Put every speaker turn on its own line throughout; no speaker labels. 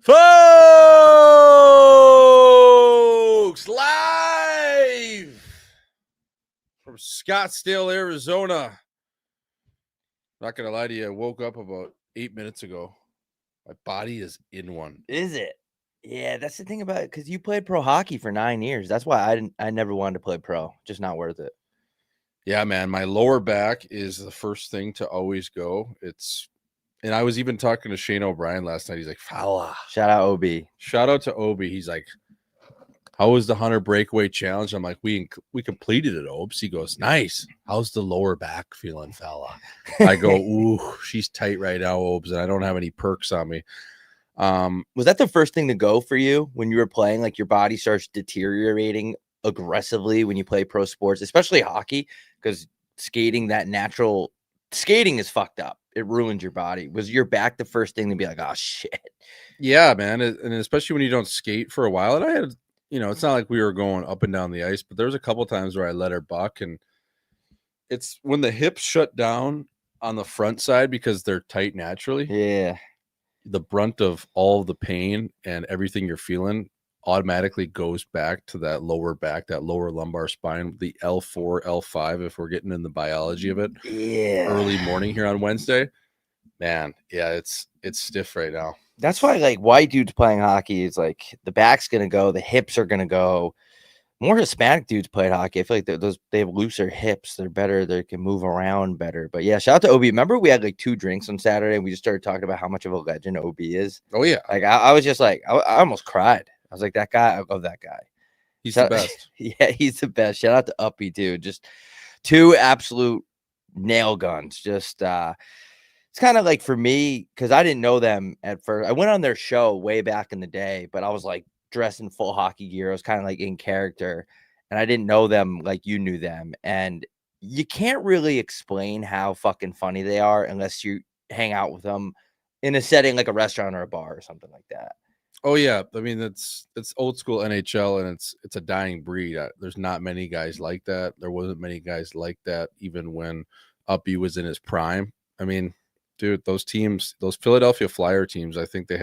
Folks, live from Scottsdale, Arizona. Not going to lie to you, I woke up about 8 minutes ago. My body is in one.
Is it? Yeah, that's the thing about it, because you played pro hockey for 9 years. That's why I never wanted to play pro. Just not worth it.
Yeah, man, my lower back is the first thing to always go. And I was even talking to Shane O'Brien last night. He's like, Fala.
Shout out OB.
Shout out to Obi. He's like, how was the 100 breakaway challenge? I'm like, we completed it, Obes. He goes, nice. How's the lower back feeling, fella? I go, ooh, she's tight right now, Obes, and I don't have any perks on me.
Was that the first thing to go for you when you were playing? Like your body starts deteriorating aggressively when you play pro sports, especially hockey, because skating is fucked up. It ruins your body. Was your back the first thing to be like, oh shit?
Yeah, man. And especially when you don't skate for a while. And I had, it's not like we were going up and down the ice, but there was a couple times where I let her buck, and it's when the hips shut down on the front side because they're tight naturally.
Yeah.
The brunt of all the pain and everything you're feeling automatically goes back to that lower back, that lower lumbar spine, the L4, L5, if we're getting in the biology of it.
Yeah.
Early morning here on Wednesday. Man, yeah, it's stiff right now.
That's why, like, white dudes playing hockey is like the back's gonna go, the hips are gonna go. More Hispanic dudes played hockey. I feel like they have looser hips. They're better. They can move around better. But yeah, shout out to Obi. Remember we had like 2 drinks on Saturday and we just started talking about how much of a legend Obi is.
Oh yeah.
Like I was just like, I almost cried. I was like, that guy, I love that guy.
He's the best.
Yeah, he's the best. Shout out to Uppy, dude. Just 2 absolute nail guns. Just it's kind of like for me, because I didn't know them at first. I went on their show way back in the day, but I was like dressed in full hockey gear. I was kind of like in character, and I didn't know them like you knew them. And you can't really explain how fucking funny they are unless you hang out with them in a setting like a restaurant or a bar or something like that.
Oh yeah, I mean it's old school NHL, and it's a dying breed. There's not many guys like that. There wasn't many guys like that even when Uppy was in his prime. I mean, dude, those teams, those Philadelphia Flyer teams, I think they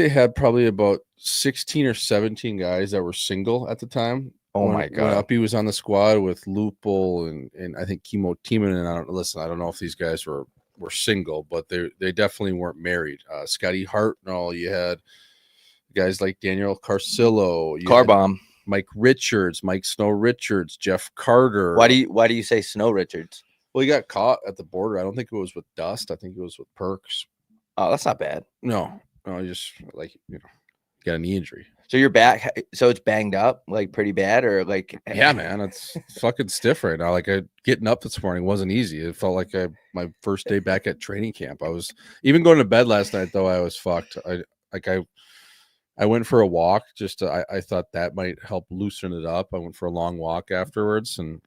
had probably about 16 or 17 guys that were single at the time.
Oh my God.
When Uppy was on the squad with Lupul and I think Kimo Timonen, and I don't know if these guys were single, but they definitely weren't married. Scotty Hartnell, you had guys like Daniel Carcillo,
Carbomb,
Mike Richards, Mike Snow Richards, Jeff Carter.
Why do you say Snow Richards?
Well, he got caught at the border. I don't think it was with dust. I think it was with perks.
Oh, that's not bad.
No, just like got a knee injury.
So your back, so it's banged up, like pretty bad, or like?
Yeah, man, it's fucking stiff right now. Like getting up this morning wasn't easy. It felt like my first day back at training camp. I was even going to bed last night though. I was fucked. I went for a walk. I thought that might help loosen it up. I went for a long walk afterwards, and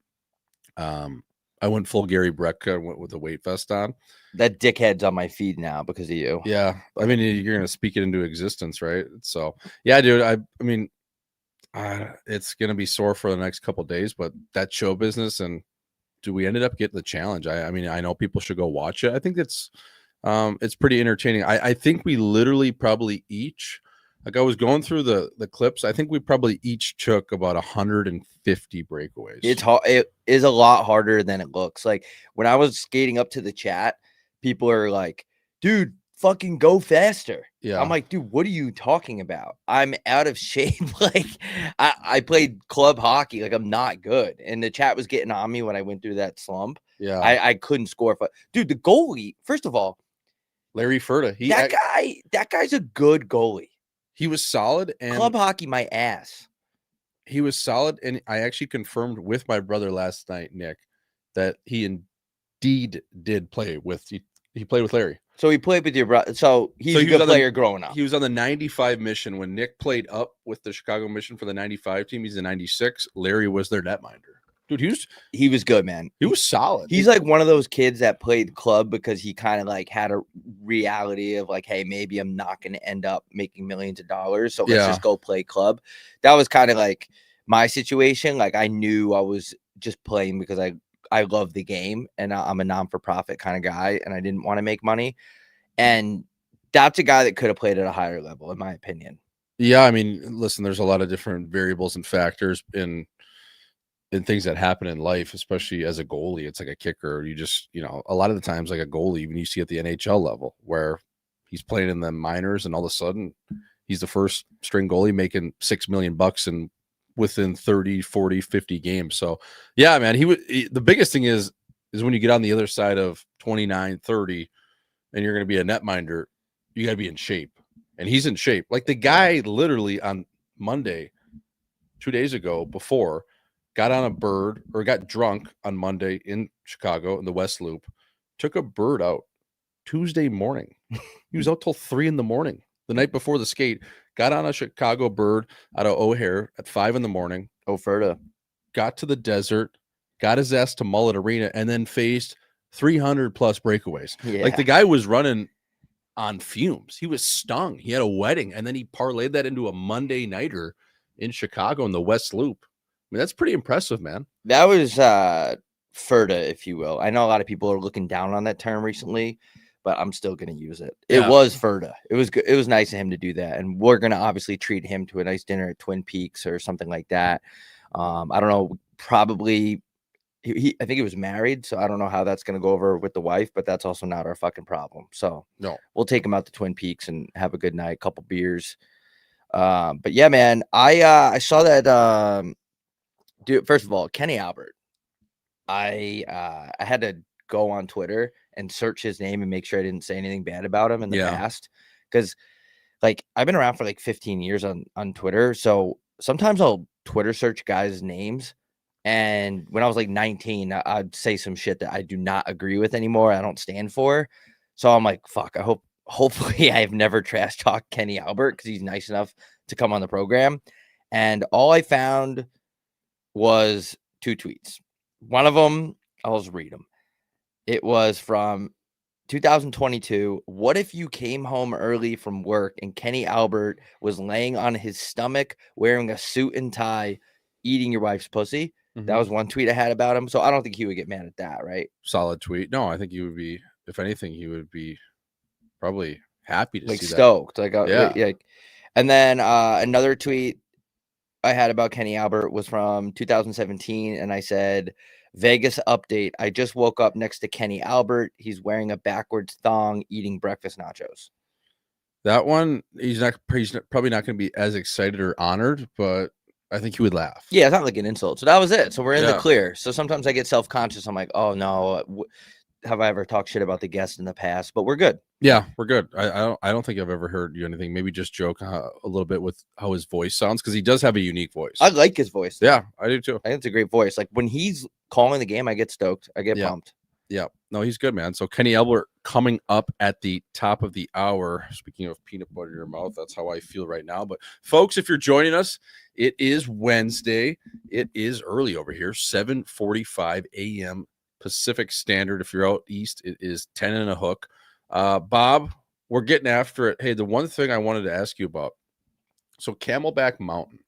I went full Gary Brecka. I went with a weight vest on.
That dickhead's on my feed now because of you.
Yeah. I mean, you're going to speak it into existence, right? So, yeah, dude, I mean, it's going to be sore for the next couple of days, but that show business, and we ended up getting the challenge. I mean, I know people should go watch it. I think it's pretty entertaining. I think we literally probably each, like I was going through the clips, I think we probably each took about 150 breakaways.
It's hard. It is a lot harder than it looks. Like when I was skating up to the chat, people are like, dude, fucking go faster.
Yeah.
I'm like, dude, what are you talking about? I'm out of shape. Like I played club hockey. Like I'm not good. And the chat was getting on me when I went through that slump.
Yeah.
I couldn't score. Dude, the goalie, first of all,
Larry Fera.
That guy's a good goalie.
He was solid. And
club hockey, my ass.
He was solid. And I actually confirmed with my brother last night, Nick, that he indeed did play with, he played with Larry.
So he played with your brother. So he's a good player growing up.
He was on the 95 mission when Nick played up with the Chicago mission for the 95 team. He's the 96. Larry was their netminder. Dude,
he was good, man.
He was solid.
He's like one of those kids that played club because he kind of like had a reality of like, hey, maybe I'm not going to end up making millions of dollars. So let's just go play club. That was kind of like my situation. Like I knew I was just playing because I love the game and I'm a non-for-profit kind of guy and I didn't want to make money. And that's a guy that could have played at a higher level, in my opinion.
Yeah, I mean, listen, there's a lot of different variables and factors in things that happen in life, especially as a goalie. It's like a kicker. You just, a lot of the times, like a goalie, even you see at the NHL level where he's playing in the minors and all of a sudden he's the first string goalie making $6 million and within 30, 40, 50 games. So yeah, man, the biggest thing is when you get on the other side of 29, 30 and you're going to be a netminder, you got to be in shape. And he's in shape. Like the guy literally on Monday, 2 days ago before, got on a bird or got drunk on Monday in Chicago in the West Loop, took a bird out Tuesday morning. He was out till 3 a.m. the night before the skate, got on a Chicago bird out of O'Hare at 5 a.m.
Oferta.
Got to the desert, got his ass to Mullet Arena, and then faced 300 plus breakaways.
Yeah.
Like the guy was running on fumes. He was stung. He had a wedding, and then he parlayed that into a Monday nighter in Chicago in the West Loop. I mean, that's pretty impressive, man.
That was Ferta, if you will. I know a lot of people are looking down on that term recently, but I'm still going to use it. It was Ferta. It was good. It was nice of him to do that, and we're going to obviously treat him to a nice dinner at Twin Peaks or something like that. I don't know. Probably. I think he was married, so I don't know how that's going to go over with the wife, but that's also not our fucking problem. So
no,
we'll take him out to Twin Peaks and have a good night, couple beers. But yeah, man, I saw that. Dude, first of all, Kenny Albert. I had to go on Twitter and search his name and make sure I didn't say anything bad about him in the past, because like I've been around for like 15 years on Twitter, so sometimes I'll Twitter search guys' names. And when I was like 19, I'd say some shit that I do not agree with anymore. I don't stand for. So I'm like, fuck, hopefully I have never trash talked Kenny Albert because he's nice enough to come on the program. And all I found was 2 tweets. One of them, I'll just read them. It was from 2022. What if you came home early from work and Kenny Albert was laying on his stomach, wearing a suit and tie, eating your wife's pussy? That was one tweet I had about him. So I don't think he would get mad at that, right?
Solid tweet. No, I think he would be, if anything, he would be probably happy to
like
see
stoked.
that.
Like, yeah. And then another tweet I had about Kenny Albert was from 2017. And I said, Vegas update. I just woke up next to Kenny Albert. He's wearing a backwards thong, eating breakfast nachos.
That one, he's probably not going to be as excited or honored, but I think he would laugh.
Yeah, it's not like an insult. So that was it. So we're in the clear. So sometimes I get self-conscious. I'm like, oh no, have I ever talked shit about the guest in the past? But we're good.
Yeah, we're good. I don't think I've ever heard you anything. Maybe just joke a little bit with how his voice sounds, because he does have a unique voice.
I like his voice.
Yeah, I do too.
I think it's a great voice. Like when he's calling the game, I get stoked. I get pumped.
Yeah. No, he's good, man. So Kenny Albert coming up at the top of the hour. Speaking of peanut butter in your mouth, that's how I feel right now. But folks, if you're joining us, it is Wednesday. It is early over here, 7:45 a.m. Pacific Standard. If you're out east, it is 10 and a hook. Bob, we're getting after it. Hey, the one thing I wanted to ask you about. So Camelback Mountain.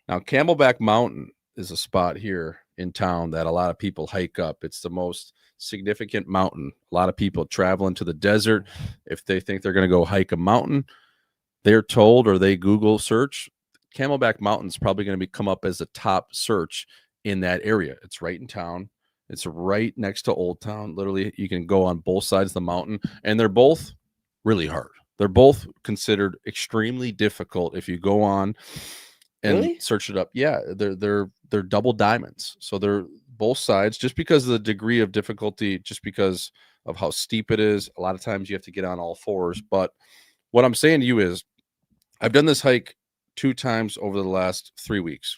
Now, Camelback Mountain is a spot here in town that a lot of people hike up. It's the most significant mountain. A lot of people traveling to the desert. If they think they're going to go hike a mountain, they're told, or they Google search, Camelback Mountain is probably going to come up as a top search in that area. It's right in town. It's right next to Old Town. Literally, you can go on both sides of the mountain, and they're both really hard. They're both considered extremely difficult if you go on and search it up. Yeah, they're double diamonds. So they're both sides, just because of the degree of difficulty, just because of how steep it is. A lot of times you have to get on all fours. But what I'm saying to you is, I've done this hike 2 times over the last 3 weeks.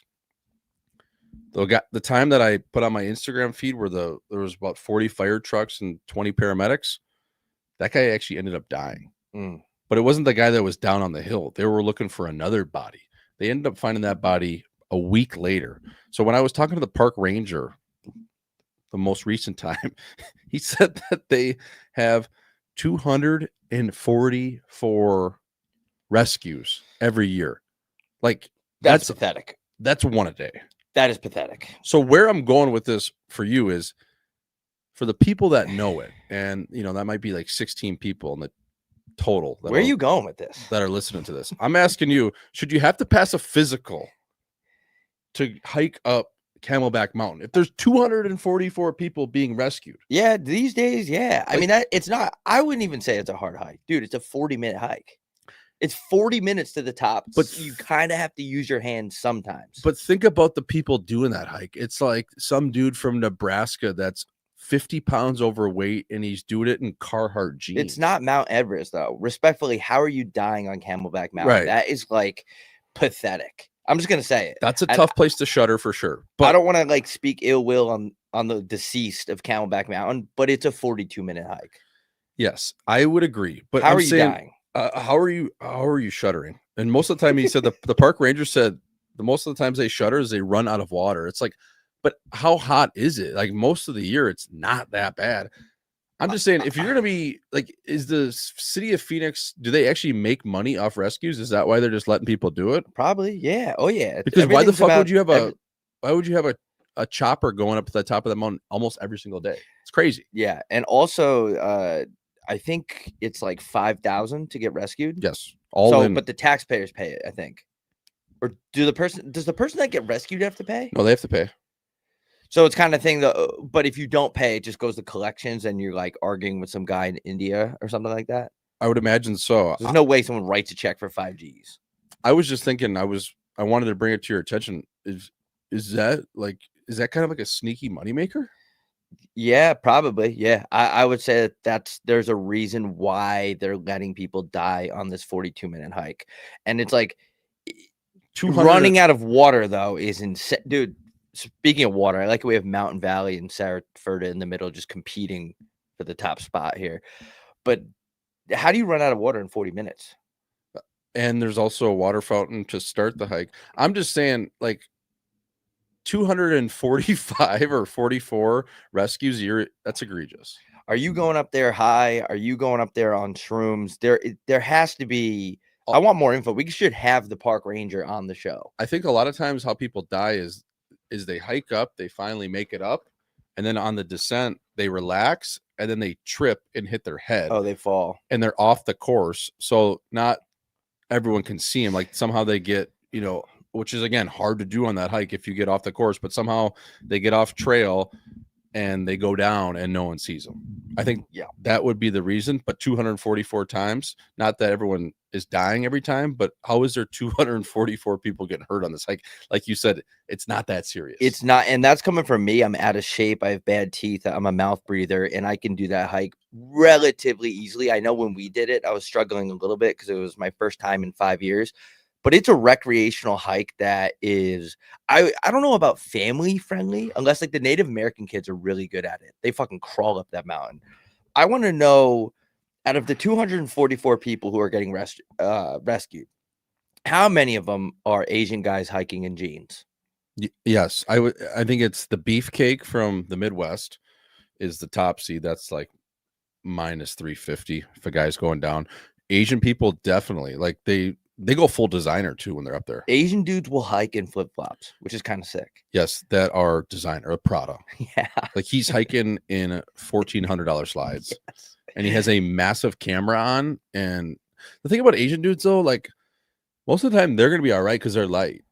The time that I put on my Instagram feed where there was about 40 fire trucks and 20 paramedics, that guy actually ended up dying. But it wasn't the guy that was down on the hill. They were looking for another body. They ended up finding that body a week later. So when I was talking to the park ranger the most recent time, he said that they have 244 rescues every year. Like,
that's pathetic.
That's one a day.
That is pathetic.
So where I'm going with this for you is, for the people that know it, and that might be like 16 people in the total.
Where are you going with this?
That are listening to this? I'm asking you, should you have to pass a physical to hike up Camelback Mountain if there's 244 people being rescued?
Yeah, these days, yeah. I mean, it's not, I wouldn't even say it's a hard hike. Dude, it's a 40-minute hike. It's 40 minutes to the top, but you kind of have to use your hands sometimes.
But think about the people doing that hike. It's like some dude from Nebraska that's 50 pounds overweight and he's doing it in Carhartt jeans.
It's not Mount Everest, though. Respectfully, how are you dying on Camelback Mountain?
Right.
That is like pathetic. I'm just gonna say it.
That's a tough place to shutter for sure. But
I don't want to like speak ill will on the deceased of Camelback Mountain, but it's a 42-minute hike.
Yes, I would agree. But
how are you dying?
How are you shuddering? And most of the time, he said the park ranger said the most of the times they shudder is they run out of water. It's like, but how hot is it? Like most of the year, it's not that bad. I'm just saying, if you're gonna be like, is the city of Phoenix, do they actually make money off rescues? Is that why they're just letting people do it?
Probably, yeah. Oh yeah.
Because why the fuck would you have a chopper going up to the top of the mountain almost every single day? It's crazy.
Yeah, and also I think it's like $5,000 to get rescued.
Yes,
but the taxpayers pay it, I think. Or does the person that get rescued have to pay?
No, they have to pay.
So it's kind of thing though. But if you don't pay, it just goes to collections, and you're like arguing with some guy in India or something like that.
I would imagine so.
There's no way someone writes a check for 5 Gs.
I was just thinking. I wanted to bring it to your attention. Is that kind of like a sneaky moneymaker?
Yeah, probably. Yeah, I would say there's a reason why they're letting people die on this 42-minute hike, and it's like running out of water though is insane, dude. Speaking of water, I like we have Mountain Valley and Sarasota in the middle, just competing for the top spot here. But how do you run out of water in 40 minutes?
And there's also a water fountain to start the hike. I'm just saying, like 245 or 44 rescues a year. That's egregious.
Are you going up there high? Are you going up there on shrooms? There has to be. I want more info. We should have the park ranger on the show.
I think a lot of times how people die is they hike up, they finally make it up, and then on the descent they relax, and then they trip and hit their head.
Oh, they fall,
and they're off the course. So not everyone can see them. Like somehow they get, which is again hard to do on that hike if you get off the course, but somehow they get off trail and they go down and no one sees them. I think that would be the reason. But 244 times, not that everyone is dying every time, but how is there 244 people getting hurt on this hike? Like you said, it's not that serious.
It's not, and that's coming from me. I'm out of shape. I have bad teeth. I'm a mouth breather, and I can do that hike relatively easily. I know when we did it, I was struggling a little bit because it was my first time in 5 years. But it's a recreational hike that is, I don't know about family friendly, unless like the Native American kids are really good at it. They fucking crawl up that mountain. I want to know, out of the 244 people who are getting rescued, how many of them are Asian guys hiking in jeans?
Yes, I think it's the beefcake from the Midwest is the top seed. That's like minus 350 if a guy's going down. Asian people definitely, like they go full designer too when they're up there.
Asian dudes will hike in flip-flops, which is kind of sick.
Yes, that are designer, Prada.
Yeah.
Like he's hiking in $1,400 slides.
Yes.
And he has a massive camera on. And the thing about Asian dudes though, like most of the time they're going to be all right because they're light.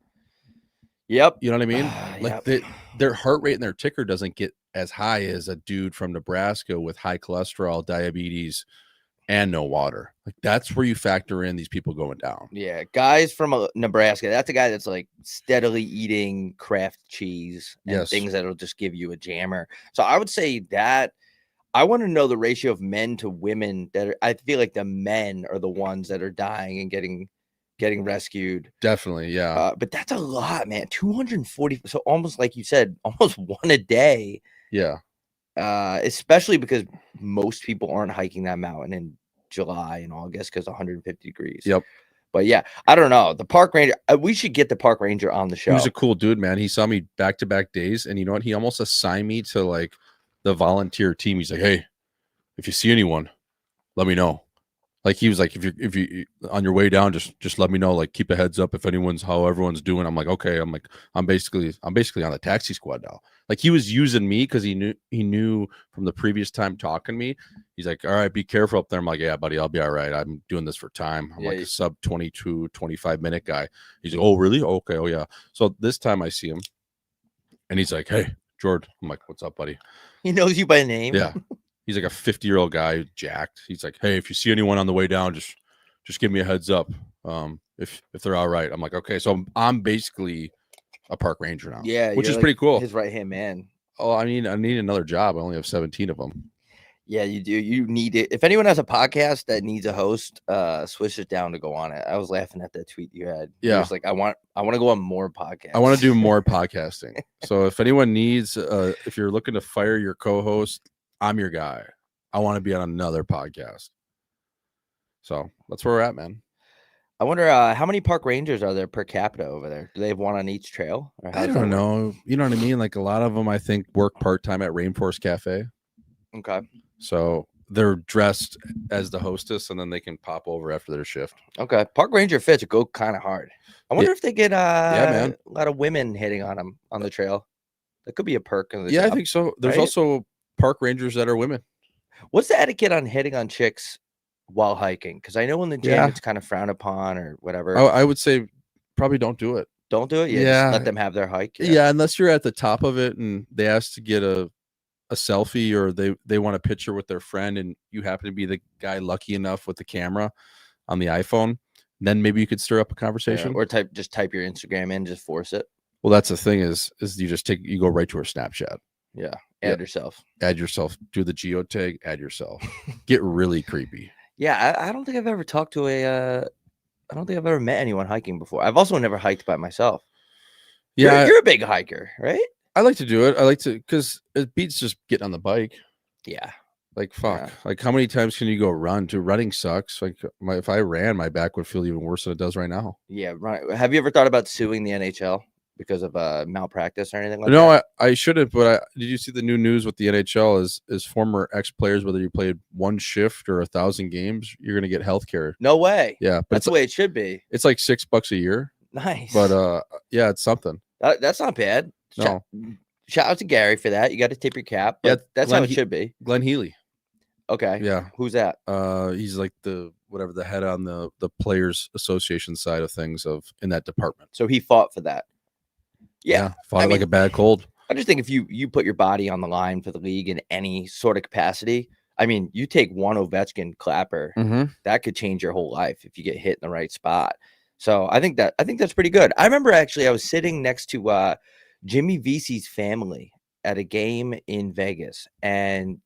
Yep.
You know what I mean? Like their heart rate and their ticker doesn't get as high as a dude from Nebraska with high cholesterol, diabetes, and no water. Like that's where you factor in these people going down.
Yeah, guys from Nebraska. That's a guy that's like steadily eating Kraft cheese and things that'll just give you a jammer. So I would say that I want to know the ratio of men to women that are. I feel like the men are the ones that are dying and getting rescued.
Definitely, yeah.
But that's a lot, man. 240. So almost like you said, almost one a day.
Yeah.
Especially because most people aren't hiking that mountain in July and August because 150 degrees.
Yep.
But yeah, I don't know. The park ranger, we should get the park ranger on the show.
He was a cool dude, man. He saw me back-to-back days, and you know what? He almost assigned me to like the volunteer team. He's like, hey, if you see anyone, let me know. Like he was like, if you on your way down, just let me know. Like keep a heads up if how everyone's doing. I'm like, okay. I'm like, I'm basically on the taxi squad now. Like he was using me because he knew from the previous time talking to me. He's like, all right, be careful up there. I'm like, yeah, buddy, I'll be all right. I'm doing this for time. I'm like a sub 22, 25-minute guy. He's like, oh really? Okay, oh yeah. So this time I see him, and he's like, hey, George. I'm like, what's up, buddy?
He knows you by name.
Yeah. He's like a 50-year-old guy, jacked. He's like, hey, if you see anyone on the way down, just give me a heads up. If they're all right. I'm like, okay. So I'm basically a park ranger now.
Yeah,
which is
like
pretty cool.
His right hand man.
Oh, I need another job. I only have 17 of them.
Yeah, you do. You need it. If anyone has a podcast that needs a host, switch it down to go on it. I was laughing at that tweet you had.
Yeah,
was like, I want to go on more podcasts.
I want to do more podcasting. So if anyone needs, if you're looking to fire your co-host, I'm your guy. I want to be on another podcast. So that's where we're at, man.
I wonder how many park rangers are there per capita over there? Do they have one on each trail?
Or I don't know. You know what I mean? Like a lot of them, I think, work part-time at Rainforest Cafe.
Okay.
So they're dressed as the hostess, and then they can pop over after their shift.
Okay. Park ranger fits go kind of hard. I wonder if they get
man.
a lot of women hitting on them on the trail. That could be a perk of the
job,
I
think so. There's also park rangers that are women.
What's the etiquette on hitting on chicks while hiking? Because I know in the gym it's kind of frowned upon or whatever.
I would say probably don't do it.
Don't do it? Yeah. Just let them have their hike.
Yeah, unless you're at the top of it and they ask to get a selfie or they want a picture with their friend and you happen to be the guy lucky enough with the camera on the iPhone, then maybe you could stir up a conversation.
Or type your Instagram in, just force it.
Well, that's the thing is you go right to her Snapchat.
Yeah. Add yourself.
Do the geotag, add yourself. Get really creepy.
Yeah, I don't think I've ever talked to I don't think I've ever met anyone hiking before. I've also never hiked by myself. Yeah. You're a big hiker, right?
I like to do it. I like to because it beats just getting on the bike.
Yeah.
Like fuck. Yeah. Like how many times can you go run? Running sucks. Like if I ran, my back would feel even worse than it does right now.
Yeah, right. Have you ever thought about suing the NHL because of malpractice or anything like that?
No, I shouldn't. But did you see the new news with the NHL? Is former ex-players, whether you played one shift or 1,000 games, you're gonna get health care.
No way.
Yeah, but
that's the way it should be.
It's like $6 a year.
Nice.
But yeah, it's something.
That's not bad.
No.
Shout out to Gary for that. You got to tip your cap. But yeah, that's how it should be.
Glenn Healy.
Okay.
Yeah.
Who's that?
He's like the head on the Players Association side of things in that department.
So he fought for that. Yeah.
Fought like a bad cold.
I just think if you put your body on the line for the league in any sort of capacity, I mean, you take one Ovechkin clapper, that could change your whole life if you get hit in the right spot. So I think that's pretty good. I remember actually I was sitting next to Jimmy Vesey's family at a game in Vegas, and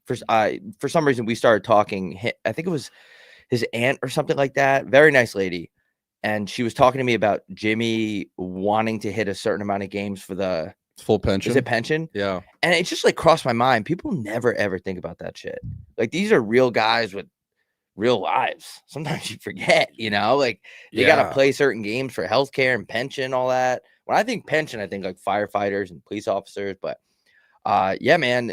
for some reason we started talking. I think it was his aunt or something like that. Very nice lady, and she was talking to me about Jimmy wanting to hit a certain amount of games for the
full pension.
Is it pension?
Yeah.
And it just like crossed my mind. People never ever think about that shit. Like these are real guys with real lives. Sometimes you forget, like they got to play certain games for healthcare and pension, all that. When I think pension, I think like firefighters and police officers. But yeah, man,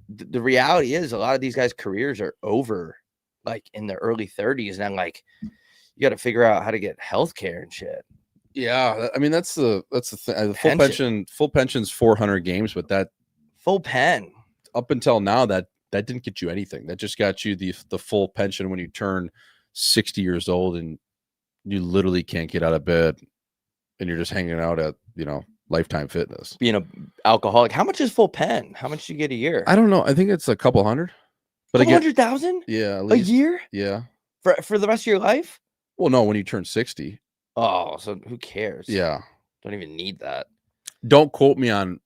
the reality is a lot of these guys' careers are over like in their early 30s. And then like you got to figure out how to get healthcare and shit.
Yeah. I mean, that's the thing. The full pension's 400 games, but that
full pen
up until now, that didn't get you anything. That just got you the full pension when you turn 60 years old and you literally can't get out of bed and you're just hanging out at, Lifetime Fitness.
Being an alcoholic. How much is full pen? How much do you get a year?
I don't know. I think it's a couple hundred.
But 100,000?
Yeah. At
least. A year?
Yeah.
For the rest of your life?
Well, no, when you turn 60.
Oh, so who cares?
Yeah.
Don't even need that.
Don't quote me on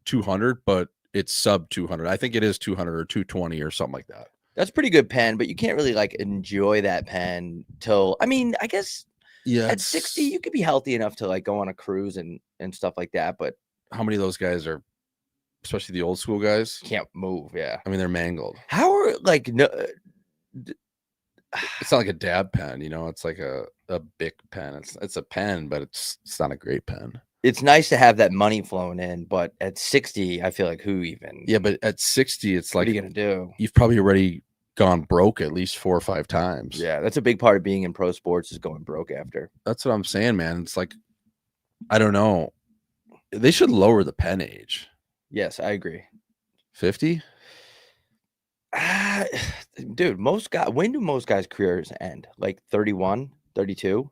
200, but it's sub 200. I think it is 200 or 220 or something like that.
That's pretty good pen, but you can't really like enjoy that pen till, I mean, I guess at 60, you could be healthy enough to like go on a cruise and stuff like that. But
how many of those guys are, especially the old school guys,
can't move? Yeah.
I mean, they're mangled.
How are like, no,
it's not like a dab pen, it's like a Bic pen. It's a pen, but it's not a great pen.
It's nice to have that money flowing in, but at 60, I feel like who even?
Yeah, but at 60, it's like,
what are you gonna do?
You've probably already gone broke at least 4 or 5 times.
Yeah, that's a big part of being in pro sports is going broke after.
That's what I'm saying, man. It's like, I don't know. They should lower the pen age.
Yes, I agree.
50?
Dude, when do most guys' careers end? Like 31, 32?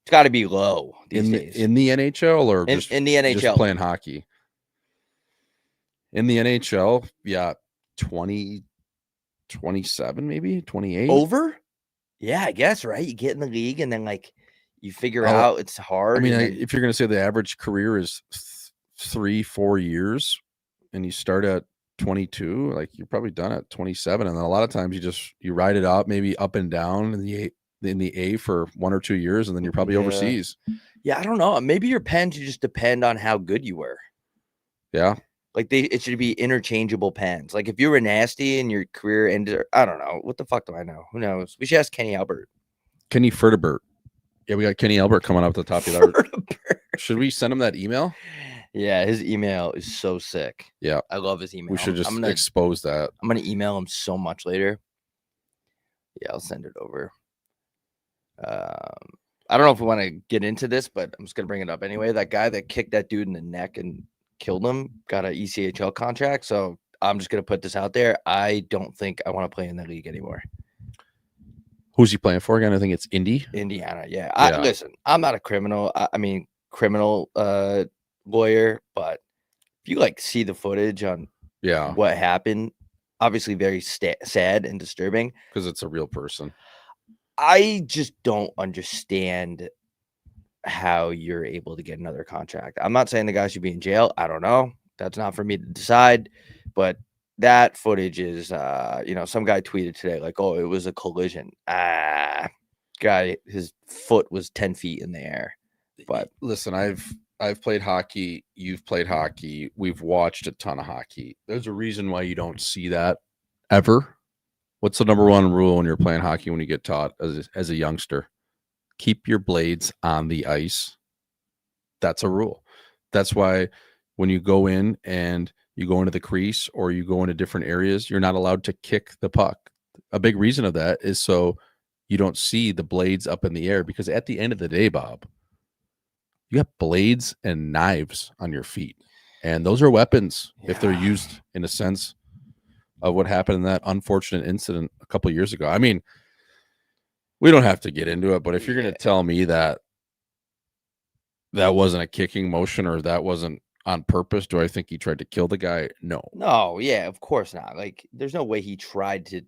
It's got to be low these days.
In the NHL or
in the NHL?
Just playing hockey? In the NHL, yeah, 20, 27, maybe 28.
Over? Yeah, I guess, right? You get in the league and then like you figure out it's hard.
I mean, if you're going to say the average career is 3-4 years and you start at 22, like you're probably done at 27. And then a lot of times you ride it out, maybe up and down in the A for 1 or 2 years, and then you're probably overseas.
Yeah, I don't know. Maybe your pen should just depend on how good you were.
Yeah.
Like it should be interchangeable pens. Like if you were nasty and your career ended, I don't know. What the fuck do I know? Who knows? We should ask Kenny Albert.
Kenny Fertibert. Yeah, we got Kenny Albert coming up at the top of that. Should we send him that email?
Yeah, his email is so sick.
Yeah.
I love his email.
We should just expose that.
I'm going to email him so much later. Yeah, I'll send it over. I don't know if we want to get into this, but I'm just going to bring it up anyway. That guy that kicked that dude in the neck and killed him got an ECHL contract. So I'm just going to put this out there. I don't think I want to play in the league anymore.
Who's he playing for again? I think it's
Indiana. Yeah. Listen, I'm not a criminal. Criminal lawyer, but if you like see the footage on what happened, obviously very sad and disturbing
because it's a real person.
I just don't understand how you're able to get another contract. I'm not saying the guy should be in jail. I don't know. That's not for me to decide. But that footage is, some guy tweeted today, like, oh, it was a collision. Guy, his foot was 10 feet in the air. But
listen, I've played hockey. You've played hockey. We've watched a ton of hockey. There's a reason why you don't see that ever. What's the number one rule when you're playing hockey when you get taught as a youngster? Keep your blades on the ice. That's a rule. That's why when you go in and you go into the crease or you go into different areas, you're not allowed to kick the puck. A big reason of that is so you don't see the blades up in the air, because at the end of the day, Bob, you have blades and knives on your feet. And those are weapons if they're used in a sense of what happened in that unfortunate incident a couple of years ago. I mean, we don't have to get into it, but if you're going to tell me that wasn't a kicking motion or that wasn't on purpose, do I think he tried to kill the guy? No,
yeah, of course not. Like, there's no way he tried to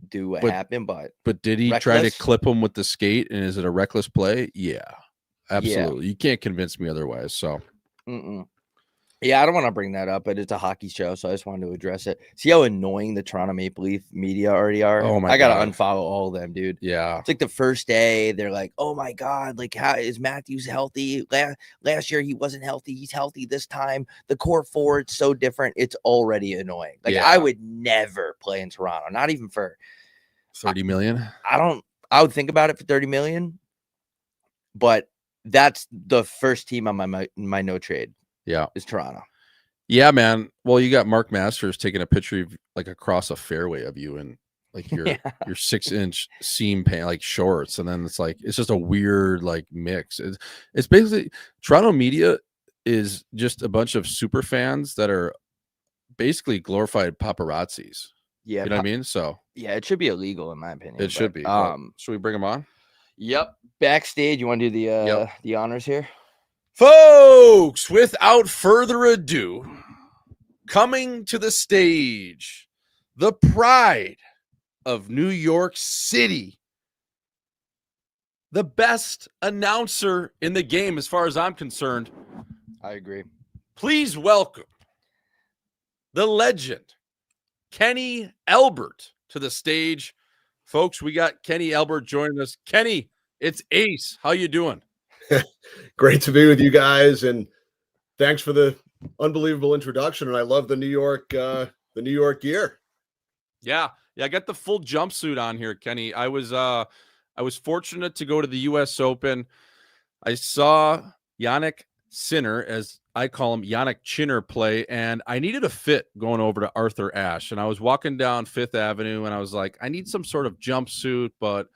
do what happened,
but did he try to clip him with the skate? And is it a reckless play? Yeah, absolutely. Yeah. You can't convince me otherwise. So,
yeah, I don't want to bring that up, but it's a hockey show, so I just wanted to address it. See how annoying the Toronto Maple Leaf media already are?
Oh my God.
I got to unfollow all of them, dude.
Yeah.
It's like the first day, they're like, oh my God, like, how is Matthews healthy? Last year, he wasn't healthy. He's healthy this time. The core forward's so different. It's already annoying. Like, I would never play in Toronto, not even for
30 million.
I would think about it for 30 million, but that's the first team on my no trade.
Yeah,
is Toronto.
Yeah, man. Well, you got Mark Masters taking a picture of like across a fairway of you and like your 6-inch seam pant, like shorts, and then it's just a weird like mix. It's basically Toronto media is just a bunch of super fans that are basically glorified paparazzis.
Yeah,
you know what I mean. So
yeah, it should be illegal in my opinion.
It should be. Should we bring them on?
Yep. Backstage, you want to do the honors here?
Folks, without further ado, coming to the stage, the pride of New York City, the best announcer in the game as far as I'm concerned.
I agree.
Please welcome the legend, Kenny Albert, to the stage. Folks, we got Kenny Albert joining us. Kenny, it's Ace. How you doing?
Great to be with you guys, and thanks for the unbelievable introduction. And I love the New York gear.
Yeah, I got the full jumpsuit on here, Kenny. I was fortunate to go to the U.S. Open. I saw Yannick Sinner, as I call him, Yannick Chinner play, and I needed a fit going over to Arthur Ashe. And I was walking down Fifth Avenue, and I was like, I need some sort of jumpsuit, but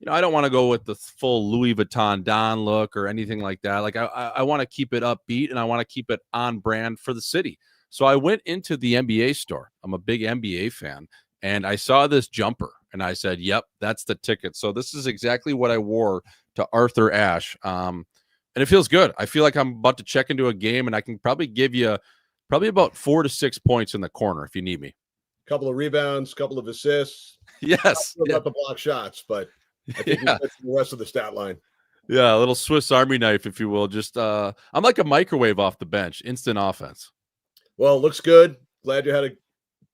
I don't want to go with the full Louis Vuitton Don look or anything like that. Like I want to keep it upbeat, and I want to keep it on brand for the city. So I went into the NBA store. I'm a big NBA fan, and I saw this jumper, and I said, "Yep, that's the ticket." So this is exactly what I wore to Arthur Ashe. And it feels good. I feel like I'm about to check into a game, and I can probably give you about 4 to 6 points in the corner if you need me.
Couple of rebounds, couple of assists.
Yes.
About the block shots, but I think
Yeah.
that's the rest of the stat line.
Yeah, a little Swiss Army knife, if you will. Just I'm like a microwave off the bench, instant offense.
Well, it looks good. Glad you had a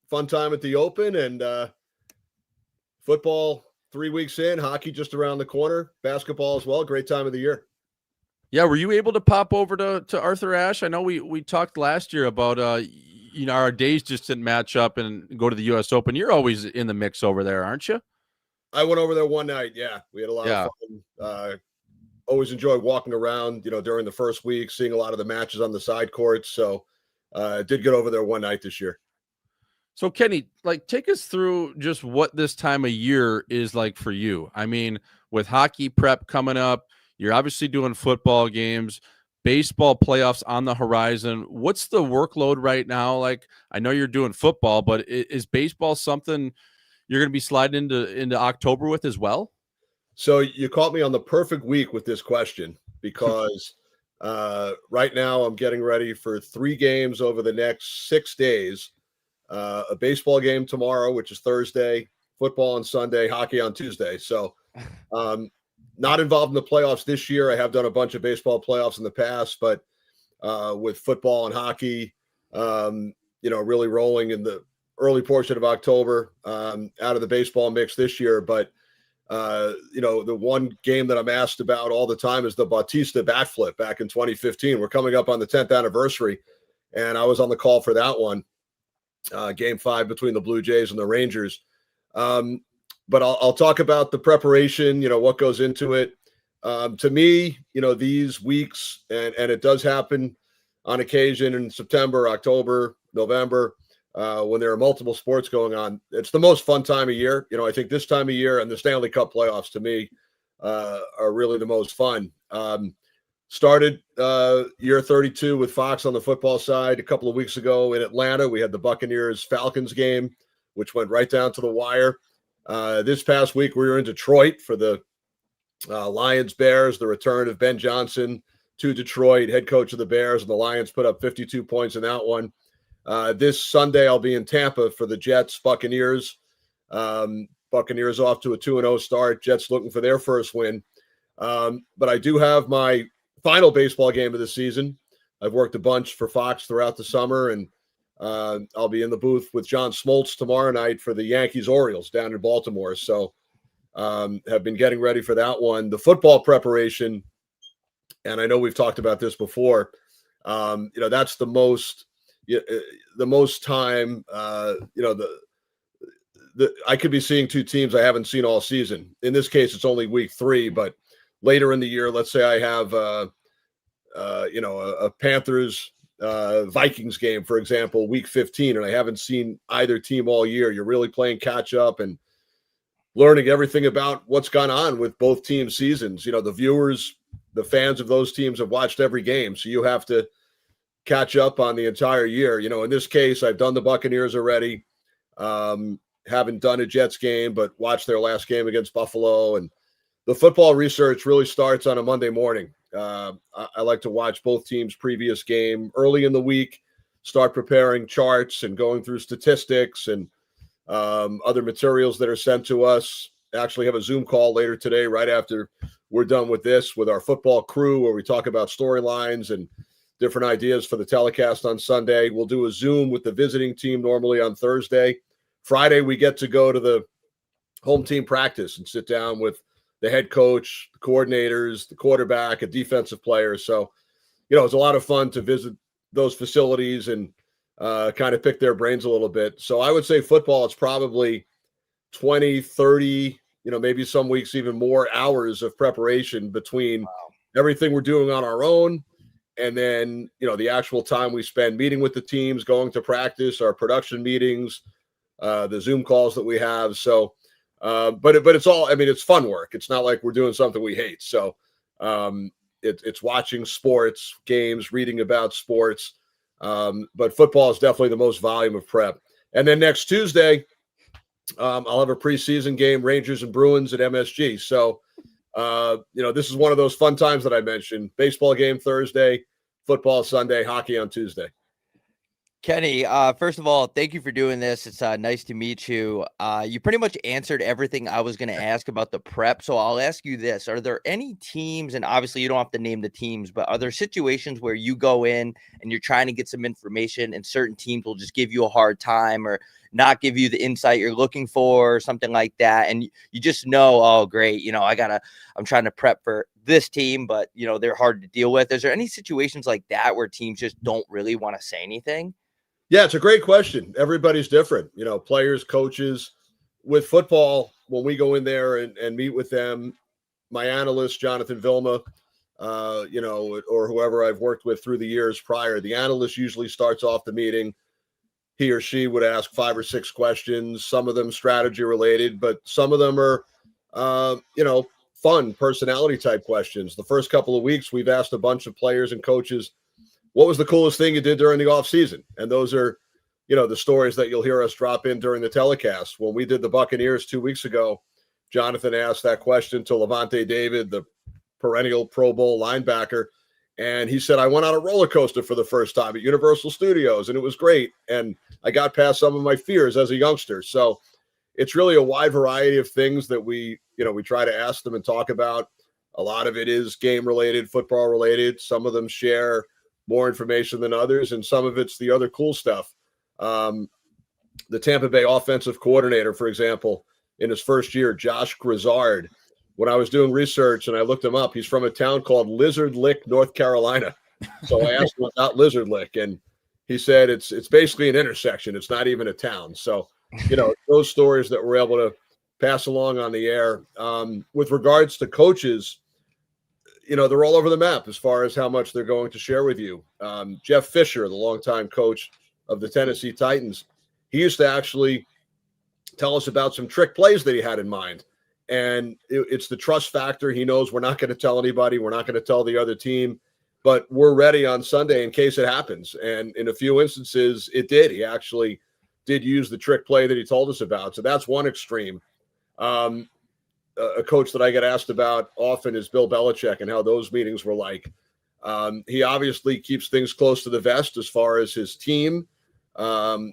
fun time at the Open, and football 3 weeks in, hockey just around the corner, basketball as well. Great time of the year.
Yeah, were you able to pop over to Arthur Ashe? I know we talked last year about our days just didn't match up and go to the US Open. You're always in the mix over there, aren't you?
I went over there one night. Yeah, we had a lot of fun. Always enjoyed walking around, during the first week, seeing a lot of the matches on the side courts. So did get over there one night this year.
So Kenny, take us through just what this time of year is like for you. I mean, with hockey prep coming up, you're obviously doing football games, baseball playoffs on the horizon. What's the workload right now? Like, I know you're doing football, but is baseball something you're going to be sliding into October with as well?
So you caught me on the perfect week with this question because right now I'm getting ready for 3 games over the next 6 days. A baseball game tomorrow, which is Thursday, football on Sunday, hockey on Tuesday. So not involved in the playoffs this year. I have done a bunch of baseball playoffs in the past, but with football and hockey, really rolling in the early portion of October, out of the baseball mix this year. But, the one game that I'm asked about all the time is the Bautista bat flip back in 2015. We're coming up on the 10th anniversary, and I was on the call for that one, game 5 between the Blue Jays and the Rangers. But I'll talk about the preparation, what goes into it. To me, these weeks, and it does happen on occasion in September, October, November, when there are multiple sports going on. It's the most fun time of year. I think this time of year and the Stanley Cup playoffs, to me, are really the most fun. Started year 32 with Fox on the football side a couple of weeks ago in Atlanta. We had the Buccaneers-Falcons game, which went right down to the wire. This past week, we were in Detroit for the Lions-Bears, the return of Ben Johnson to Detroit, head coach of the Bears, and the Lions put up 52 points in that one. This Sunday, I'll be in Tampa for the Jets-Buccaneers. Buccaneers off to a 2-0 start. Jets looking for their first win. But I do have my final baseball game of the season. I've worked a bunch for Fox throughout the summer, and I'll be in the booth with John Smoltz tomorrow night for the Yankees-Orioles down in Baltimore. So have been getting ready for that one. The football preparation, and I know we've talked about this before, that's the most time, I could be seeing 2 teams I haven't seen all season. In this case, it's only week 3, but later in the year, let's say I have, a Panthers Vikings game, for example, week 15, and I haven't seen either team all year. You're really playing catch up and learning everything about what's gone on with both team seasons. The viewers, the fans of those teams have watched every game, so you have to catch up on the entire year. In this case, I've done the Buccaneers already. Haven't done a Jets game, but watched their last game against Buffalo. And the football research really starts on a Monday morning. I like to watch both teams' previous game early in the week, start preparing charts and going through statistics and other materials that are sent to us. Actually have a Zoom call later today, right after we're done with this, with our football crew, where we talk about storylines and different ideas for the telecast on Sunday. We'll do a Zoom with the visiting team normally on Thursday. Friday, we get to go to the home team practice and sit down with the head coach, the coordinators, the quarterback, a defensive player. So, it's a lot of fun to visit those facilities and kind of pick their brains a little bit. So I would say football, it's probably 20, 30, maybe some weeks even more hours of preparation between everything we're doing on our own And then, the actual time we spend meeting with the teams, going to practice, our production meetings, the Zoom calls that we have. So, but it's all, it's fun work. It's not like we're doing something we hate. So, it's watching sports, games, reading about sports. But football is definitely the most volume of prep. And then next Tuesday, I'll have a preseason game, Rangers and Bruins at MSG. So, this is one of those fun times that I mentioned. Baseball game Thursday, football Sunday, hockey on Tuesday.
Kenny, first of all, thank you for doing this. It's nice to meet you. You pretty much answered everything I was going to ask about the prep. So I'll ask you this. Are there any teams, and obviously you don't have to name the teams, but are there situations where you go in and you're trying to get some information and certain teams will just give you a hard time or not give you the insight you're looking for or something like that? And you just know, oh, great. I'm trying to prep for this team, but they're hard to deal with. Is there any situations like that where teams just don't really want to say anything?
Yeah, it's a great question. Everybody's different, players, coaches. With football, when we go in there and meet with them, my analyst, Jonathan Vilma, or whoever I've worked with through the years prior, the analyst usually starts off the meeting. He or she would ask 5 or 6 questions, some of them strategy related, but some of them are, fun personality type questions. The first couple of weeks, we've asked a bunch of players and coaches, what was the coolest thing you did during the off season? And those are, the stories that you'll hear us drop in during the telecast. When we did the Buccaneers 2 weeks ago, Jonathan asked that question to Levante David, the perennial Pro Bowl linebacker. And he said, I went on a roller coaster for the first time at Universal Studios, and it was great. And I got past some of my fears as a youngster. So it's really a wide variety of things that we try to ask them and talk about. A lot of it is game related, football related. Some of them share more information than others, and some of it's the other cool stuff. The Tampa Bay offensive coordinator, for example, in his first year, Josh Grizzard, when I was doing research and I looked him up, he's from a town called Lizard Lick, North Carolina. So I asked him about Lizard Lick, and he said it's basically an intersection. It's not even a town. So, those stories that we're able to pass along on the air. With regards to coaches, they're all over the map as far as how much they're going to share with you. Jeff Fisher, the longtime coach of the Tennessee Titans, he used to actually tell us about some trick plays that he had in mind. And it's the trust factor. He knows we're not going to tell anybody. We're not going to tell the other team, but we're ready on Sunday in case it happens. And in a few instances, it did. He actually did use the trick play that he told us about. So that's one extreme. A coach that I get asked about often is Bill Belichick and how those meetings were like. He obviously keeps things close to the vest as far as his team. Not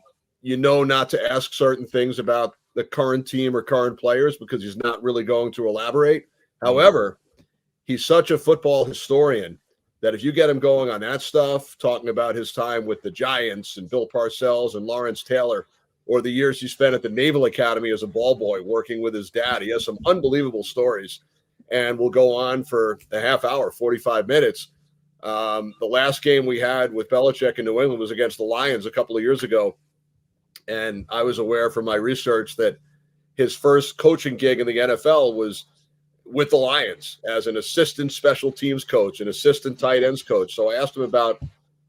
to ask certain things about the current team or current players because he's not really going to elaborate. However, he's such a football historian that if you get him going on that stuff, talking about his time with the Giants and Bill Parcells and Lawrence Taylor, or the years he spent at the Naval Academy as a ball boy working with his dad. He has some unbelievable stories, and we'll go on for a half hour, 45 minutes. The last game we had with Belichick in New England was against the Lions a couple of years ago, and I was aware from my research that his first coaching gig in the NFL was with the Lions as an assistant special teams coach, an assistant tight ends coach. So I asked him about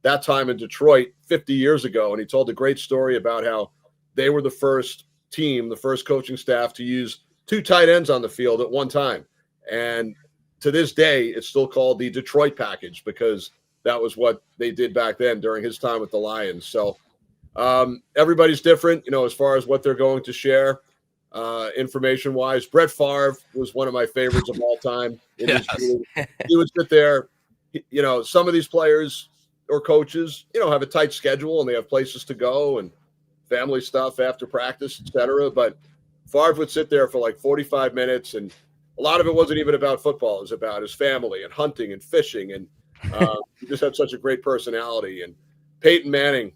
that time in Detroit 50 years ago, and he told a great story about how they were the first team, the first coaching staff to use 2 tight ends on the field at one time. And to this day, it's still called the Detroit package because that was what they did back then during his time with the Lions. So everybody's different, as far as what they're going to share information-wise. Brett Favre was one of my favorites of all time. He would sit there. Some of these players or coaches, have a tight schedule and they have places to go and family stuff after practice, etc. But Favre would sit there for like 45 minutes, and a lot of it wasn't even about football. It was about his family and hunting and fishing, and he just had such a great personality. And Peyton Manning,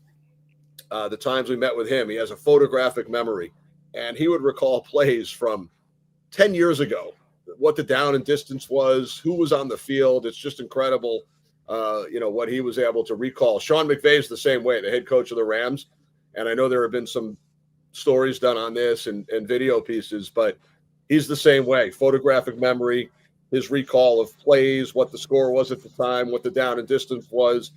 the times we met with him, he has a photographic memory, and he would recall plays from 10 years ago, what the down and distance was, who was on the field. It's just incredible, what he was able to recall. Sean McVay's the same way, the head coach of the Rams. And I know there have been some stories done on this and video pieces, but he's the same way. Photographic memory. his recall of plays, what the score was at the time, what the down and distance was,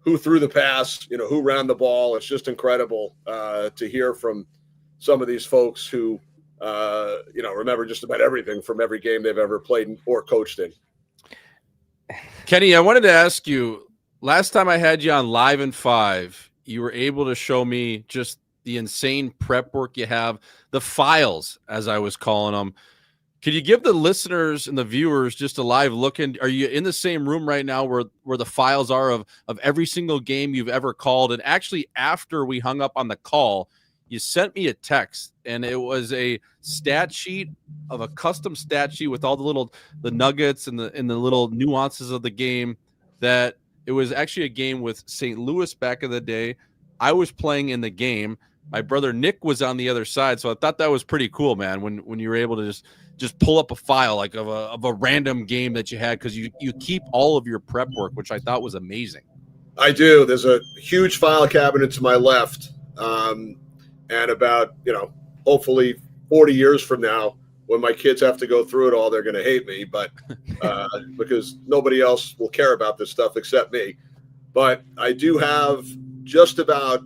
who threw the pass, who ran the ball. It's just incredible to hear from some of these folks who, remember just about everything from every game they've ever played or coached in.
Kenny, I wanted to ask you, last time I had you on Live in 5, you were able to show me just the insane prep work you have, the files, as I was calling them. Could you give the listeners and the viewers just a live look in? Are you in the same room right now where the files are of every single game you've ever called? And actually, after we hung up on the call, you sent me a text, and it was a stat sheet of a custom stat sheet with all the nuggets and the little nuances of the game. That it was actually a game with St. Louis back in the day. I was playing in the game. My brother Nick was on the other side, so I thought that was pretty cool, man. When you were able to just pull up a file like of a random game that you had, because you keep all of your prep work, which I thought was amazing.
I do. There's a huge file cabinet to my left, and about hopefully 40 years from now, when my kids have to go through it all, they're going to hate me, but because nobody else will care about this stuff except me. But I do have just about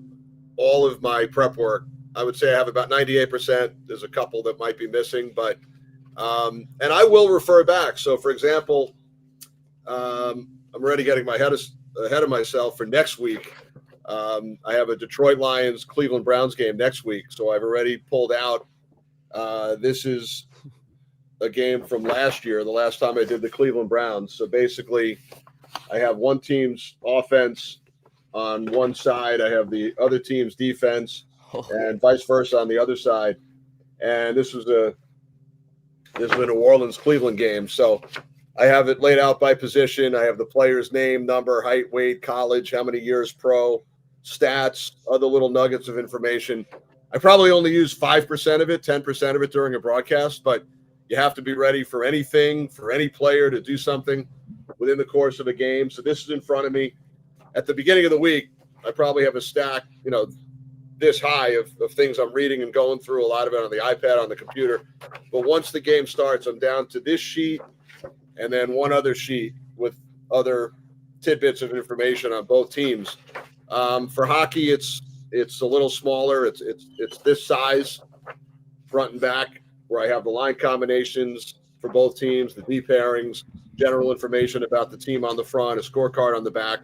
all of my prep work. I would say I have about 98%. There's a couple that might be missing, but and I will refer back. So, for example, I'm already getting my head ahead of myself for next week. I have a Detroit Lions Cleveland Browns game next week, so I've already pulled out. This is a game from last year, the last time I did the Cleveland Browns. So basically, I have one team's offense on one side, I have the other team's defense, and vice versa on the other side. And this was a New Orleans Cleveland game. So I have it laid out by position. I have the player's name, number, height, weight, college, how many years pro, stats, other little nuggets of information. I probably only use 5% of it, 10% of it during a broadcast, but you have to be ready for anything, for any player to do something within the course of a game. So this is in front of me. At the beginning of the week, I probably have a stack, this high of things I'm reading and going through, a lot of it on the iPad, on the computer. But once the game starts, I'm down to this sheet and then one other sheet with other tidbits of information on both teams. For hockey, it's a little smaller. It's this size, front and back, where I have the line combinations for both teams, the D pairings, general information about the team on the front, a scorecard on the back.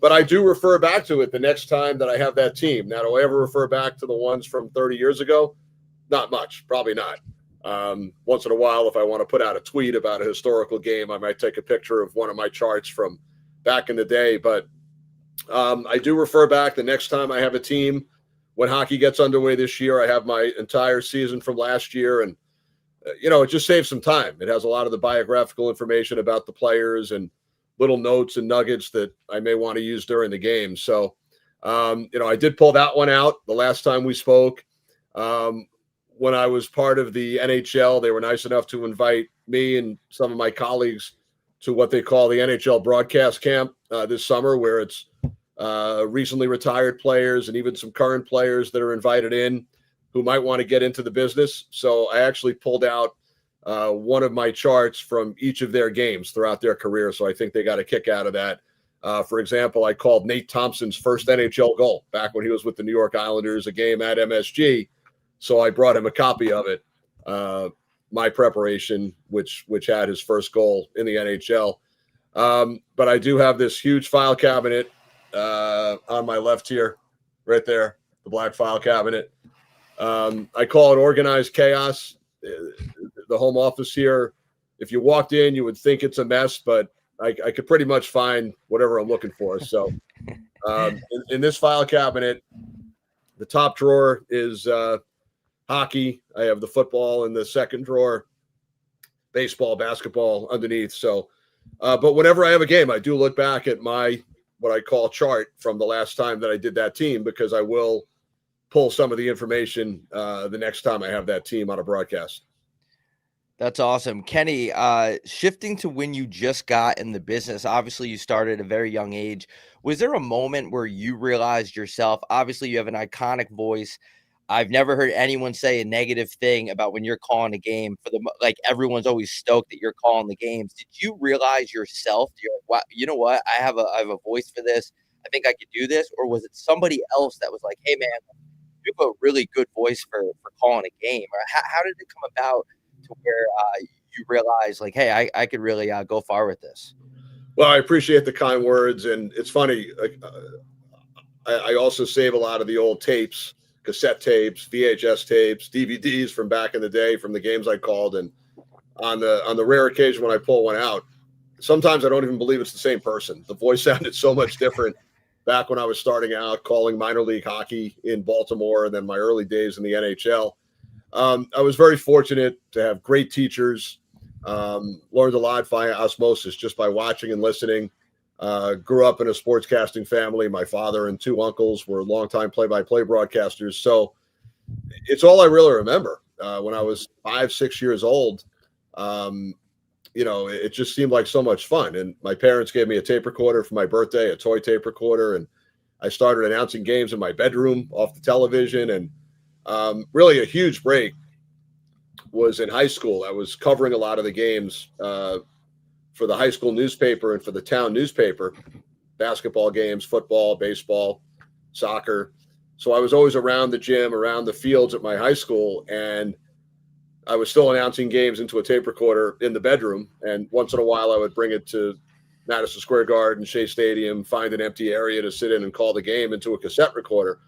But I do refer back to it the next time that I have that team. Now, do I ever refer back to the ones from 30 years ago? Not much, probably not. Once in a while, if I want to put out a tweet about a historical game, I might take a picture of one of my charts from back in the day. But I do refer back the next time I have a team. When hockey gets underway this year, I have my entire season from last year. And, it just saves some time. It has a lot of the biographical information about the players and little notes and nuggets that I may want to use during the game. So, I did pull that one out the last time we spoke. When I was part of the NHL, they were nice enough to invite me and some of my colleagues to what they call the NHL broadcast camp this summer, where it's recently retired players and even some current players that are invited in who might want to get into the business. So I actually pulled out one of my charts from each of their games throughout their career. So I think they got a kick out of that. For example, I called Nate Thompson's first NHL goal back when he was with the New York Islanders, a game at MSG. So I brought him a copy of it, my preparation, which had his first goal in the NHL. But I do have this huge file cabinet on my left here, right there, the black file cabinet. I call it organized chaos. The home office here, if you walked in, you would think it's a mess, but I could pretty much find whatever I'm looking for. So in this file cabinet, the top drawer is hockey. I have the football in the second drawer, baseball, basketball underneath. So, but whenever I have a game, I do look back at what I call chart from the last time that I did that team, because I will pull some of the information the next time I have that team on a broadcast.
That's awesome. Kenny, shifting to when you just got in the business, obviously you started at a very young age. Was there a moment where you realized yourself, obviously you have an iconic voice, I've never heard anyone say a negative thing about when you're calling a game. Like everyone's always stoked that you're calling the games. Did you realize yourself? You're like, wow, you know what? I have a voice for this. I think I could do this. Or was it somebody else that was like, hey man, you have a really good voice for calling a game? Or how did it come about to where you realize like, hey, I could really go far with this?
Well, I appreciate the kind words, and it's funny. I also save a lot of the old tapes. Cassette tapes, VHS tapes, DVDs from back in the day from the games I called. And on the rare occasion when I pull one out, sometimes I don't even believe it's the same person. The voice sounded so much different back when I was starting out calling minor league hockey in Baltimore and then my early days in the NHL. I was very fortunate to have great teachers, learned a lot via osmosis just by watching and listening. Grew up in a sportscasting family. My father and two uncles were longtime play-by-play broadcasters. So it's all I really remember. When I was 5-6 years old, it just seemed like so much fun. And my parents gave me a tape recorder for my birthday, a toy tape recorder. And I started announcing games in my bedroom off the television. And really a huge break was in high school. I was covering a lot of the games for the high school newspaper and for the town newspaper, basketball games, football, baseball, soccer. So I was always around the gym, around the fields at my high school, and I was still announcing games into a tape recorder in the bedroom. And once in a while I would bring it to Madison Square Garden, Shea Stadium, find an empty area to sit in and call the game into a cassette recorder.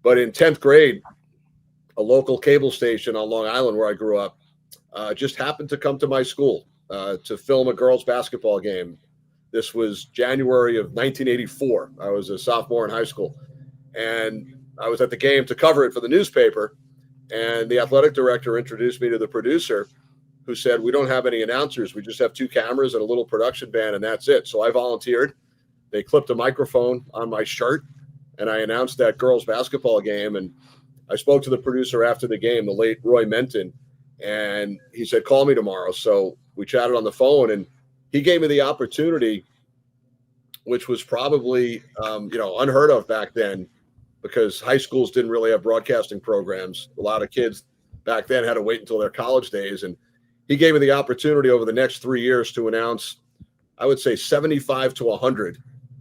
But in 10th grade, a local cable station on Long Island where I grew up just happened to come to my school to film a girls' basketball game. This was January of 1984. I was a sophomore in high school, and I was at the game to cover it for the newspaper. And the athletic director introduced me to the producer, who said, "We don't have any announcers. We just have 2 cameras and a little production band, and that's it." So I volunteered. They clipped a microphone on my shirt, and I announced that girls' basketball game. And I spoke to the producer after the game, the late Roy Menton, and he said, "Call me tomorrow." So we chatted on the phone, and he gave me the opportunity, which was probably, unheard of back then, because high schools didn't really have broadcasting programs. A lot of kids back then had to wait until their college days. And he gave me the opportunity over the next 3 years to announce, I would say 75 to 100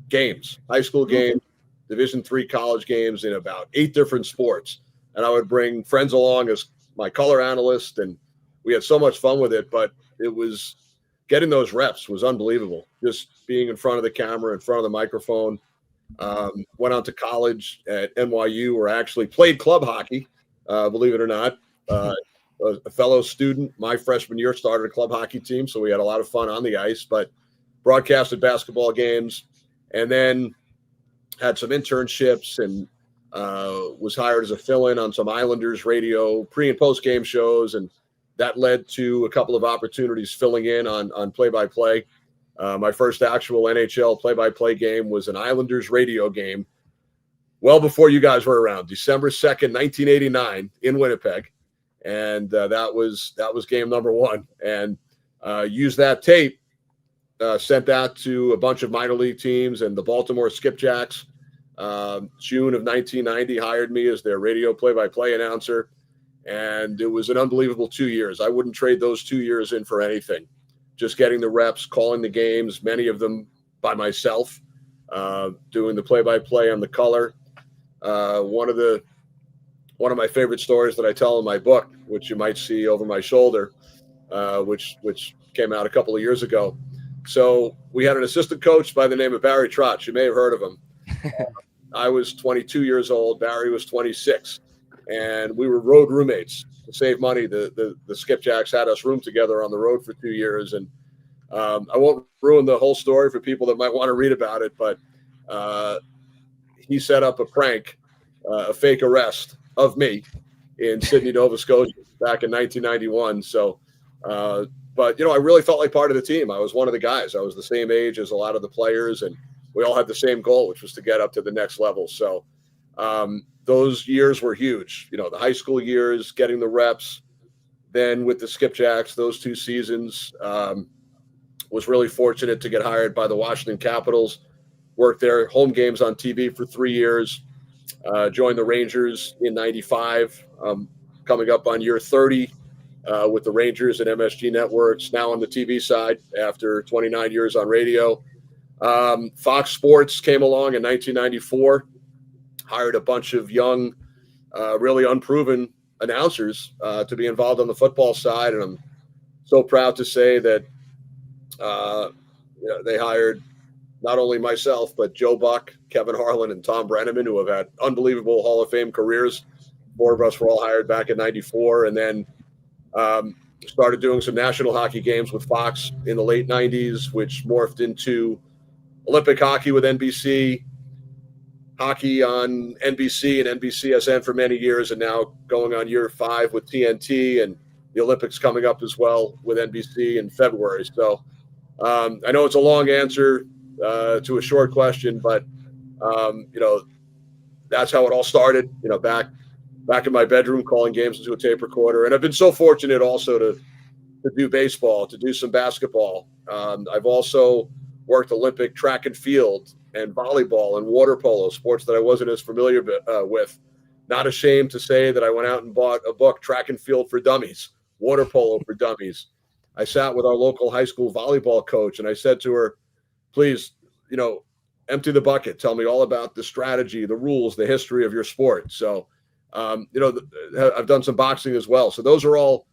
games, high school games, Division III college games in about 8 different sports. And I would bring friends along as my color analyst, and we had so much fun with it. But it was getting those reps was unbelievable. Just being in front of the camera, in front of the microphone. Went on to college at NYU, where I actually played club hockey, believe it or not. A fellow student, my freshman year, started a club hockey team, so we had a lot of fun on the ice, but broadcasted basketball games, and then had some internships and was hired as a fill-in on some Islanders radio pre- and post-game shows, and that led to a couple of opportunities filling in on play-by-play. My first actual NHL play-by-play game was an Islanders radio game well before you guys were around, December 2nd, 1989 in Winnipeg. And that was game number 1. And used that tape, sent that to a bunch of minor league teams, and the Baltimore Skipjacks, June of 1990, hired me as their radio play-by-play announcer. And it was an unbelievable 2 years. I wouldn't trade those 2 years in for anything. Just getting the reps, calling the games, many of them by myself, doing the play-by-play on the color. One of my favorite stories that I tell in my book, which you might see over my shoulder, which came out a couple of years ago. So we had an assistant coach by the name of Barry Trotz. You may have heard of him. I was 22 years old. Barry was 26. And we were road roommates. To save money, the Skipjacks had us room together on the road for 2 years. And I won't ruin the whole story for people that might want to read about it, but he set up a prank, a fake arrest of me in Sydney, Nova Scotia back in 1991. So, but, I really felt like part of the team. I was one of the guys. I was the same age as a lot of the players, and we all had the same goal, which was to get up to the next level. So those years were huge. The high school years, getting the reps, then with the Skipjacks, those 2 seasons, was really fortunate to get hired by the Washington Capitals, worked their home games on TV for 3 years, Joined the Rangers in 95, coming up on year 30 with the Rangers and MSG Networks, now on the TV side after 29 years on radio. Fox Sports came along in 1994, hired a bunch of young, really unproven announcers to be involved on the football side. And I'm so proud to say that they hired not only myself, but Joe Buck, Kevin Harlan, and Tom Brenneman, who have had unbelievable Hall of Fame careers. 4 of us were all hired back in 94. And then started doing some national hockey games with Fox in the late 90s, which morphed into Olympic hockey with NBC, hockey on NBC and NBCSN for many years, and now going on year 5 with TNT, and the Olympics coming up as well with NBC in February. So I know it's a long answer to a short question, but that's how it all started. Back in my bedroom, calling games into a tape recorder, and I've been so fortunate also to do baseball, to do some basketball. I've also worked Olympic track and field and volleyball and water polo, sports that I wasn't as familiar with. Not ashamed to say that I went out and bought a book, Track and Field for Dummies, Water Polo for Dummies. I sat with our local high school volleyball coach, and I said to her, please, empty the bucket. Tell me all about the strategy, the rules, the history of your sport. So, I've done some boxing as well. So those are all,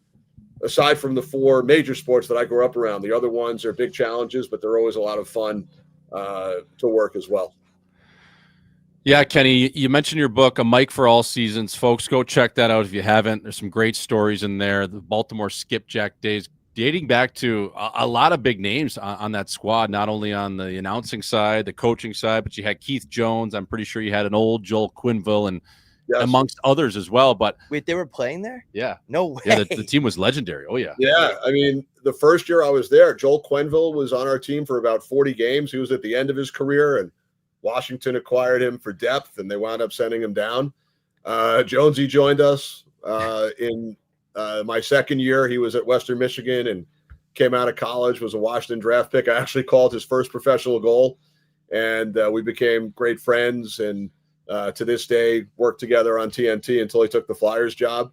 aside from the 4 major sports that I grew up around. The other ones are big challenges, but they're always a lot of fun to work as well.
Yeah, Kenny, you mentioned your book, A Mic for All Seasons. Folks, go check that out if you haven't. There's some great stories in there. The Baltimore Skipjack days, dating back to a lot of big names on that squad, not only on the announcing side, the coaching side, but you had Keith Jones. I'm pretty sure you had an old Joel Quinville and amongst others as well. But
wait, they were playing there?
Yeah.
No way.
Yeah, the team was legendary. Oh, yeah.
Yeah. I mean, the first year I was there, Joel Quinville was on our team for about 40 games. He was at the end of his career, and Washington acquired him for depth, and they wound up sending him down. Jonesy joined us in my second year. He was at Western Michigan and came out of college, was a Washington draft pick. I actually called his first professional goal, and we became great friends, and to this day worked together on TNT until he took the Flyers job.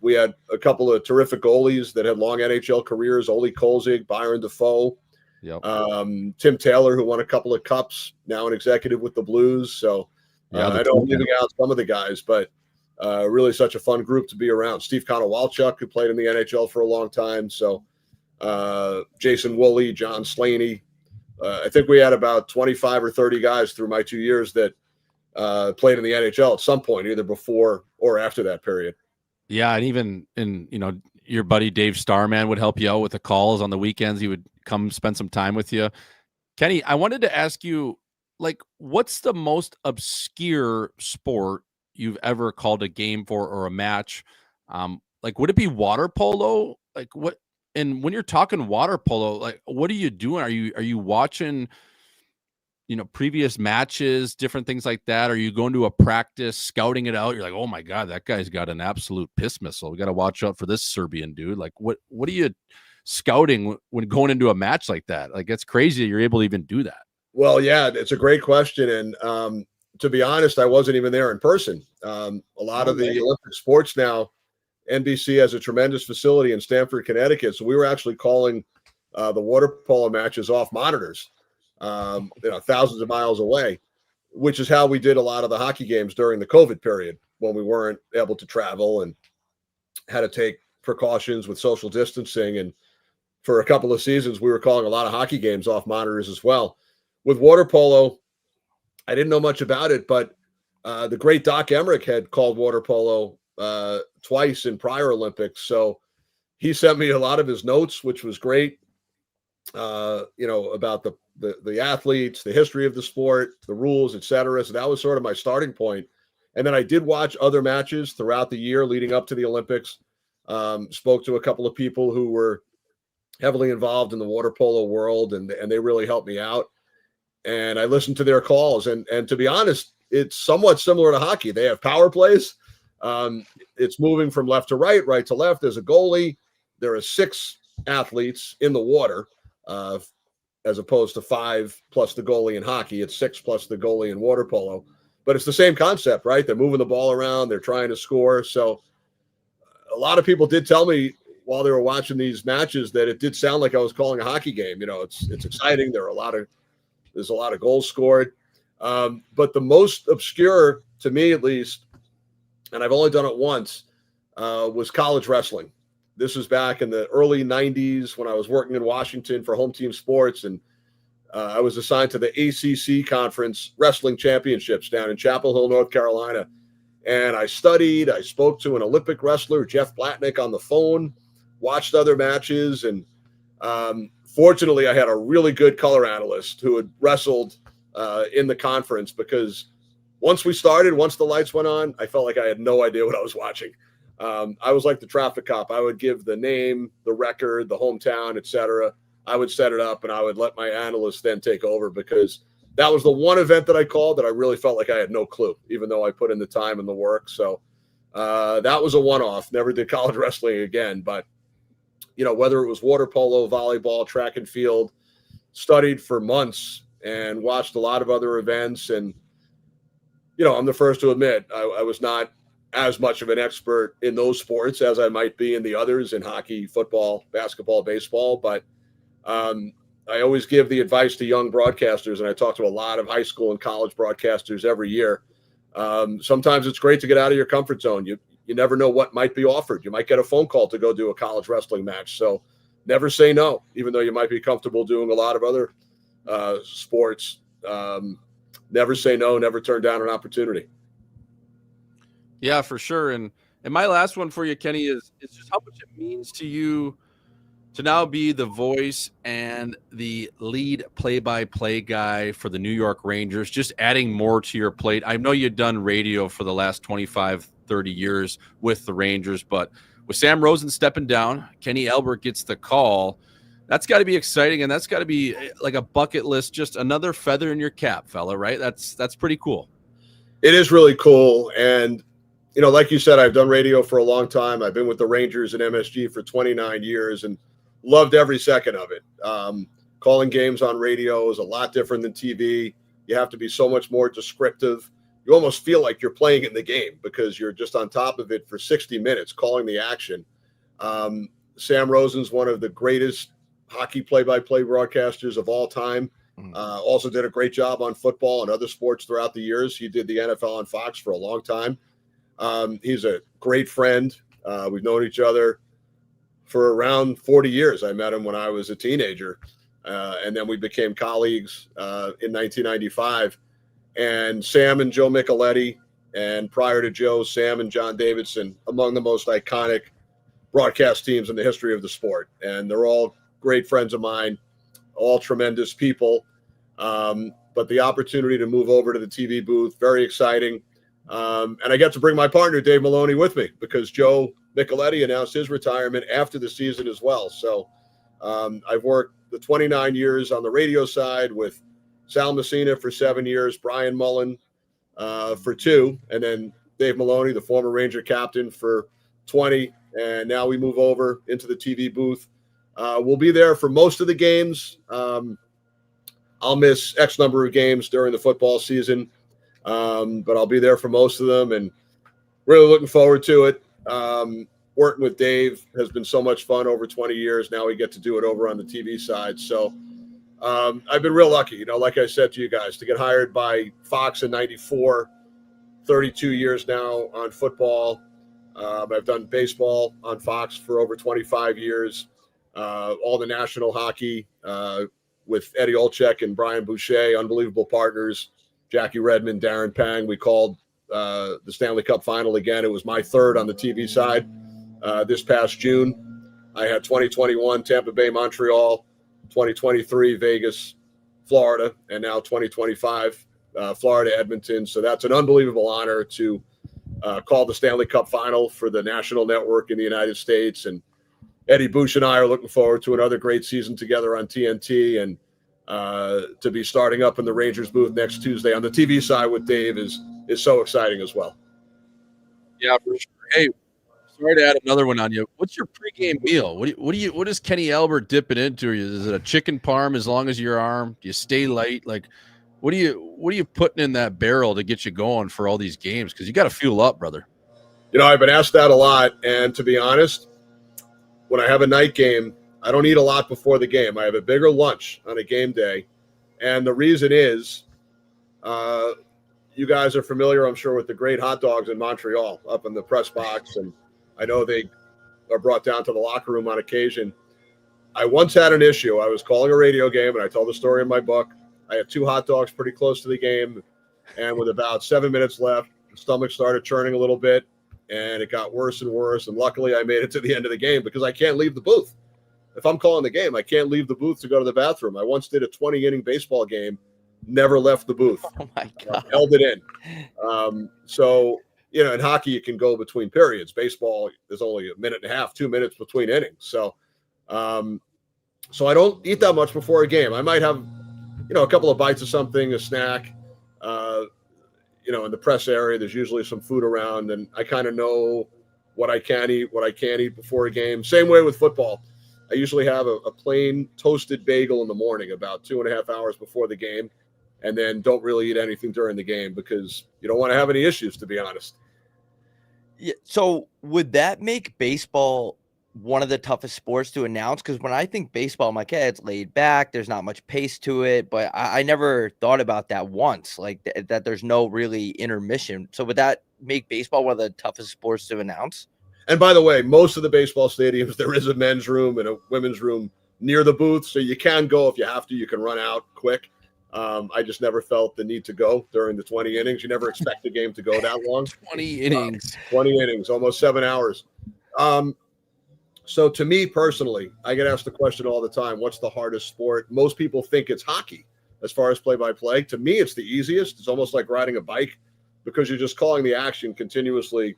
We had a couple of terrific goalies that had long NHL careers, Ole Kolzig, Byron Defoe, Tim Taylor, who won a couple of cups, now an executive with the Blues. So I know I'm leaving out some of the guys, but really such a fun group to be around. Steve Konowalchuk, who played in the NHL for a long time. So Jason Woolley, John Slaney. I think we had about 25 or 30 guys through my 2 years that played in the NHL at some point, either before or after that period.
Yeah, and even your buddy Dave Starman would help you out with the calls on the weekends. He would come spend some time with you. Kenny, I wanted to ask you, what's the most obscure sport you've ever called a game for or a match? Would it be water polo? What? And when you're talking water polo, what are you doing? Are you watching previous matches, different things like that? Are you going to a practice, scouting it out? You're like, oh my God, that guy's got an absolute piss missile. We got to watch out for this Serbian dude. What are you scouting when going into a match like that? It's crazy that you're able to even do that.
Well, yeah, it's a great question. And to be honest, I wasn't even there in person. A lot of the Olympic sports now, NBC has a tremendous facility in Stamford, Connecticut. So we were actually calling the water polo matches off monitors. Thousands of miles away, which is how we did a lot of the hockey games during the COVID period when we weren't able to travel and had to take precautions with social distancing. And for a couple of seasons, we were calling a lot of hockey games off monitors as well. With water polo, I didn't know much about it, but the great Doc Emmerich had called water polo twice in prior Olympics. So he sent me a lot of his notes, which was great. About the athletes, the history of the sport, the rules, etc. So that was sort of my starting point. And then I did watch other matches throughout the year leading up to the Olympics. Spoke to a couple of people who were heavily involved in the water polo world, and they really helped me out. And I listened to their calls. And to be honest, it's somewhat similar to hockey. They have power plays. It's moving from left to right, right to left. There's a goalie. There are 6 athletes in the water. As opposed to 5 plus the goalie in hockey, it's 6 plus the goalie in water polo. but it's the same concept, right? They're moving the ball around, they're trying to score. So a lot of people did tell me while they were watching these matches that it did sound like I was calling a hockey game. It's exciting. There's a lot of goals scored. But the most obscure, to me at least, and I've only done it once, was college wrestling. This was back in the early 90s when I was working in Washington for Home Team Sports, and I was assigned to the ACC Conference Wrestling Championships down in Chapel Hill, North Carolina. And I studied. I spoke to an Olympic wrestler, Jeff Blatnick, on the phone, watched other matches, and fortunately, I had a really good color analyst who had wrestled in the conference, because once the lights went on, I felt like I had no idea what I was watching. I was like the traffic cop. I would give the name, the record, the hometown, etc. I would set it up, and I would let my analyst then take over, because that was the one event that I called that I really felt like I had no clue, even though I put in the time and the work. So that was a one-off. Never did college wrestling again. But, whether it was water polo, volleyball, track and field, studied for months and watched a lot of other events. And, I'm the first to admit I was not as much of an expert in those sports as I might be in the others, in hockey, football, basketball, baseball. But I always give the advice to young broadcasters, and I talk to a lot of high school and college broadcasters every year. Sometimes it's great to get out of your comfort zone. You never know what might be offered. You might get a phone call to go do a college wrestling match. So never say no, even though you might be comfortable doing a lot of other sports. Never say no, never turn down an opportunity.
Yeah, for sure. And my last one for you, Kenny, is just how much it means to you to now be the voice and the lead play-by-play guy for the New York Rangers, just adding more to your plate. I know you've done radio for the last 25, 30 years with the Rangers, but with Sam Rosen stepping down, Kenny Albert gets the call. That's got to be exciting, and that's got to be like a bucket list, just another feather in your cap, fella, right? That's pretty cool.
It is really cool. And, like you said, I've done radio for a long time. I've been with the Rangers and MSG for 29 years and loved every second of it. Calling games on radio is a lot different than TV. You have to be so much more descriptive. You almost feel like you're playing in the game because you're just on top of it for 60 minutes calling the action. Sam Rosen's one of the greatest hockey play-by-play broadcasters of all time. Also did a great job on football and other sports throughout the years. He did the NFL on Fox for a long time. He's a great friend. We've known each other for around 40 years. I met him when I was a teenager, and then we became colleagues in 1995. And Sam and Joe Micheletti, and prior to Joe, Sam and John Davidson, among the most iconic broadcast teams in the history of the sport. And they're all great friends of mine, all tremendous people. But the opportunity to move over to the TV booth, very exciting. And I get to bring my partner, Dave Maloney, with me, because Joe Micheletti announced his retirement after the season as well. So I've worked the 29 years on the radio side with Sal Messina for 7 years, Brian Mullen for 2, and then Dave Maloney, the former Ranger captain, for 20. And now we move over into the TV booth. We'll be there for most of the games. I'll miss X number of games during the football season, but I'll be there for most of them, and really looking forward to it. Working with Dave has been so much fun over 20 years. Now we get to do it over on the TV side. So I've been real lucky, like I said to you guys, to get hired by Fox in 94, 32 years now on football. I've done baseball on Fox for over 25 years, all the national hockey with Eddie Olczyk and Brian Boucher, unbelievable partners, Jackie Redmond, Darren Pang. We called the Stanley Cup Final again. It was my third on the TV side this past June. I had 2021 Tampa Bay, Montreal, 2023 Vegas, Florida, and now 2025 Florida, Edmonton. So that's an unbelievable honor to call the Stanley Cup Final for the national network in the United States. And Eddie Bush and I are looking forward to another great season together on TNT, and to be starting up in the Rangers booth next Tuesday on the TV side with Dave is so exciting as well.
Yeah, for sure. Hey, sorry to add another one on you. What's your pregame meal? What is Kenny Albert dipping into? Is it a chicken parm as long as your arm? Do you stay light? Like, What are you putting in that barrel to get you going for all these games? Because you got to fuel up, brother.
I've been asked that a lot, and to be honest, when I have a night game, I don't eat a lot before the game. I have a bigger lunch on a game day, and the reason is, you guys are familiar, I'm sure, with the great hot dogs in Montreal up in the press box, and I know they are brought down to the locker room on occasion. I once had an issue. I was calling a radio game, and I tell the story in my book. I had 2 hot dogs pretty close to the game, and with about 7 minutes left, the stomach started churning a little bit, and it got worse and worse, and luckily I made it to the end of the game because I can't leave the booth. If I'm calling the game, I can't leave the booth to go to the bathroom. I once did a 20-inning baseball game, never left the booth.
Oh, my God.
Held it in. So, in hockey, you can go between periods. Baseball, there's only a minute and a half, 2 minutes between innings. So I don't eat that much before a game. I might have, a couple of bites of something, a snack. In the press area, there's usually some food around, and I kind of know what I can eat, what I can't eat before a game. Same way with football. I usually have a plain toasted bagel in the morning about 2.5 hours before the game, and then don't really eat anything during the game because you don't want to have any issues, to be honest.
Yeah. So would that make baseball one of the toughest sports to announce? Because when I think baseball, I'm like, it's laid back. There's not much pace to it. But I never thought about that once, like that there's no really intermission. So would that make baseball one of the toughest sports to announce?
And by the way, most of the baseball stadiums, there is a men's room and a women's room near the booth. So you can go if you have to. You can run out quick. I just never felt the need to go during the 20 innings. You never expect the game to go that long.
20 innings.
20 innings, almost 7 hours. So to me personally, I get asked the question all the time, what's the hardest sport? Most people think it's hockey as far as play-by-play. To me, it's the easiest. It's almost like riding a bike because you're just calling the action continuously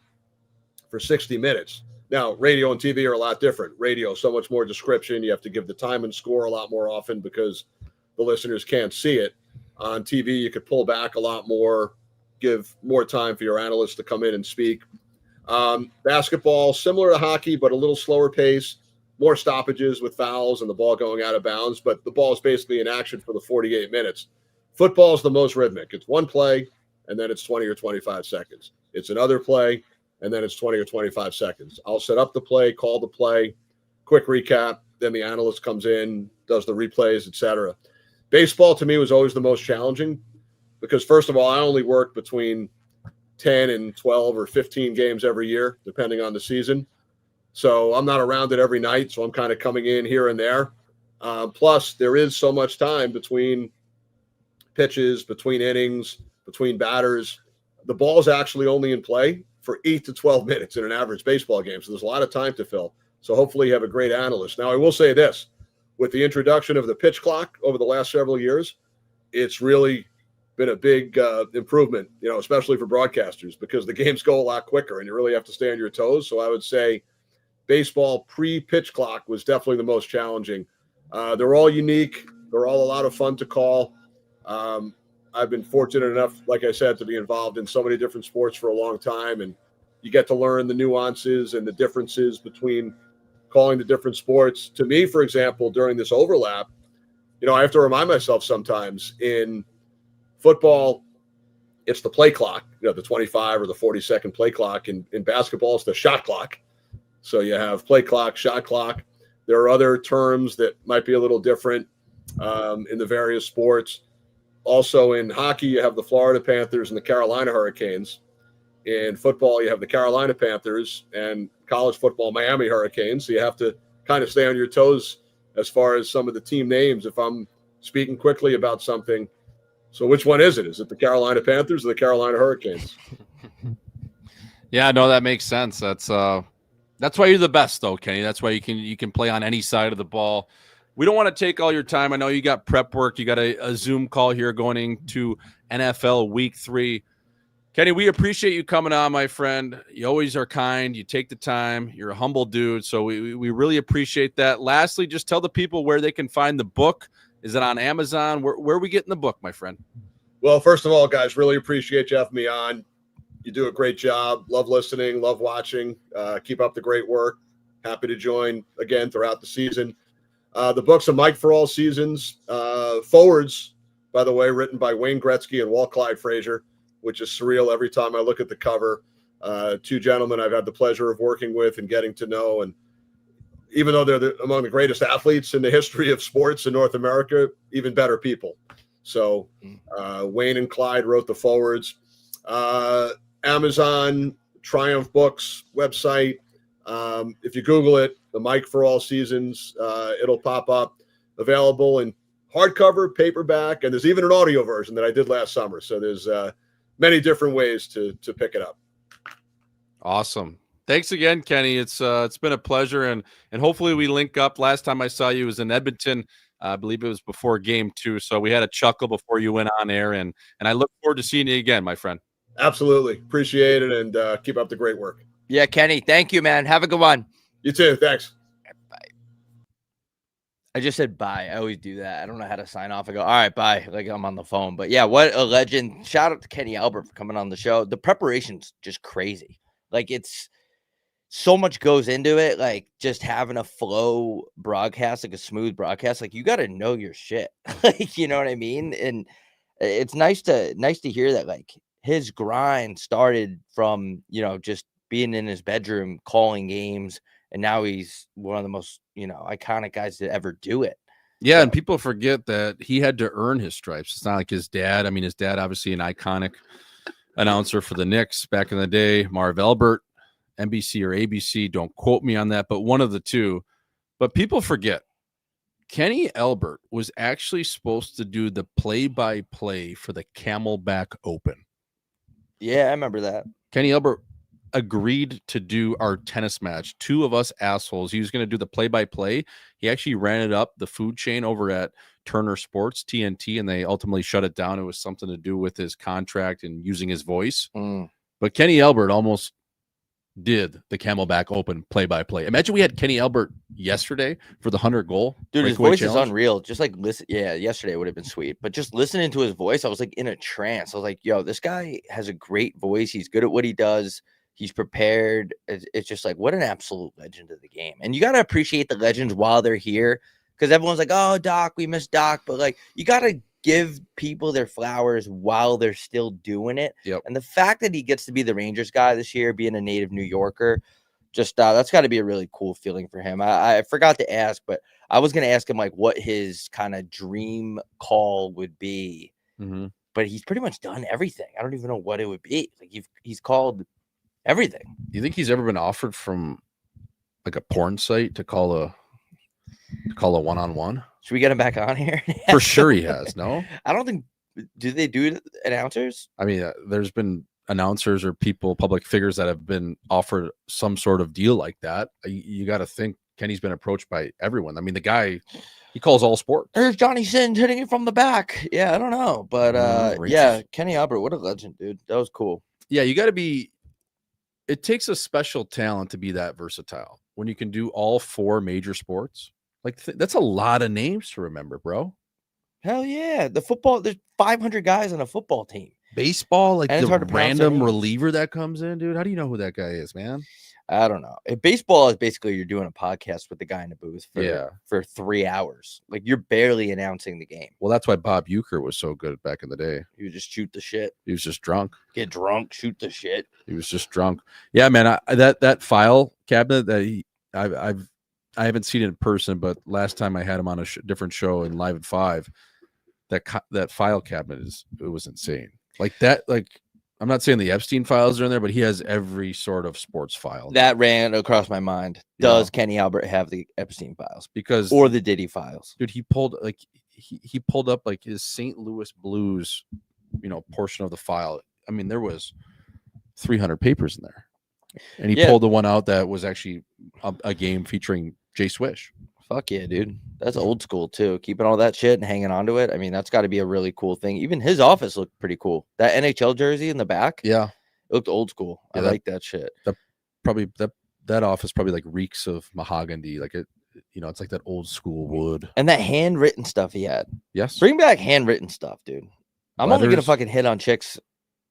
for 60 minutes. Now, radio and TV are a lot different. Radio, so much more description. You have to give the time and score a lot more often because the listeners can't see it. On TV, you could pull back a lot more, give more time for your analysts to come in and speak. Basketball, similar to hockey, but a little slower pace, more stoppages with fouls and the ball going out of bounds, but the ball is basically in action for the 48 minutes. Football is the most rhythmic. It's one play, and then it's 20 or 25 seconds. It's another play, and then it's 20 or 25 seconds. I'll set up the play, call the play, quick recap, then the analyst comes in, does the replays, etc. Baseball, to me, was always the most challenging because, first of all, I only worked between 10 and 12 or 15 games every year, depending on the season. So I'm not around it every night, so I'm kind of coming in here and there. Plus, there is so much time between pitches, between innings, between batters. The ball's actually only in play for 8 to 12 minutes in an average baseball game, so there's a lot of time to fill. So hopefully you have a great analyst. Now, I will say this. With the introduction of the pitch clock over the last several years, it's really been a big improvement, especially for broadcasters because the games go a lot quicker and you really have to stay on your toes. So I would say baseball pre-pitch clock was definitely the most challenging. They're all unique. They're all a lot of fun to call. I've been fortunate enough, like I said, to be involved in so many different sports for a long time, and you get to learn the nuances and the differences between calling the different sports. To me, for example, during this overlap, I have to remind myself sometimes in football, it's the play clock, the 25 or the 40-second play clock. In basketball, it's the shot clock. So you have play clock, shot clock. There are other terms that might be a little different in the various sports. Also in hockey, you have the Florida Panthers and the Carolina Hurricanes. In football, you have the Carolina Panthers and college football, Miami Hurricanes. So you have to kind of stay on your toes as far as some of the team names if I'm speaking quickly about something. So which one is it? Is it the Carolina Panthers or the Carolina Hurricanes?
Yeah, no, that makes sense. That's why you're the best, though, Kenny. That's why you can play on any side of the ball. We don't want to take all your time. I know you got prep work. You got a Zoom call here going into NFL Week 3. Kenny, we appreciate you coming on, my friend. You always are kind. You take the time. You're a humble dude, so we really appreciate that. Lastly, just tell the people where they can find the book. Is it on Amazon? Where are we getting the book, my friend?
Well, first of all, guys, really appreciate you having me on. You do a great job. Love listening, love watching. Keep up the great work. Happy to join again throughout the season. The book's a Mike for all seasons. Forwards by the way, written by Wayne Gretzky and Walt Clyde Frazier, which is surreal every time I look at the cover. Two gentlemen I've had the pleasure of working with and getting to know. And even though they're among the greatest athletes in the history of sports in North America, even better people. So Wayne and Clyde wrote the forwards. Amazon, Triumph Books website. If you Google it, The Mike for All Seasons, it'll pop up. Available in hardcover, paperback, and there's even an audio version that I did last summer. So there's many different ways to pick it up.
Awesome. Thanks again, Kenny. It's been a pleasure, and hopefully we link up. Last time I saw you was in Edmonton. I believe it was before game 2. So we had a chuckle before you went on air, and I look forward to seeing you again, my friend.
Absolutely. Appreciate it, and keep up the great work.
Yeah, Kenny, thank you, man. Have a good one.
You too. Thanks.
Bye. I just said bye. I always do that. I don't know how to sign off. I go, all right, bye. Like I'm on the phone. But yeah, what a legend. Shout out to Kenny Albert for coming on the show. The preparation's just crazy. Like it's so much goes into it. Like just having a flow broadcast, like a smooth broadcast. Like you got to know your shit. Like, you know what I mean? And it's nice to hear that like his grind started from, just being in his bedroom, calling games. And now he's one of the most, iconic guys to ever do it.
Yeah,
So,
and people forget that he had to earn his stripes. It's not like his dad. I mean, his dad, obviously an iconic announcer for the Knicks back in the day, Marv Albert, NBC or ABC. Don't quote me on that, but one of the two. But people forget, Kenny Albert was actually supposed to do the play-by-play for the Camelback Open.
yeah, I remember that.
Kenny Albert agreed to do our tennis match. Two of us assholes. He was going to do the play-by-play. He actually ran it up the food chain over at Turner Sports, TNT, and they ultimately shut it down. It was something to do with his contract and using his voice. But Kenny Albert almost did the Camelback Open play-by-play. Imagine we had Kenny Albert yesterday for the 100-goal.
Dude, his voice is unreal. Just like listen, yeah, yesterday would have been sweet. But just listening to his voice, I was like in a trance. I was like, yo, this guy has a great voice. He's good at what he does. He's prepared. It's just like, what an absolute legend of the game. And you got to appreciate the legends while they're here, because everyone's like, oh, Doc, we miss Doc. But like, you got to give people their flowers while they're still doing it.
Yep.
And the fact that he gets to be the Rangers guy this year, being a native New Yorker, just that's got to be a really cool feeling for him. I forgot to ask, but I was going to ask him like what his kind of dream call would be.
Mm-hmm.
But he's pretty much done everything. I don't even know what it would be. Like he's called everything.
You think he's ever been offered from like a porn site to call a one-on-one?
Should we get him back on here?
For sure he has. No,
I don't think. Do they do announcers?
I mean, there's been announcers or people, public figures that have been offered some sort of deal like that. You got to think Kenny's been approached by everyone. I mean, the guy, he calls all sports.
There's Johnny Sins hitting it from the back. Yeah, I don't know, but yeah, Kenny Albert, what a legend, dude. That was cool.
Yeah, you got to be. It takes a special talent to be that versatile when you can do all 4 major sports. Like that's a lot of names to remember, bro.
Hell yeah. The football, there's 500 guys on a football team.
Baseball, like
and
the random reliever that comes in, dude. How do you know who that guy is, man?
I don't know. Baseball is basically you're doing a podcast with the guy in the booth for 3 hours. Like you're barely announcing the game.
Well, that's why Bob Uecker was so good back in the day.
You just shoot the shit.
He was just drunk.
Get drunk, shoot the shit.
He was just drunk. Yeah, man. That file cabinet that I haven't seen it in person, but last time I had him on a different show in Live at 5, that file cabinet it was insane. Like that, like I'm not saying the Epstein files are in there, but he has every sort of sports file.
That ran across my mind. Does Kenny Albert have the Epstein files? Or the Diddy files?
Dude, he pulled up like his St. Louis Blues, portion of the file. I mean, there was 300 papers in there. And he pulled the one out that was actually a game featuring Jay Swish.
Fuck yeah, dude. That's old school too. Keeping all that shit and hanging on to it. I mean, that's got to be a really cool thing. Even his office looked pretty cool. That NHL jersey in the back.
Yeah.
It looked old school. I like that shit.
That office probably like reeks of mahogany. Like it's like that old school wood.
And that handwritten stuff he had.
Yes.
Bring back handwritten stuff, dude. I'm
Letters.
only going to fucking hit on chicks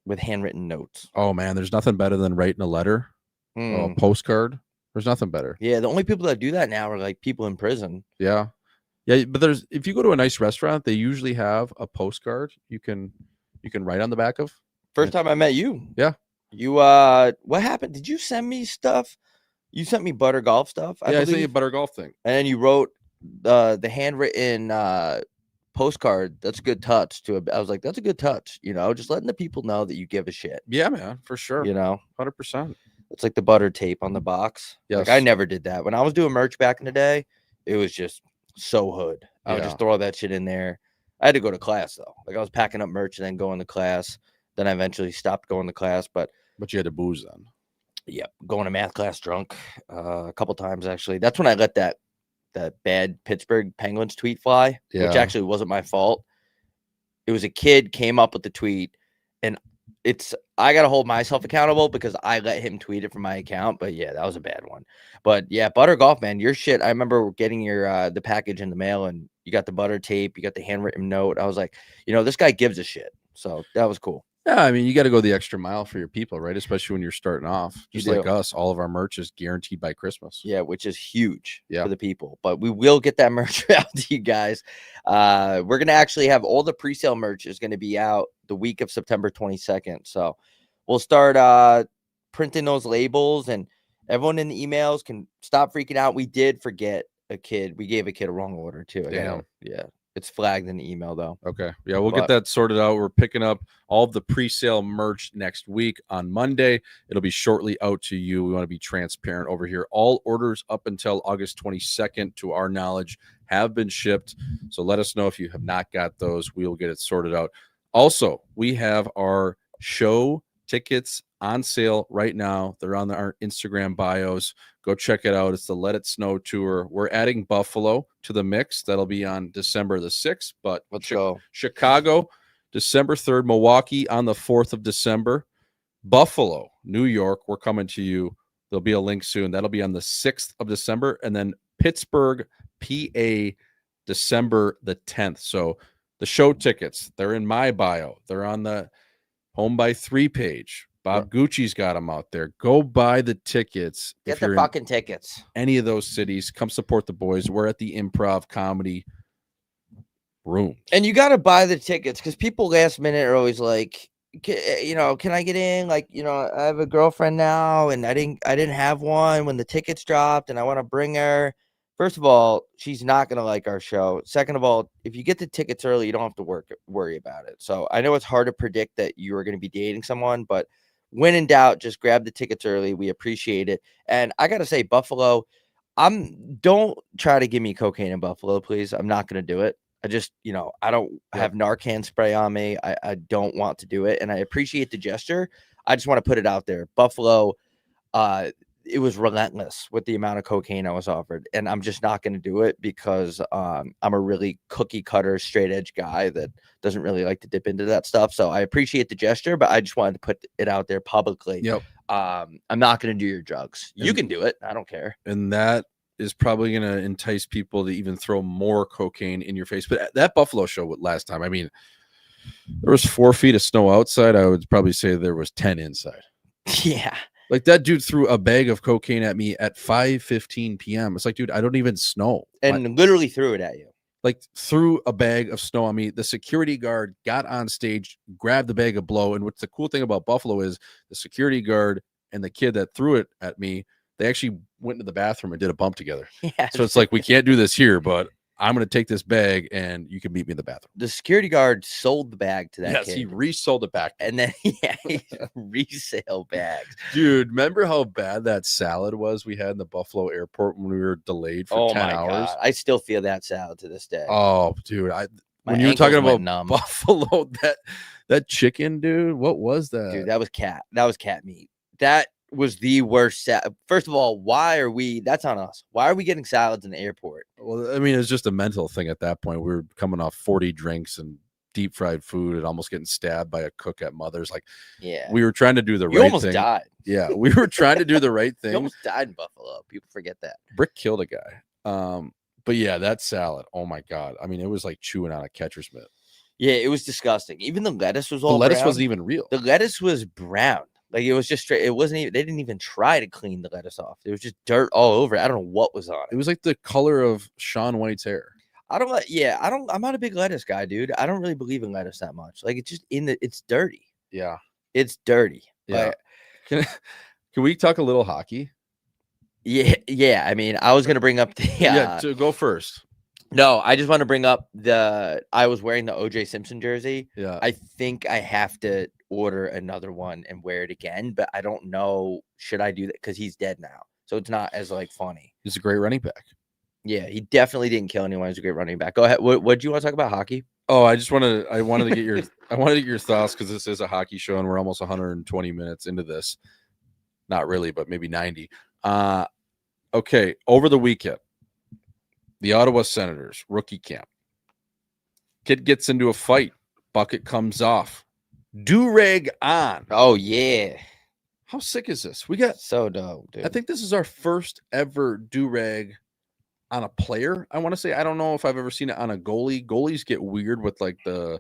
with handwritten notes.
Oh man, there's nothing better than writing a letter, a postcard. There's nothing better.
Yeah, the only people that do that now are like people in prison.
Yeah. Yeah, but if you go to a nice restaurant, they usually have a postcard you can write on the back of.
First time I met you.
Yeah.
You what happened? Did you send me stuff? You sent me butter golf stuff, I
I sent you a
believe.
butter golf thing.
And then you wrote the handwritten postcard. That's a good touch I was like, that's a good touch, just letting the people know that you give a shit.
Yeah, man, for sure. 100%.
It's like the butter tape on the box.
Yes.
Like I never did that. When I was doing merch back in the day, it was just so hood. I would just throw that shit in there. I had to go to class though. Like I was packing up merch and then going to class. Then I eventually stopped going to class, but
you had to booze then.
Yeah, going to math class drunk a couple times actually. That's when I let that bad Pittsburgh Penguins tweet fly, which actually wasn't my fault. It was a kid came up with the tweet, and I got to hold myself accountable because I let him tweet it from my account. But yeah, that was a bad one. But yeah, butter golf, man, your shit. I remember getting your the package in the mail, and you got the butter tape, you got the handwritten note. I was like, this guy gives a shit. So that was cool.
Yeah, I mean, you got to go the extra mile for your people, right? Especially when you're starting off. Just like us, all of our merch is guaranteed by Christmas.
Yeah, which is huge for the people. But we will get that merch out to you guys. We're going to actually have all the pre-sale merch is going to be out the week of September 22nd. So we'll start printing those labels, and everyone in the emails can stop freaking out. We did forget a kid. We gave a kid a wrong order too.
Damn.
Yeah. It's flagged in the email though.
Okay. Yeah, we'll get that sorted out. We're picking up all of the pre-sale merch next week on Monday. It'll be shortly out to you. We want to be transparent over here. All orders up until August 22nd, to our knowledge, have been shipped. So let us know if you have not got those. We'll get it sorted out. Also, we have our show tickets on sale right now. They're on our Instagram bios. Go check it out. It's the Let It Snow tour. We're adding Buffalo to the mix. That'll be on December the 6th. But
let's go.
Chicago, December 3rd. Milwaukee on the 4th of December. Buffalo, New York, we're coming to you. There'll be a link soon. That'll be on the 6th of December. And then Pittsburgh, PA, December the 10th. So the show tickets, they're in my bio. They're on the Home by 3 page. Bob Gucci's got them out there. Go buy the tickets.
Get the fucking tickets.
Any of those cities, come support the boys. We're at the Improv Comedy Room.
And you got to buy the tickets because people last minute are always like, can I get in? Like, I have a girlfriend now and I didn't have one when the tickets dropped and I want to bring her. First of all, she's not going to like our show. Second of all, if you get the tickets early, you don't have to worry about it. So I know it's hard to predict that you are going to be dating someone, but when in doubt, just grab the tickets early. We appreciate it. And I got to say, Buffalo, don't try to give me cocaine in Buffalo, please. I'm not going to do it. I just, I don't have Narcan spray on me. I don't want to do it. And I appreciate the gesture. I just want to put it out there. Buffalo, it was relentless with the amount of cocaine I was offered. And I'm just not going to do it because I'm a really cookie cutter, straight edge guy that doesn't really like to dip into that stuff. So I appreciate the gesture, but I just wanted to put it out there publicly.
Yep.
I'm not going to do your drugs. You can do it. I don't care.
And that is probably going to entice people to even throw more cocaine in your face. But that Buffalo show last time, I mean, there was 4 feet of snow outside. I would probably say there was 10 inside.
Yeah.
Like that dude threw a bag of cocaine at me at 5:15 p.m. It's like, dude, I don't even snow.
And literally threw it at you.
Like threw a bag of snow on me. The security guard got on stage, grabbed the bag of blow. And what's the cool thing about Buffalo is the security guard and the kid that threw it at me, they actually went to the bathroom and did a bump together.
Yeah.
So it's like, we can't do this here, but I'm going to take this bag and you can meet me in the bathroom.
The security guard sold the bag to that kid.
Yes, he resold it back.
And then, resale bags.
Dude, remember how bad that salad was we had in the Buffalo airport when we were delayed for 10 hours?
God. I still feel that salad to this day.
Oh, dude. When you were talking about Buffalo, that chicken, dude, what was that?
Dude, that was cat meat. That was the worst. First of all, that's on us. Why are we getting salads in the airport?
Well, I mean, it's just a mental thing at that point. We were coming off 40 drinks and deep fried food and almost getting stabbed by a cook at Mother's. Like,
yeah,
we were trying to do the right thing.
You almost died.
Yeah, we were trying to do the right thing.
You almost died in Buffalo. People forget that.
Brick killed a guy. But yeah, that salad, oh my God. I mean, it was like chewing on a catcher's mitt.
Yeah, it was disgusting. Even the lettuce was
all brown. The lettuce wasn't even real.
The lettuce was brown. Like it was just straight. It wasn't even, they didn't even try to clean the lettuce off. It was just dirt all over it. I don't know what was on it.
It was like the color of Shaun White's hair.
I'm not a big lettuce guy, dude. I don't really believe in lettuce that much. Like, it's just it's dirty.
Yeah.
It's dirty.
Yeah.
Like,
Can we talk a little hockey?
yeah. I mean, I was gonna bring up
To go first.
No, I just want to bring up I was wearing the OJ Simpson jersey.
Yeah.
I think I have to order another one and wear it again, but I don't know. Should I do that? Because he's dead now. So it's not as like funny.
He's a great running back.
Yeah, he definitely didn't kill anyone. He's a great running back. Go ahead. What do you want to talk about hockey?
Oh, I wanted to get your thoughts because this is a hockey show and we're almost 120 minutes into this. Not really, but maybe 90. Okay, over the weekend, the Ottawa Senators rookie camp. Kid gets into a fight. Bucket comes off. Do-rag on.
Oh yeah.
How sick is this? We got
so dope, dude.
I think this is our first ever do-rag on a player. I want to say I don't know if I've ever seen it on a goalie. Goalies get weird with like the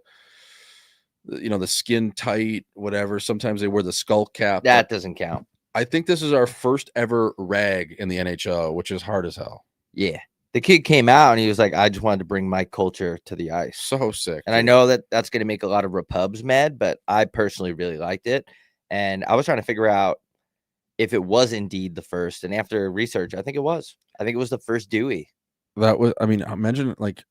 skin tight, whatever. Sometimes they wear the skull cap.
That doesn't count.
I think this is our first ever rag in the NHL, which is hard as hell.
Yeah. The kid came out and he was like, I just wanted to bring my culture to the ice.
So sick.
And dude. I know that's going to make a lot of Repubs mad, but I personally really liked it. And I was trying to figure out if it was indeed the first. And after research, I think it was. I think it was the first Dewey.
That was, imagine like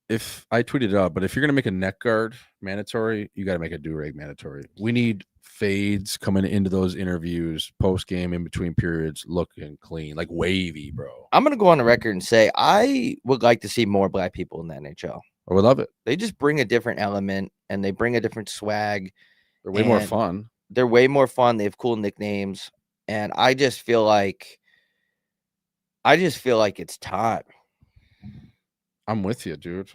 if I tweeted it out, but if you're going to make a neck guard mandatory, you got to make a do-rag mandatory. We need fades coming into those interviews, post-game, in between periods, looking clean, like wavy, bro.
I'm going to go on the record and say I would like to see more black people in the NHL.
I would love it.
They just bring a different element and they bring a different swag.
They're way more fun.
They're way more fun. They have cool nicknames. And I just feel like it's time.
I'm with you, dude.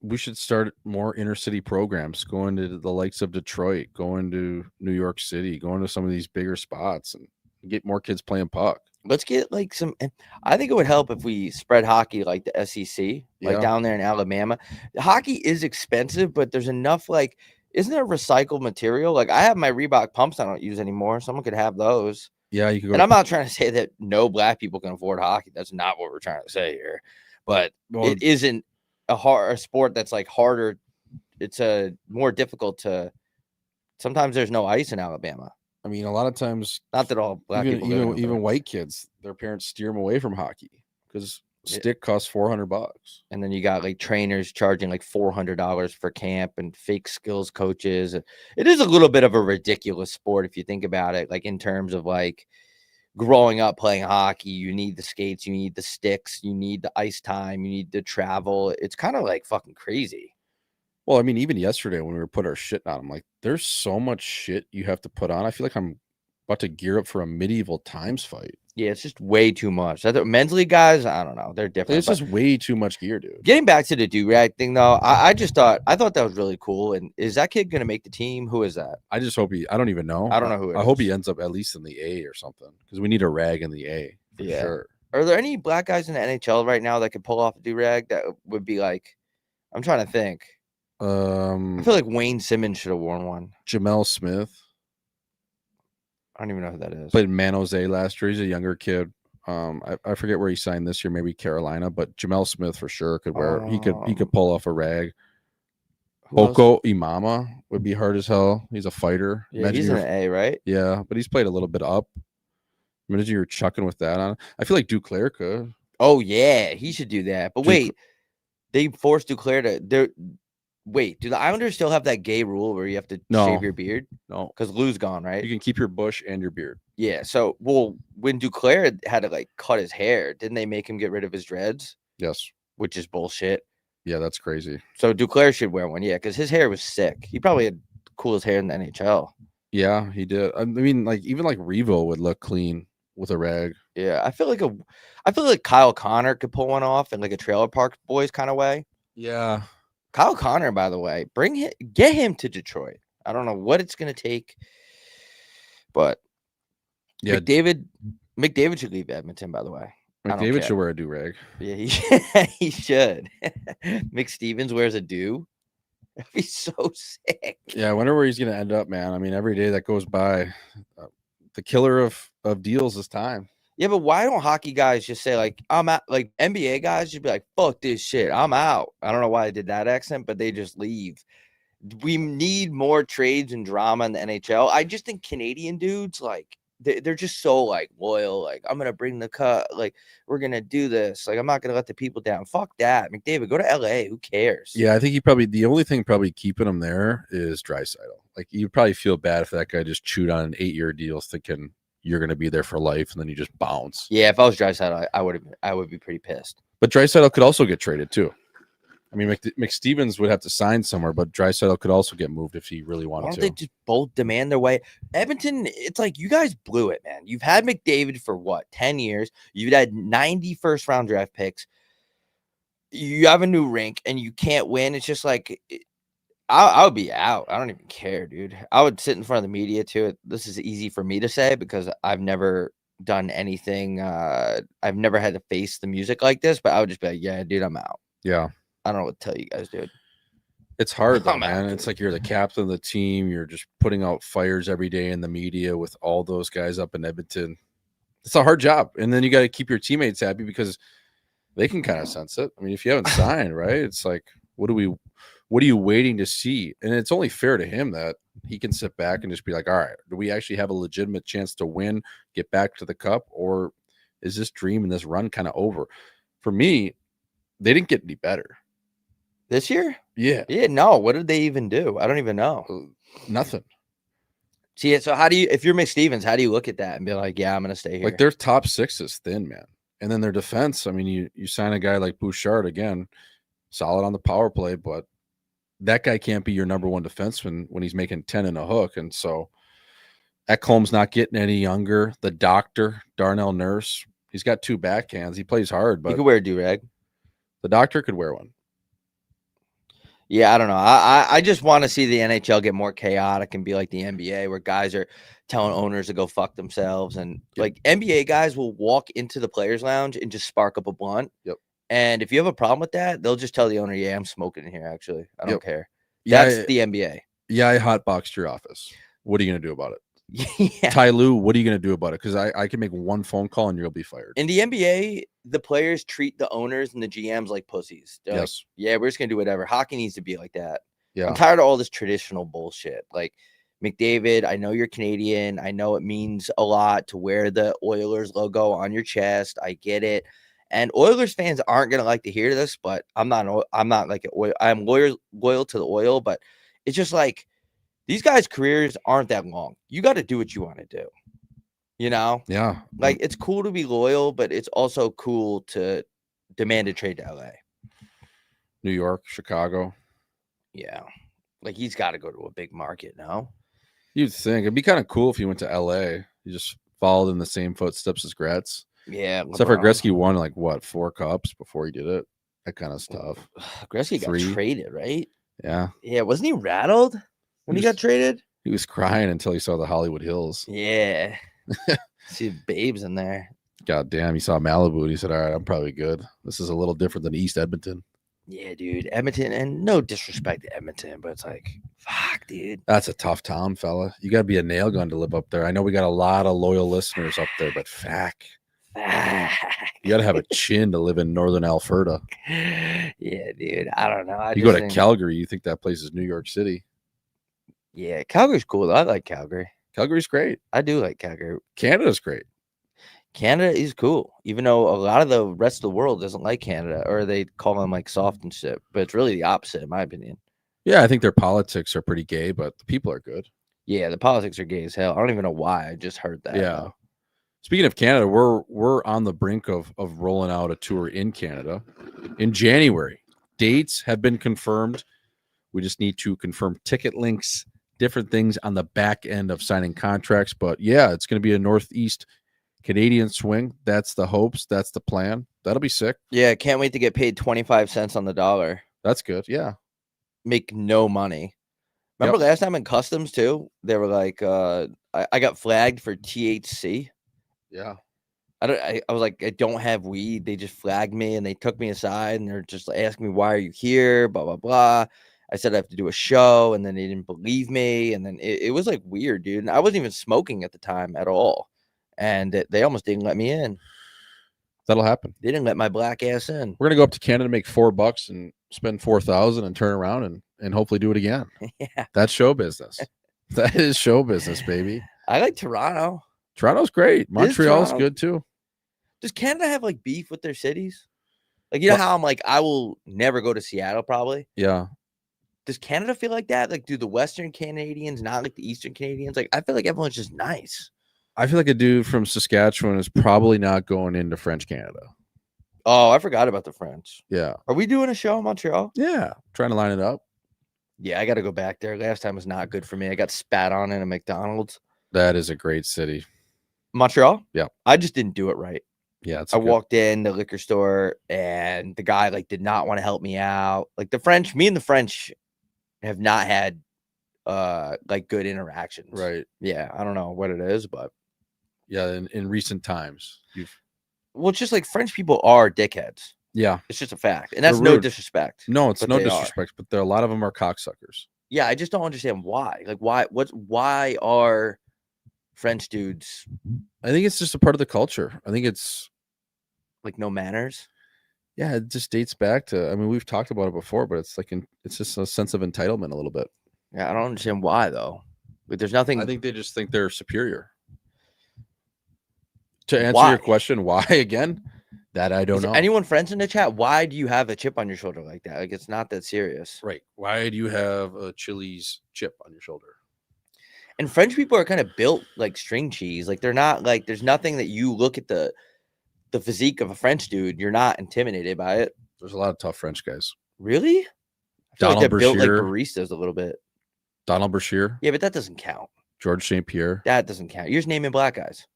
We should start more inner city programs, going to the likes of Detroit, going to New York City, going to some of these bigger spots and get more kids playing puck.
Let's get like I think it would help if we spread hockey like the SEC, like down there in Alabama. Hockey is expensive, but there's enough, like, isn't there recycled material? Like, I have my Reebok pumps I don't use anymore. Someone could have those.
Yeah, you could go.
And I'm not trying to say that no black people can afford hockey. That's not what we're trying to say here. But it isn't a sport that's like harder. It's more difficult to. Sometimes there's no ice in Alabama.
I mean, a lot of times,
not that all black people,
even white kids, their parents steer them away from hockey because stick costs $400.
And then you got like trainers charging like $400 for camp and fake skills coaches. It is a little bit of a ridiculous sport if you think about it, like in terms of like growing up playing hockey. You need the skates, you need the sticks, you need the ice time, you need the travel. It's kind of like fucking crazy.
Well, I mean, even yesterday when we were put our shit on, I'm like, there's so much shit you have to put on. I feel like I'm about to gear up for a medieval times fight. Yeah,
it's just way too much. Mentally, guys, I don't know. They're different.
It's just way too much gear, dude.
Getting back to the do-rag thing, though, I thought that was really cool. And is that kid going to make the team? Who is that?
I just hope I don't even know.
I don't know who it is.
I hope he ends up at least in the A or something because we need a rag in the A for sure.
Are there any black guys in the NHL right now that could pull off a do-rag that would be like, I'm trying to think. I feel like Wayne Simmons should have worn one.
Jamel Smith.
I don't even know who that is.
Played in San Jose last year. He's a younger kid. I forget where he signed this year, maybe Carolina, but Jamel Smith for sure could wear. He could pull off a rag. Oko Imama would be hard as hell. He's a fighter.
Yeah, he's an A, right?
Yeah, but he's played a little bit up. Imagine you're chucking with that on. I feel like Duclair could.
Oh yeah, he should do that. But wait, they forced Duclair to. Wait, do the Islanders still have that gay rule where you have to shave your beard?
No,
because Lou's gone, right?
You can keep your bush and your beard.
Yeah. So, when Duclair had to like cut his hair, didn't they make him get rid of his dreads?
Yes.
Which is bullshit.
Yeah, that's crazy.
So Duclair should wear one. Yeah, because his hair was sick. He probably had the coolest hair in the NHL.
Yeah, he did. I mean, like even like Revo would look clean with a rag.
Yeah, I feel like Kyle Connor could pull one off in like a Trailer Park Boys kind of way.
Yeah.
Kyle Connor, by the way, get him to Detroit. I don't know what it's going to take, but yeah, McDavid should leave Edmonton, by the way.
McDavid should wear a do-rag.
Yeah, he should. McStevens wears a do. That'd be so sick.
Yeah, I wonder where he's going to end up, man. I mean, every day that goes by, the killer of deals is time.
Yeah, but why don't hockey guys just say like I'm out? Like NBA guys should be like, fuck this shit, I'm out. I don't know why I did that accent, but they just leave. We need more trades and drama in the NHL. I just think Canadian dudes like they're just so like loyal. Like I'm gonna bring the cut. Like we're gonna do this. Like I'm not gonna let the people down. Fuck that, McDavid. Go to LA. Who cares?
Yeah, I think the only thing probably keeping him there is Draisaitl. Like you probably feel bad if that guy just chewed on an 8-year deal thinking you're going to be there for life and then you just bounce.
Yeah, if I was Draisaitl, I would be pretty pissed.
But Draisaitl could also get traded too. I mean, McStevens would have to sign somewhere, but Draisaitl could also get moved if he really wanted
Why
to.
don't they just both demand their way? Edmonton, it's like you guys blew it, man. You've had McDavid for what, 10 years? You've had 90 first-round draft picks. You have a new rink, and you can't win. It's just like I would be out. I don't even care, dude. I would sit in front of the media too. This is easy for me to say because I've never done anything. I've never had to face the music like this, but I would just be like, yeah, dude, I'm out.
Yeah.
I don't know what to tell you guys, dude.
It's hard though,
I'm
man.
out,
It's like you're the captain of the team. You're just putting out fires every day in the media with all those guys up in Edmonton. It's a hard job. And then you got to keep your teammates happy because they can kind of sense it. I mean, if you haven't signed, right? It's like, what are you waiting to see? And it's only fair to him that he can sit back and just be like, all right, do we actually have a legitimate chance to win, get back to the cup, or is this dream and this run kind of over? For me, they didn't get any better.
This year?
Yeah.
Yeah, no. What did they even do? I don't even know.
Nothing.
See, so how do you, if you're McStevens, how do you look at that and be like, yeah, I'm going to stay here?
Like their top six is thin, man. And then their defense, I mean, you sign a guy like Bouchard again, solid on the power play, but that guy can't be your number one defenseman when he's making 10 in a hook. And so Ekholm's not getting any younger. The doctor, Darnell Nurse, he's got 2 backhands. He plays hard, but
you could wear a do-rag.
the doctor could wear one.
Yeah, I don't know. I just want to see the NHL get more chaotic and be like the NBA where guys are telling owners to go fuck themselves. And like NBA guys will walk into the players lounge and just spark up a blunt.
Yep.
And if you have a problem with that, they'll just tell the owner, yeah, I'm smoking in here, actually. I don't care.
Yeah,
That's the NBA.
Yeah, I hotboxed your office. What are you going to do about it?
Yeah.
Ty Lue, what are you going to do about it? Because I can make one phone call and you'll be fired.
In the NBA, the players treat the owners and the GMs like pussies. They're like, yeah, we're just going to do whatever. Hockey needs to be like that.
Yeah.
I'm tired of all this traditional bullshit. Like, McDavid, I know you're Canadian. I know it means a lot to wear the Oilers logo on your chest. I get it. And Oilers fans aren't going to like to hear this, but I'm not like I'm loyal to the Oil, but it's just like these guys' careers aren't that long. You got to do what you want to do. You know?
Yeah.
Like, it's cool to be loyal, but it's also cool to demand a trade to LA.
New York, Chicago.
Yeah. Like, he's got to go to a big market now.
You'd think it'd be kind of cool if he went to LA. He just followed in the same footsteps as Gretz.
Yeah.
Except for Gretzky won like what, 4 cups before he did it. That kind of stuff.
Gretzky got traded, right?
Yeah.
Yeah. Wasn't he rattled when he got traded?
He was crying until he saw the Hollywood Hills.
Yeah. See babes in there. God
damn, he saw Malibu and he said, all right, I'm probably good. This is a little different than East Edmonton.
Yeah, dude. Edmonton, and no disrespect to Edmonton, but it's like, fuck, dude.
That's a tough town, fella. You got to be a nail gun to live up there. I know we got a lot of loyal listeners up there, but fuck. You got to have a chin to live in northern Alberta.
Yeah, dude. I don't know.
You go to Calgary, you think that place is New York City.
Yeah, Calgary's cool. I like Calgary.
Calgary's great.
I do like Calgary.
Canada's great.
Canada is cool, even though a lot of the rest of the world doesn't like Canada, or they call them like soft and shit. But it's really the opposite, in my opinion.
Yeah, I think their politics are pretty gay, but the people are good.
Yeah, the politics are gay as hell. I don't even know why. I just heard that.
Yeah.
Though.
Speaking of Canada, we're on the brink of rolling out a tour in Canada in January. Dates have been confirmed. We just need to confirm ticket links, different things on the back end of signing contracts. But yeah, it's going to be a Northeast Canadian swing. That's the hopes. That's the plan. That'll be sick.
Yeah, can't wait to get paid 25 cents on the dollar.
That's good. Yeah.
Make no money. Remember last time in customs too? They were like, I got flagged for THC.
Yeah.
I was like, I don't have weed. They just flagged me and they took me aside and they're just asking me, why are you here? Blah, blah, blah. I said I have to do a show, and then they didn't believe me. And then it was like weird, dude. And I wasn't even smoking at the time at all. and they almost didn't let me in.
That'll happen.
They didn't let my black ass in.
We're gonna go up to Canada, make $4 and spend 4,000 and turn around and hopefully do it again.
Yeah,
That's show business. That is show business, baby.
I like Toronto.
Toronto's great. Montreal's
Toronto.
good too.
Does Canada have like beef with their cities? Like, you know how I'm like, I will never go to Seattle probably.
Yeah.
Does Canada feel like that? Like, do the Western Canadians not like the Eastern Canadians? Like, I feel like everyone's just nice.
I feel like a dude from Saskatchewan is probably not going into French Canada.
Oh, I forgot about the French.
Yeah.
Are we doing a show in Montreal?
Yeah. Trying to line it up.
Yeah, I got to go back there. Last time was not good for me. I got spat on in a McDonald's.
That is a great city.
Montreal?
Yeah.
I just didn't do it right.
Yeah.
I walked in the liquor store and the guy like did not want to help me out. Like me and the French have not had like good interactions.
Right.
Yeah. I don't know what it is, but
yeah, in recent times.
Well, it's just like French people are dickheads.
Yeah.
It's just a fact. And that's
They're
no
rude.
disrespect.
No, it's
but
no
they are.
disrespect, but there a lot of them are cocksuckers.
Yeah, I just don't understand why. Like why are French dudes
I think it's just a part of the culture. I think it's
like no manners?
yeah, it just dates back to, I mean, we've talked about it before, but it's like it's just a sense of entitlement a little bit.
Yeah, I don't understand why though. Like there's nothing.
I think they just think they're superior. To answer
Why?
your question, why again? That I don't
Is
know.
anyone friends in the chat? Why do you have a chip on your shoulder like that? Like it's not that serious.
Right. Why do you have a Chili's chip on your shoulder?
And French people are kind of built like string cheese. Like they're not like there's nothing that you look at the physique of a French dude, you're not intimidated by it.
There's a lot of tough French guys.
Really? I feel
Donald
like they're built like
Brashear.
baristas a little bit.
Donald Brashear,
Yeah, but that doesn't count.
George St. Pierre.
That doesn't count. You're just naming black guys.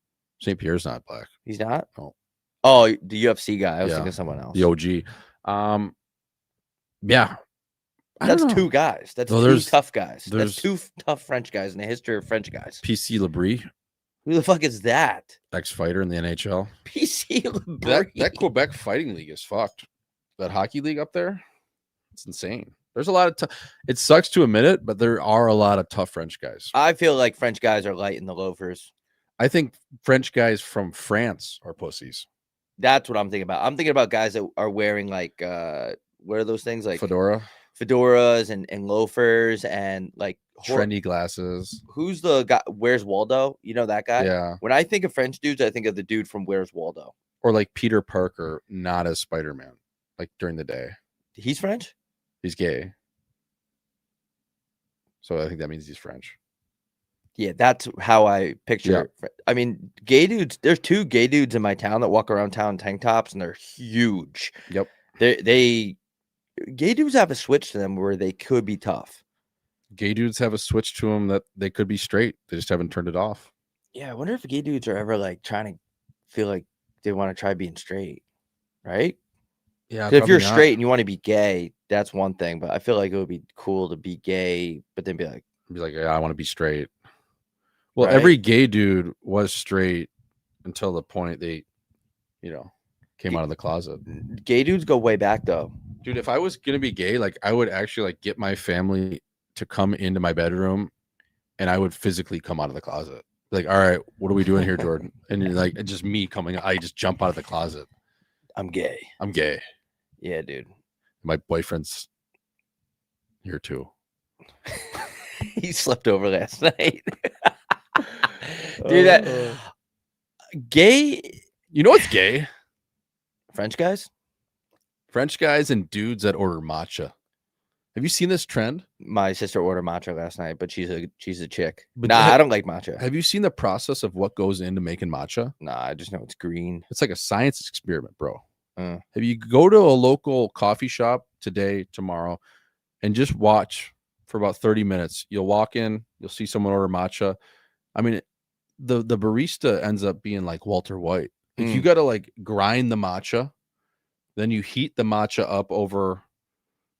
St. Pierre's not black.
He's not?
No.
Oh, the UFC guy. I was
Yeah.
thinking of someone else.
The OG. Yeah. I
That's
don't know.
two guys. That's
Well,
two
there's-
tough guys. That's
there's-
two tough French guys in the history of French guys.
PC Labrie,
Who the fuck is that?
ex-fighter in the NHL.
PC Labrie.
That Quebec fighting league is fucked. That hockey league up there, it's insane. There's a lot of it sucks to admit it, but there are a lot of tough French guys.
I feel like French guys are light in the loafers.
I think French guys from France are pussies.
That's what I'm thinking about. I'm thinking about guys that are wearing like what are those things like fedoras and loafers and like
trendy glasses.
Who's the guy? Where's Waldo? You know that guy?
Yeah.
When I think of French dudes, I think of the dude from Where's Waldo.
Or like Peter Parker, not as Spider-Man, like during the day.
He's French?
He's gay. So I think that means he's French.
Yeah, that's how I picture. Yeah. I mean, gay dudes. There's two gay dudes in my town that walk around town in tank tops, and they're huge.
Yep.
They gay dudes have a switch to them where they could be tough.
Gay dudes have a switch to them that they could be straight. They just haven't turned it off.
Yeah, I wonder if gay dudes are ever like trying to feel like they want to try being straight, right?
Yeah.
If you're straight and you want to be gay, that's one thing. But I feel like it would be cool to be gay, but then be like,
yeah, I want to be straight. Well,
right?
Every gay dude was straight until the point they, came out of the closet.
Gay dudes go way back though.
Dude, if I was gonna be gay, like I would actually like get my family to come into my bedroom and I would physically come out of the closet. Like, all right, what are we doing here, Jordan? And you're like, just me coming, I just jump out of the closet.
I'm gay.
I'm gay.
Yeah, dude.
My boyfriend's here too.
He slept over last night. Dude, that gay.
You know what's gay?
French guys?
French guys and dudes that order matcha. Have you seen this trend?
My sister ordered matcha last night, but she's a chick.
But
I don't like matcha.
Have you seen the process of what goes into making matcha?
Nah, I just know it's green.
It's like a science experiment, bro. Have you go to a local coffee shop today, tomorrow, and just watch for about 30 minutes. You'll walk in, you'll see someone order matcha. I mean, the barista ends up being like Walter White. Like you got to like grind the matcha, then you heat the matcha up over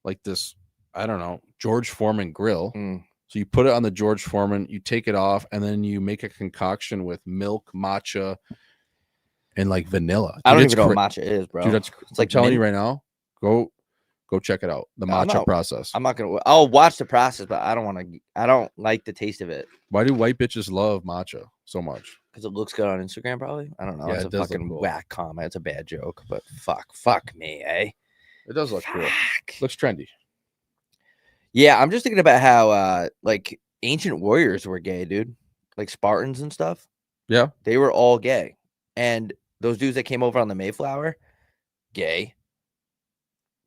like this, I don't know, George Foreman grill. So you put it on the George Foreman, you take it off, and then you make a concoction with milk, matcha, and like vanilla. Dude,
I don't even know what matcha is, bro.
Dude,
it's like
I'm telling you right now, go Go check it out. The
I'm
matcha
not-
process.
I'm not gonna. I'll watch the process, but I don't want to. I don't like the taste of it
Why do white bitches love matcha so much?
because it looks good on Instagram. Probably. I don't know.
Yeah,
It's
it
a
does look
fucking
cool.
whack comment. It's a bad joke, but fuck me, eh?
It does look cool.
Fuck.
Looks trendy.
Yeah, I'm just thinking about how like ancient warriors were gay, dude. Like Spartans and stuff.
Yeah.
They were all gay. And those dudes that came over on the Mayflower, gay.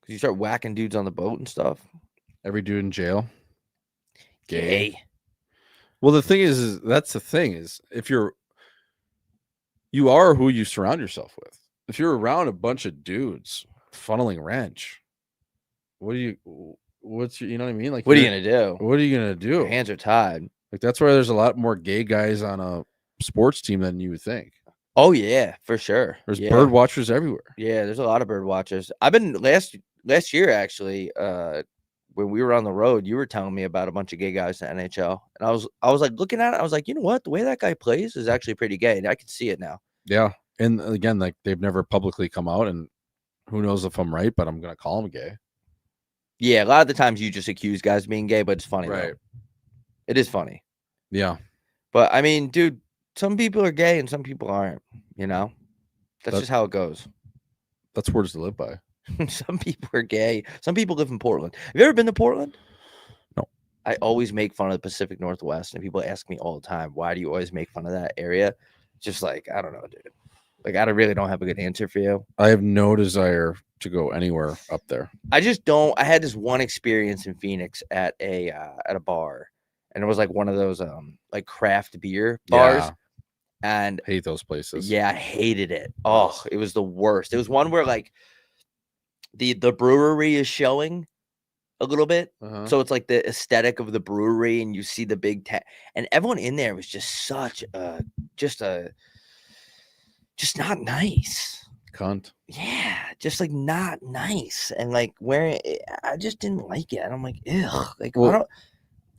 Because you start whacking dudes on the boat and stuff.
Every dude in jail.
Gay.
Well, the thing is that's the thing is if you are who you surround yourself with. If you're around a bunch of dudes funneling wrench, you know what I mean? Like,
What are you gonna do?
What are you gonna do?
Your hands are tied.
Like, that's why there's a lot more gay guys on a sports team than you would think.
Oh yeah, for sure.
There's
yeah.
bird watchers everywhere.
Yeah, there's a lot of bird watchers. I've been last year actually, when we were on the road, you were telling me about a bunch of gay guys in the NHL. And I was like looking at it, I was like, you know what? The way that guy plays is actually pretty gay. And I can see it now.
Yeah. And again, like they've never publicly come out, and who knows if I'm right, but I'm gonna call him gay.
Yeah, a lot of the times you just accuse guys of being gay, but it's funny.
Right.
Though. It is funny.
Yeah.
But I mean, dude, some people are gay and some people aren't, you know? That's just how it goes.
That's words to live by.
Some people are gay. Some people live in Portland. Have you ever been to Portland?
No.
I always make fun of the Pacific Northwest, and people ask me all the time, why do you always make fun of that area? Just like, I don't know, dude. Like, I really don't have a good answer for you.
I have no desire to go anywhere up there.
I just don't. I had this one experience in Phoenix at a bar, and it was like one of those like craft beer bars.
Yeah.
And
Hate those places.
yeah, I hated it. Oh, it was the worst. It was one where like the brewery is showing a little bit.
Uh-huh.
So it's like the aesthetic of the brewery, and you see the big and everyone in there was just such just not nice.
Cunt.
Yeah, just like not nice. And like wearing I just didn't like it. And I'm like, ugh. Like
Well-
I don't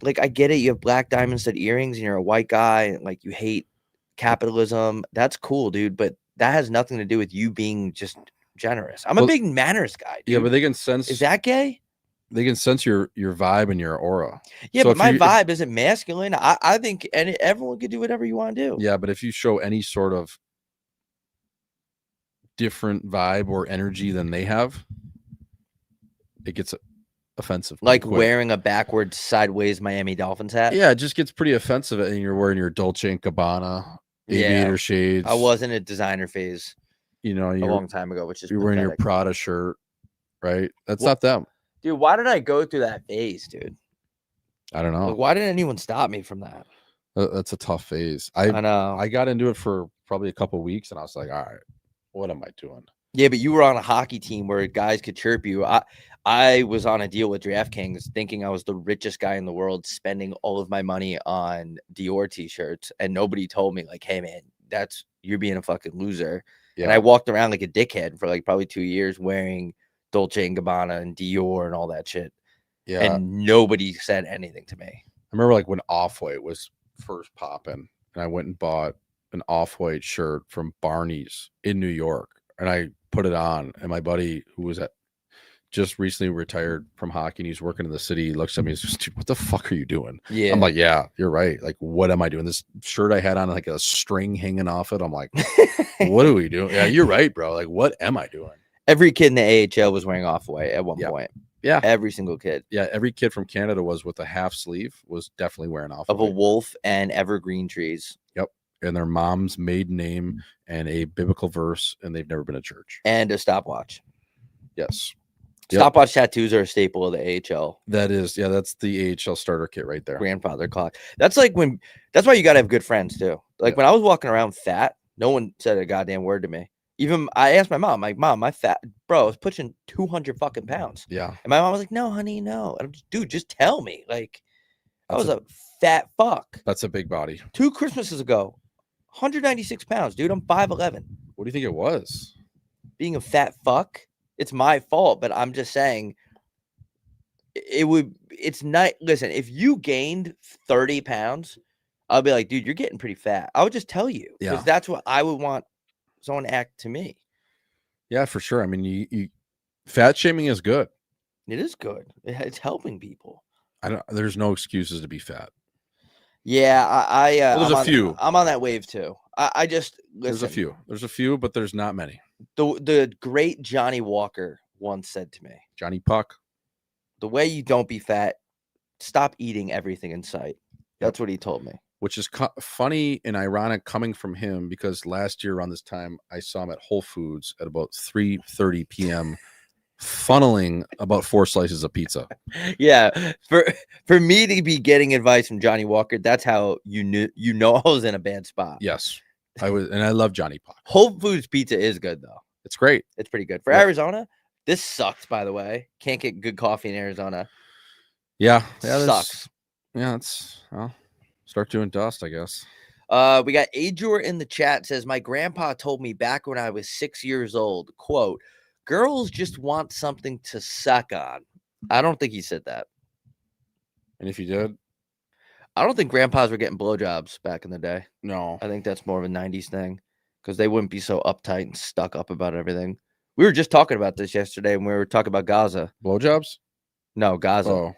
like I get it, you have black diamond stud earrings and you're a white guy and like you hate capitalism. That's cool, dude, but that has nothing to do with you being just generous. I'm a big manners guy, dude.
Yeah, but they can sense.
Is that gay?
They can sense your vibe and your aura.
Yeah,
So
but
if
my
you-
vibe isn't masculine. I think everyone can do whatever you want to do.
Yeah, but if you show any sort of different vibe or energy than they have, it gets offensive. pretty
Like
quick.
wearing a backwards sideways Miami Dolphins hat.
Yeah, it just gets pretty offensive, and you're wearing your Dolce and Gabbana aviator shades.
I was in a designer phase
You know,
a
you're
long time ago, which is
you're wearing your
pathetic.
Prada shirt, right? That's
Well-
not them.
Dude, why did I go through that phase, dude?
I don't know.
Like, why didn't anyone stop me from that?
That's a tough phase.
I know.
I got into it for probably a couple weeks, and I was like, all right, what am I doing?
Yeah, but you were on a hockey team where guys could chirp you. I was on a deal with DraftKings thinking I was the richest guy in the world, spending all of my money on Dior t-shirts, and nobody told me, like, hey man, you're being a fucking loser.
Yeah.
And I walked around like a dickhead for like probably 2 years wearing Dolce and Gabbana and Dior and all that shit.
Yeah.
And nobody said anything to me.
I remember like when Off-White was first popping, and I went and bought an Off-White shirt from Barney's in New York, and I put it on, and my buddy who was just recently retired from hockey and he's working in the city, he looks at me and says, dude, what the fuck are you doing?
Yeah.
I'm like, yeah, you're right. Like, what am I doing? This shirt I had on like a string hanging off it. I'm like, what are we doing? Yeah, you're right, bro. Like, what am I doing?
Every kid in the AHL was wearing Off-White at one
Yeah.
point.
Yeah.
Every single kid.
Yeah, every kid from Canada was with a half sleeve was definitely wearing off
Of a wolf and evergreen trees.
and their mom's maiden name and a biblical verse, and they've never been to church.
And a stopwatch.
Yes. Yep.
Stopwatch tattoos are a staple of the AHL.
That's the AHL starter kit right there.
Grandfather clock. That's like that's why you gotta have good friends too. Like
Yeah.
when I was walking around fat, no one said a goddamn word to me. Even I asked my mom, like, Mom, my fat bro, I was pushing 200 fucking pounds.
Yeah.
And my mom was like, no, honey, no. And I'm just, dude, just tell me. Like, I
That's
was a fat fuck.
That's a big body.
2 Christmases ago, 196 pounds, dude. I'm 5'11.
What do you think it was?
Being a fat fuck, it's my fault, but I'm just saying it's not. Listen, if you gained 30 pounds, I'll be like, dude, you're getting pretty fat. I would just tell you because
Yeah.
that's what I would want someone to act to me.
Yeah, for sure. I mean, you fat shaming is good.
It is good. It's helping people.
There's no excuses to be fat.
Yeah,
Well, there's a few.
I'm on that wave too. I just listen.
There's a few, but there's not many.
The great Johnny Walker once said to me,
Johnny Puck.
"The way you don't be fat, stop eating everything in sight." That's what he told me.
Which is funny and ironic coming from him, because last year around this time I saw him at Whole Foods at about 3:30 p.m. funneling about 4 slices of pizza.
Yeah, for me to be getting advice from Johnny Walker, that's how you know I was in a bad spot.
Yes, I was, and I love Johnny Puck.
Whole Foods pizza is good though.
It's great.
It's pretty good. For Arizona, this sucks, by the way. Can't get good coffee in Arizona.
Yeah,
sucks.
Yeah, start doing dust, I guess.
We got Ajor in the chat, says, my grandpa told me back when I was 6 years old, quote, girls just want something to suck on. I don't think he said that.
And if he did?
I don't think grandpas were getting blowjobs back in the day.
No.
I think that's more of a 90s thing, because they wouldn't be so uptight and stuck up about everything. We were just talking about this yesterday when we were talking about Gaza.
Blowjobs?
No, Gaza.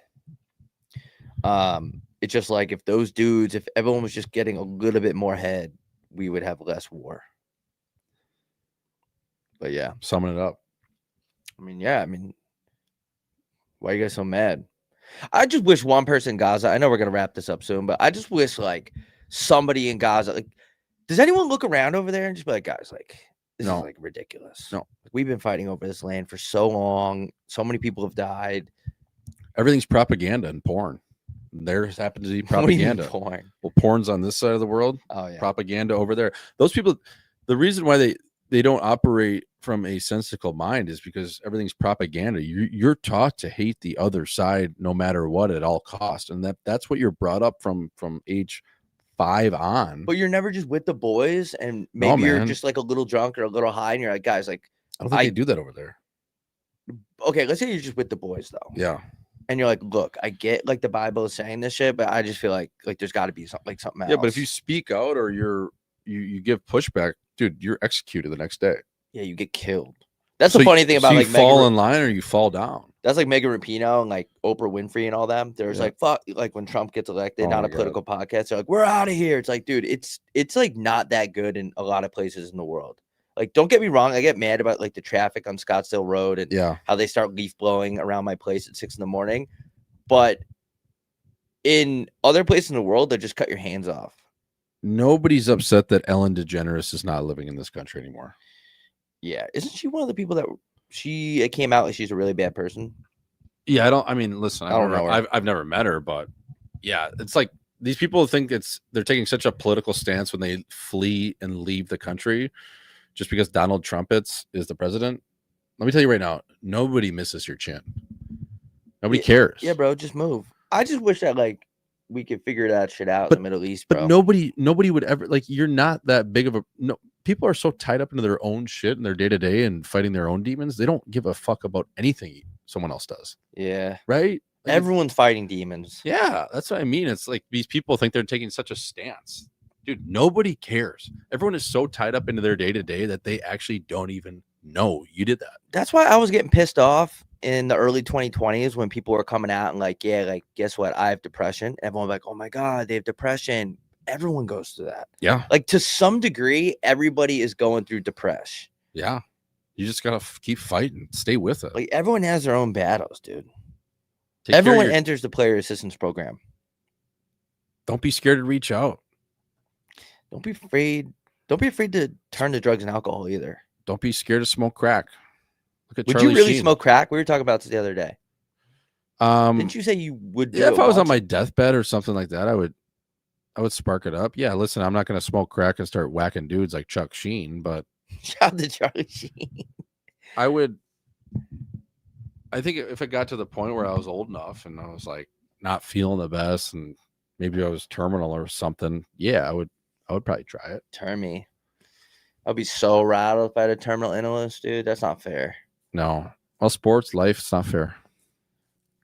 Oh.
It's just like if everyone was just getting a little bit more head, we would have less war. But yeah.
Summing it up.
Why are you guys so mad? I just wish one person in Gaza, I know we're going to wrap this up soon, but I just wish like somebody in Gaza, like, does anyone look around over there and just be like, guys, like, this is like ridiculous.
No.
We've been fighting over this land for so long. So many people have died.
Everything's propaganda and porn. There's happens to be propaganda.
Porn.
Well, porn's on this side of the world.
Oh yeah.
Propaganda over there. Those people, the reason why they don't operate from a sensical mind is because everything's propaganda. You're taught to hate the other side no matter what at all costs, and that's what you're brought up from age 5 on.
But you're never just with the boys, and maybe you're just like a little drunk or a little high, and you're like, guys, like,
I don't think they do that over there.
Okay, let's say you're just with the boys though.
Yeah.
And you're like, look, I get like the Bible is saying this shit, but I just feel like there's got to be something else.
Yeah, but if you speak out or you give pushback, dude, you're executed the next day.
Yeah, you get killed. That's the funny thing about
you
like
fall in line or you fall down.
That's like Megan Rapinoe and like Oprah Winfrey and all them. There's like fuck, like when Trump gets elected, not a political podcast. They're like, we're out of here. It's like, dude, it's like not that good in a lot of places in the world. Like, don't get me wrong. I get mad about like the traffic on Scottsdale Road and how they start leaf blowing around my place at 6 a.m. But in other places in the world, they just cut your hands off.
Nobody's upset that Ellen DeGeneres is not living in this country anymore.
Yeah. Isn't she one of the people that it came out like she's a really bad person?
Yeah, listen, I don't know. I've never met her, but yeah, it's like these people think they're taking such a political stance when they flee and leave the country just because Donald Trump is the president. Let me tell you right now, nobody misses your chin. Nobody cares.
Yeah, bro, just move. I just wish that like we could figure that shit out in the Middle East, bro.
But nobody would ever, like, you're not that big of a people are so tied up into their own shit and their day-to-day and fighting their own demons, they don't give a fuck about anything someone else does.
Yeah.
Right? Like,
everyone's fighting demons.
Yeah, that's what I mean. It's like these people think they're taking such a stance. Dude, nobody cares. Everyone is so tied up into their day-to-day that they actually don't even know you did that.
That's why I was getting pissed off in the early 2020s when people were coming out and like, yeah, like, guess what? I have depression. Everyone was like, oh my God, they have depression. Everyone goes through that.
Yeah.
Like, to some degree, everybody is going through depression.
Yeah. You just got to keep fighting. Stay with it.
Like, everyone has their own battles, dude. Everyone enters the player assistance program.
Don't be scared to reach out.
Don't be afraid. Don't be afraid to turn to drugs and alcohol either.
Don't be scared to smoke crack. Look at
would
Charlie
you really
Sheen.
smoke crack? We were talking about this the other day. Didn't you say you would do it
if I was on my deathbed or something like that, I would spark it up. Yeah, listen, I'm not going to smoke crack and start whacking dudes like Chuck Sheen, but
shout out to Charlie Sheen.
I think if it got to the point where I was old enough and I was like not feeling the best and maybe I was terminal or something, yeah, I would probably try it.
Turn me. I'd be so rattled if I had a terminal illness, dude. That's not fair.
No. Well, sports, life, it's not fair.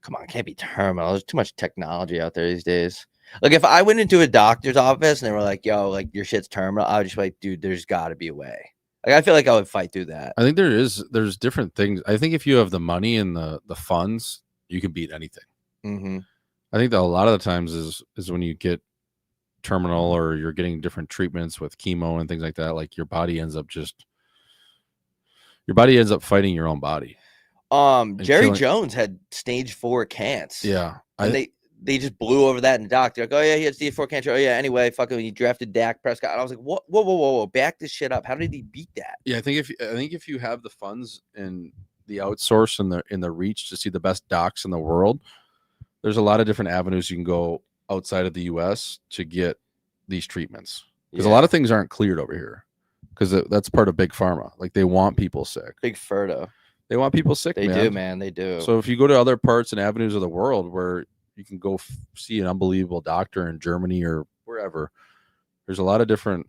Come on, it can't be terminal. There's too much technology out there these days. Like, if I went into a doctor's office and they were like, yo, like, your shit's terminal, I would just be like, dude, there's got to be a way. Like, I feel like I would fight through that.
I think there's different things. I think if you have the money and the funds, you can beat anything.
Mm-hmm.
I think that a lot of the times is when you get terminal or you're getting different treatments with chemo and things like that, like your body ends up fighting your own body.
Jerry Jones had stage 4 cancer.
Yeah.
And they just blew over that in the doctor. Like, oh yeah, he had stage 4 cancer. Oh yeah, anyway, fucking he drafted Dak Prescott. And I was like, whoa, back this shit up. How did he beat that?
Yeah, I think if you have the funds and the outsource and the reach to see the best docs in the world, there's a lot of different avenues you can go outside of the US to get these treatments. Because a lot of things aren't cleared over here. Because that's part of big pharma. Like they want people sick.
Big Ferda.
They want people sick.
They do, man. They do.
So if you go to other parts and avenues of the world where you can go see an unbelievable doctor in Germany or wherever, there's a lot of different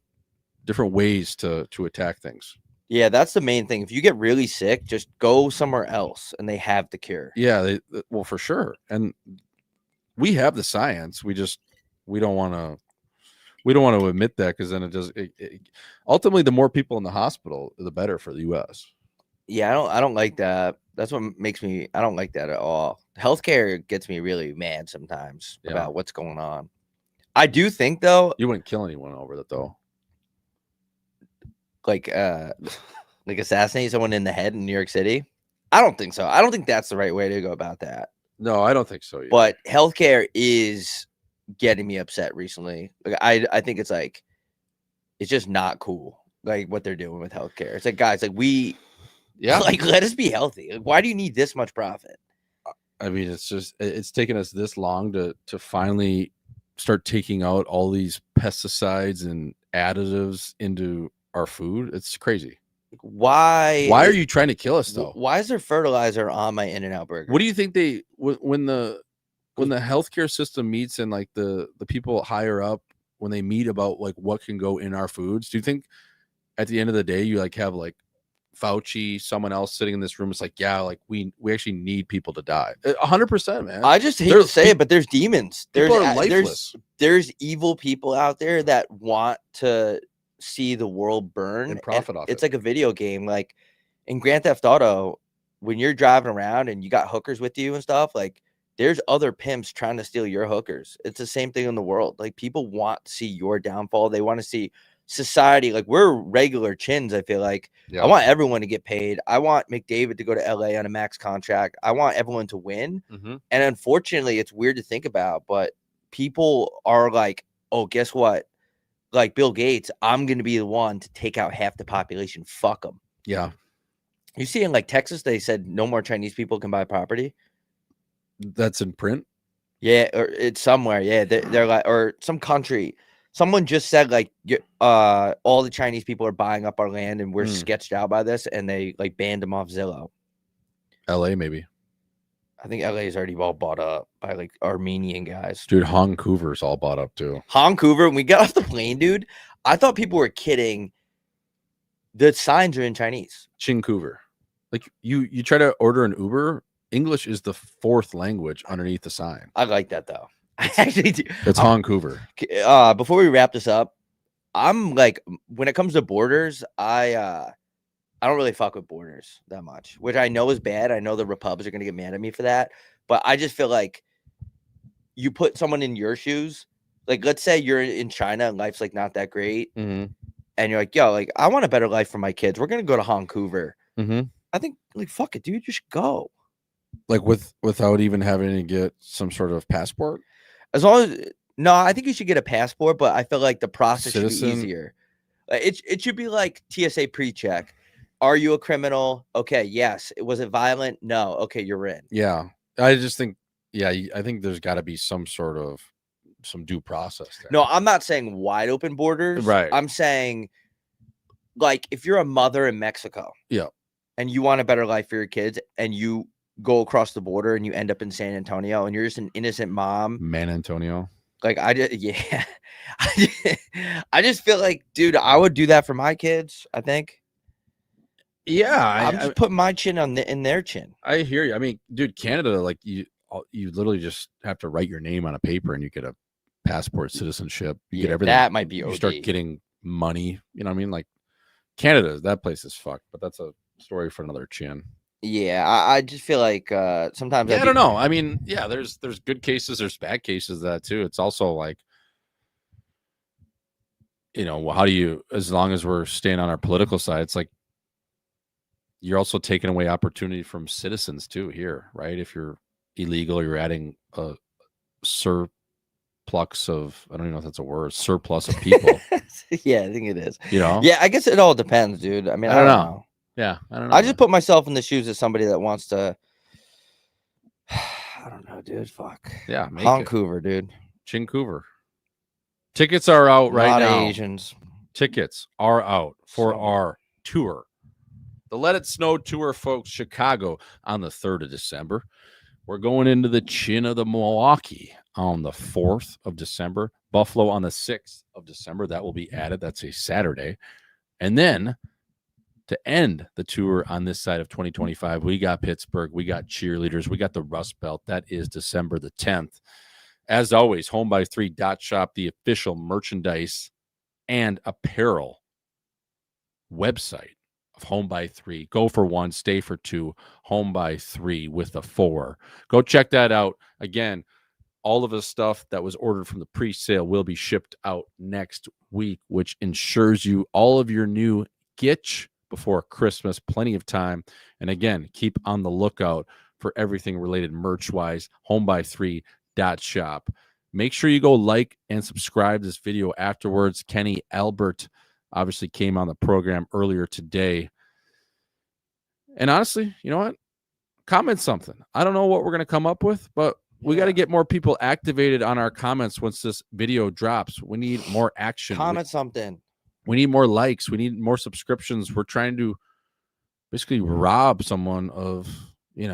ways to attack things.
Yeah, that's the main thing. If you get really sick, just go somewhere else and they have the cure.
Yeah, well, for sure. And we have the science. We don't want to admit that, because then ultimately the more people in the hospital, the better for the US.
Yeah, I don't like that. That's what makes me, I don't like that at all. Healthcare gets me really mad sometimes about what's going on. I do think though,
you wouldn't kill anyone over that though.
Like assassinate someone in the head in New York City. I don't think so. I don't think that's the right way to go about that.
No, I don't think so either.
But healthcare is getting me upset recently. Like I think it's like, it's just not cool. Like what they're doing with healthcare. It's like, guys, like like let us be healthy. Like, why do you need this much profit?
I mean, it's taken us this long to finally start taking out all these pesticides and additives into our food. It's crazy.
Why
are you trying to kill us though?
Why is there fertilizer on my In-N-Out burger?
What do you think when the healthcare system meets and like the people higher up, when they meet about like what can go in our foods, do you think at the end of the day you like have like Fauci, someone else sitting in this room? It's like, yeah, like we actually need people to die. 100%, man.
I just hate to say it, but there's demons.
Lifeless.
There's evil people out there that want to see the world burn
and profit off it.
It's like a video game. Like in Grand Theft Auto, when you're driving around and you got hookers with you and stuff, like there's other pimps trying to steal your hookers. It's the same thing in the world. Like people want to see your downfall. They want to see society. Like we're regular chins. I feel like I want everyone to get paid. I want McDavid to go to LA on a max contract. I want everyone to win. And unfortunately, it's weird to think about, but people are like, oh, guess what? Like Bill Gates, I'm going to be the one to take out half the population. Fuck them.
Yeah.
You see in like Texas, they said no more Chinese people can buy property.
That's in print.
Yeah. Or it's somewhere. Yeah. They're like, or some country. Someone just said like, all the Chinese people are buying up our land and we're sketched out by this. And they like banned them off Zillow.
LA, maybe.
I think LA is already all bought up by like Armenian guys.
Dude, Vancouver's all bought up too.
Vancouver, when we got off the plane, dude, I thought people were kidding. The signs are in Chinese.
Vancouver. Like you try to order an Uber, English is the 4th language underneath the sign.
I like that though. I actually do.
It's Vancouver.
Before we wrap this up, I'm like, when it comes to borders, I don't really fuck with borders that much, which I know is bad. I know the Repubs are going to get mad at me for that, but I just feel like you put someone in your shoes. Like, let's say you're in China and life's like not that great. And you're like, yo, like I want a better life for my kids. We're going to go to Vancouver. I think like, fuck it, dude. You should go.
Like without even having to get some sort of passport.
As long as, no, I think you should get a passport, but I feel like the process should be easier. It should be like TSA pre-check. Are you a criminal? Okay, yes. Was it violent? No. Okay, you're in.
Yeah. I just think, I think there's got to be some due process there.
No, I'm not saying wide open borders.
Right.
I'm saying, like, if you're a mother in Mexico.
Yeah.
And you want a better life for your kids and you go across the border and you end up in San Antonio and you're just an innocent mom.
Man, Antonio.
Like, I just feel like, dude, I would do that for my kids, I think.
Yeah,
I'm just putting my chin in their chin.
I hear you. I mean, dude, Canada, like you literally just have to write your name on a paper and you get a passport, citizenship. You get everything.
That might be OD.
You start getting money. You know what I mean? Like Canada, that place is fucked, but that's a story for another chin.
Yeah, I just feel like sometimes
I don't know. I mean, yeah, there's good cases, there's bad cases of that too. It's also like, how do you, as long as we're staying on our political side, it's like you're also taking away opportunity from citizens too here, right? If you're illegal, you're adding a surplus of, I don't even know if that's a word, surplus of people.
Yeah, I think it is.
Yeah,
I guess it all depends, dude. I mean, I don't know.
Yeah, I don't know.
I just put myself in the shoes of somebody that wants to. I don't know, dude. Fuck.
Yeah,
Vancouver, dude.
Chincouver. Tickets are out right now.
Asians.
Tickets are out for our tour. The Let It Snow tour, folks, Chicago on the 3rd of December. We're going into the chin of the Milwaukee on the 4th of December. Buffalo on the 6th of December. That will be added. That's a Saturday. And then to end the tour on this side of 2025, we got Pittsburgh. We got cheerleaders. We got the Rust Belt. That is December the 10th. As always, homeby3.shop, the official merchandise and apparel website of Home by 3. Go for 1, stay for 2. Home by 3 with a 4. Go check that out. Again, all of the stuff that was ordered from the pre-sale will be shipped out next week, which ensures you all of your new gitch before Christmas. Plenty of time. And again, keep on the lookout for everything related merch-wise. Homeby3.shop. Make sure you go like and subscribe this video afterwards. Kenny Albert obviously came on the program earlier today. And honestly, you know what? Comment something. I don't know what we're going to come up with, but we got to get more people activated on our comments once this video drops. We need more action.
Comment something.
We need more likes. We need more subscriptions. We're trying to basically rob someone of, we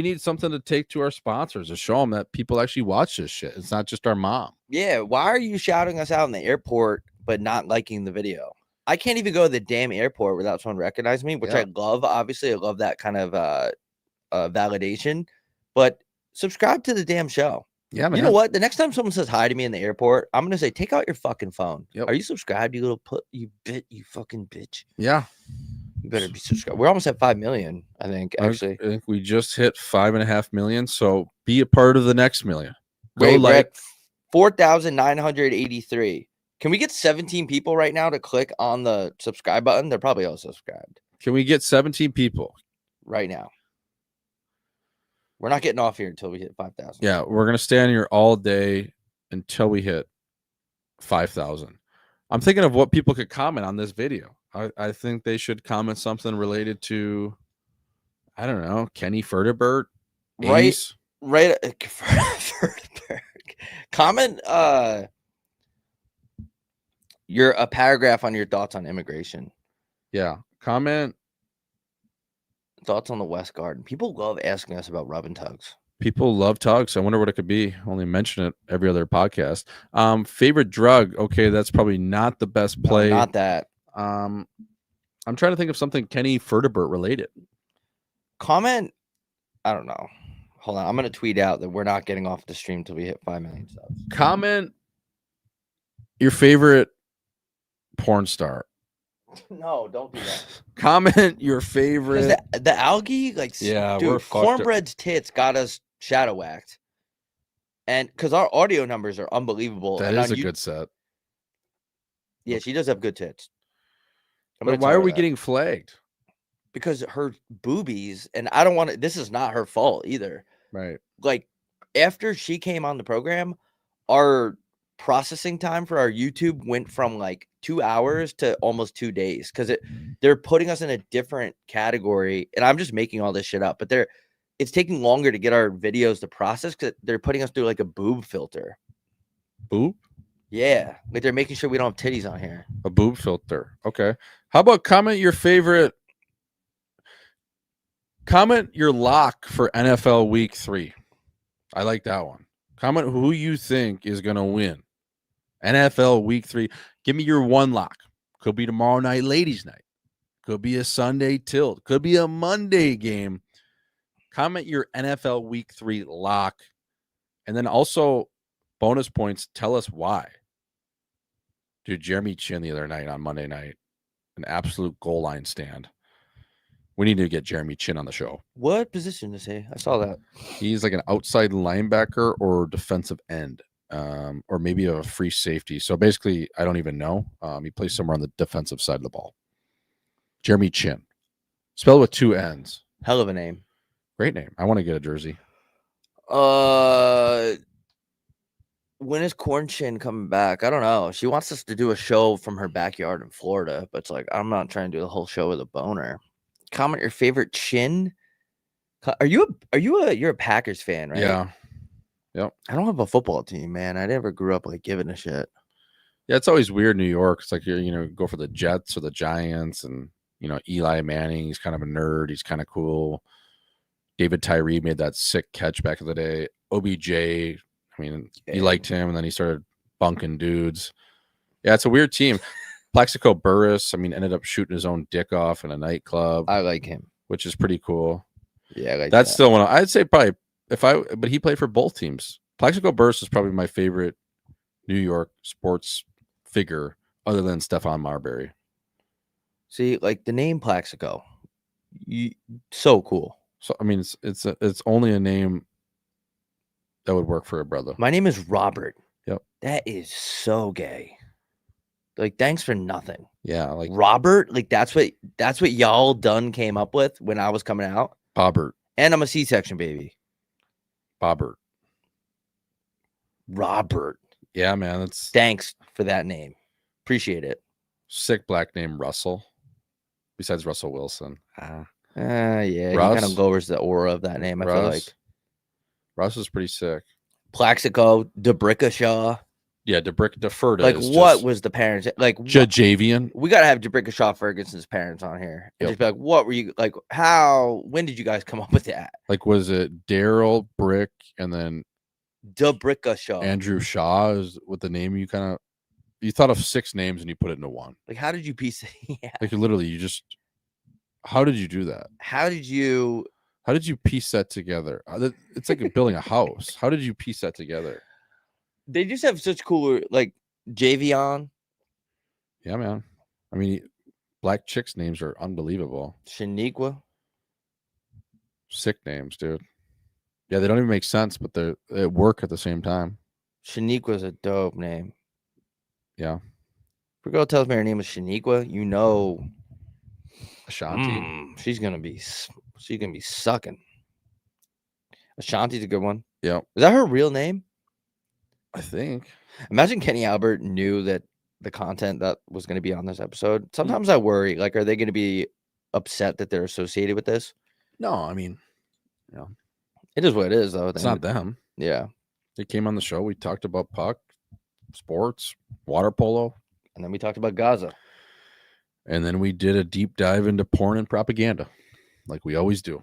need something to take to our sponsors to show them that people actually watch this shit. It's not just our mom.
Yeah. Why are you shouting us out in the airport, but not liking the video? I can't even go to the damn airport without someone recognizing me, which I love. Obviously, I love that kind of validation, but subscribe to the damn show.
Yeah, man.
You know what? The next time someone says hi to me in the airport, I'm going to say, take out your fucking phone.
Yep.
Are you subscribed, you little you fucking bitch?
Yeah.
You better be subscribed. We're almost at 5 million, I think, actually.
I think we just hit 5.5 million. So be a part of the next million.
Wait, we're at 4,983. Can we get 17 people right now to click on the subscribe button? They're probably all subscribed.
Can we get 17 people?
Right now. We're not getting off here until we hit 5,000.
Yeah, we're going to stay on here all day until we hit 5,000. I'm thinking of what people could comment on this video. I think they should comment something related to, I don't know, Kenny Ferdebert.
Right. Ferdebert. Comment a paragraph on your thoughts on immigration.
Yeah. Comment
thoughts on the West Garden. People love asking us about rub and tugs.
People love tugs. I wonder what it could be. Only mention it every other podcast. Favorite drug. Okay, that's probably not the best play.
No, not that.
I'm trying to think of something Kenny Ferdebert related.
Comment. I don't know. Hold on. I'm going to tweet out that we're not getting off the stream till we hit 5 million subs.
Comment your favorite porn star.
No, don't do that.
Comment your favorite.
The algae, dude, Cornbread's tits got us shadow whacked. And because our audio numbers are unbelievable.
That is a good set.
Yeah, she does have good tits.
But why are we getting flagged?
Because her boobies, and I don't want to, this is not her fault either.
Right.
Like, after she came on the program, our processing time for our YouTube went from 2 hours to almost 2 days because they're putting us in a different category. And I'm just making all this shit up, but it's taking longer to get our videos to process because they're putting us through a boob filter.
Boob?
Yeah, they're making sure we don't have titties on here.
A boob filter. Okay. How about comment your lock for NFL Week 3? I like that one. Comment who you think is going to win NFL Week 3. Give me your one lock. Could be tomorrow night, ladies' night. Could be a Sunday tilt. Could be a Monday game. Comment your NFL Week 3 lock. And then also, bonus points, tell us why. Dude, Jeremy Chin the other night on Monday night. an absolute goal line stand. We need to get Jeremy Chin on the show.
What position is he? I saw that.
He's like an outside linebacker or defensive end, or maybe a free safety. So basically, I don't even know. He plays somewhere on the defensive side of the ball. Jeremy Chin, spelled with 2 N's.
Hell of a name.
Great name. I want to get a jersey.
When is Corn Chin coming back? I don't know. She wants us to do a show from her backyard in Florida, but it's like I'm not trying to do the whole show with a boner. Comment your favorite chin. You're a Packers fan, right?
Yeah. Yep.
I don't have a football team, man. I never grew up like giving a shit.
Yeah, it's always weird in New York. It's like go for the Jets or the Giants, and Eli Manning. He's kind of a nerd. He's kind of cool. David Tyree made that sick catch back in the day. OBJ, I mean, he liked him, and then he started bunking dudes. Yeah, it's a weird team. Plaxico Burress, I mean, ended up shooting his own dick off in a nightclub.
I like him,
which is pretty cool.
Yeah, I like
that's
that.
still one. I'd say probably but he played for both teams. Plaxico Burress is probably my favorite New York sports figure, other than Stephon Marbury.
See, like the name Plaxico, so cool.
So I mean, it's only a name that would work for a brother.
My name is Robert.
Yep.
That is so gay. Like, thanks for nothing.
Yeah, like
Robert. Like that's what y'all done came up with when I was coming out.
Bobbert.
And I'm a C-section baby.
Bobbert.
Robert.
Yeah, man. That's
thanks for that name. Appreciate it.
Sick black name, Russell. Besides Russell Wilson.
Yeah, he
Russ,
kind of lowers the aura of that name. I feel like
Russ is pretty sick.
Plaxico, Debrickashaw.
Yeah, Deferda.
Like, what was the parents like?
Jajavian.
We gotta have Debrickashaw Ferguson's parents on here and just be like, what were you like? When did you guys come up with that?
Like, was it Daryl Brick and then
Debrickashaw?
Andrew Shaw is what the name you thought of 6 names and you put it into one.
Like, how did you piece it? Yeah.
Like, literally, how did you do that?
How did you
piece that together? It's like building a house. How did you piece that together?
They just have such cool, like, Javion.
Yeah, man. I mean, black chicks' names are unbelievable.
Shaniqua.
Sick names, dude. Yeah, they don't even make sense, but they work at the same time.
Shaniqua's a dope name.
Yeah.
If a girl tells me her name is Shaniqua,
Ashanti.
She's gonna be sucking. Ashanti's a good one.
Yeah.
Is that her real name?
I think.
Imagine Kenny Albert knew that the content that was going to be on this episode. Sometimes I worry, like, are they going to be upset that they're associated with this?
No, I mean,
it is what it is, though.
It's not them.
Yeah.
They came on the show. We talked about puck, sports, water polo.
And then we talked about Gaza.
And then we did a deep dive into porn and propaganda, like we always do.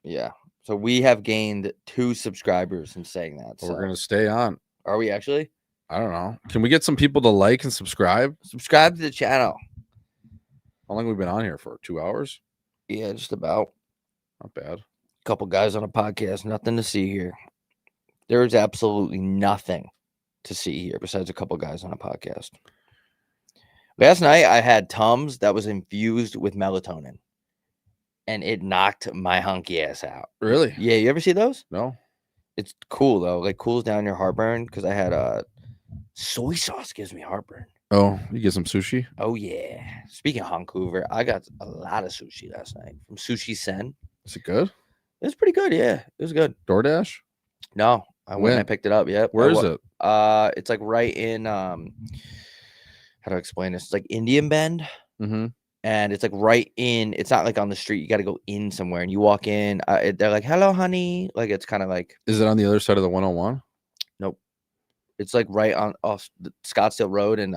Yeah. So we have gained 2 subscribers in saying that.
So we're going to stay on.
Are we actually?
I don't know. Can we get some people to like and subscribe?
Subscribe to the channel.
How long have we been on here for? 2 hours?
Yeah, just about.
Not bad.
Couple guys on a podcast. Nothing to see here. There is absolutely nothing to see here besides a couple guys on a podcast. Last night, I had Tums that was infused with melatonin. And it knocked my hunky ass out.
Really?
Yeah, you ever see those?
No.
It's cool, though. Like, cools down your heartburn because I had soy sauce gives me heartburn.
Oh, you get some sushi?
Oh, yeah. Speaking of Vancouver, I got a lot of sushi last night from Sushi Sen.
Is it good?
It was pretty good, yeah. It was good.
DoorDash?
No, I went and I picked it up. Yeah.
Where is it?
It's like right in how do I explain this? It's like Indian Bend.
Mm-hmm.
And it's like right in, it's not like on the street. You got to go in somewhere and you walk in. They're like, hello, honey. Like, it's kind of like.
Is it on the other side of the 101?
Nope. It's like right off the Scottsdale Road. And,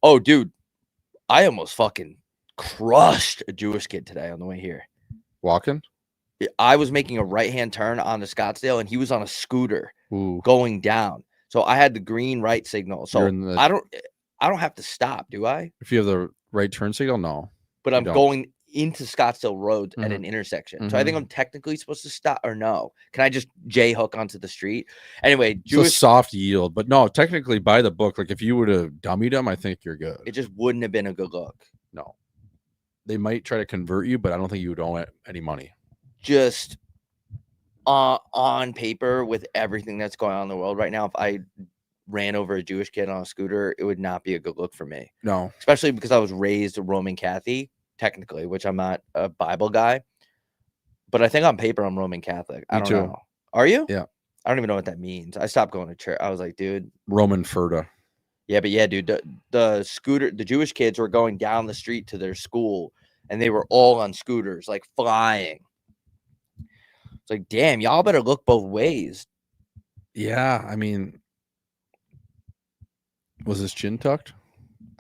oh, dude, I almost fucking crushed a Jewish kid today on the way here.
Walking?
I was making a right-hand turn onto Scottsdale and he was on a scooter going down. So I had the green right signal. So I don't have to stop, do I?
If you have the right turn signal, no.
But I'm going into Scottsdale Road at an intersection. So I think I'm technically supposed to stop, or no? Can I just J-hook onto the street? Anyway,
it's a soft yield. But no, technically by the book, like if you would have dummied him, I think you're good.
It just wouldn't have been a good look.
No. they might try to convert you, but I don't think you would owe any money.
Just on paper, with everything that's going on in the world right now, if I ran over a Jewish kid on a scooter, it would not be a good look for me.
No,
Especially because I was raised a Roman Catholic, technically, which I'm not a Bible guy. But I think on paper, I'm Roman Catholic. I
Me
don't
too.
know. Are you?
Yeah.
I don't even know what that means. I stopped going to church. I was like, dude.
Roman Fera.
Yeah, but yeah, dude, the Jewish kids were going down the street to their school, and they were all on scooters, like flying. It's like, damn, y'all better look both ways.
Yeah, I mean, was his chin tucked?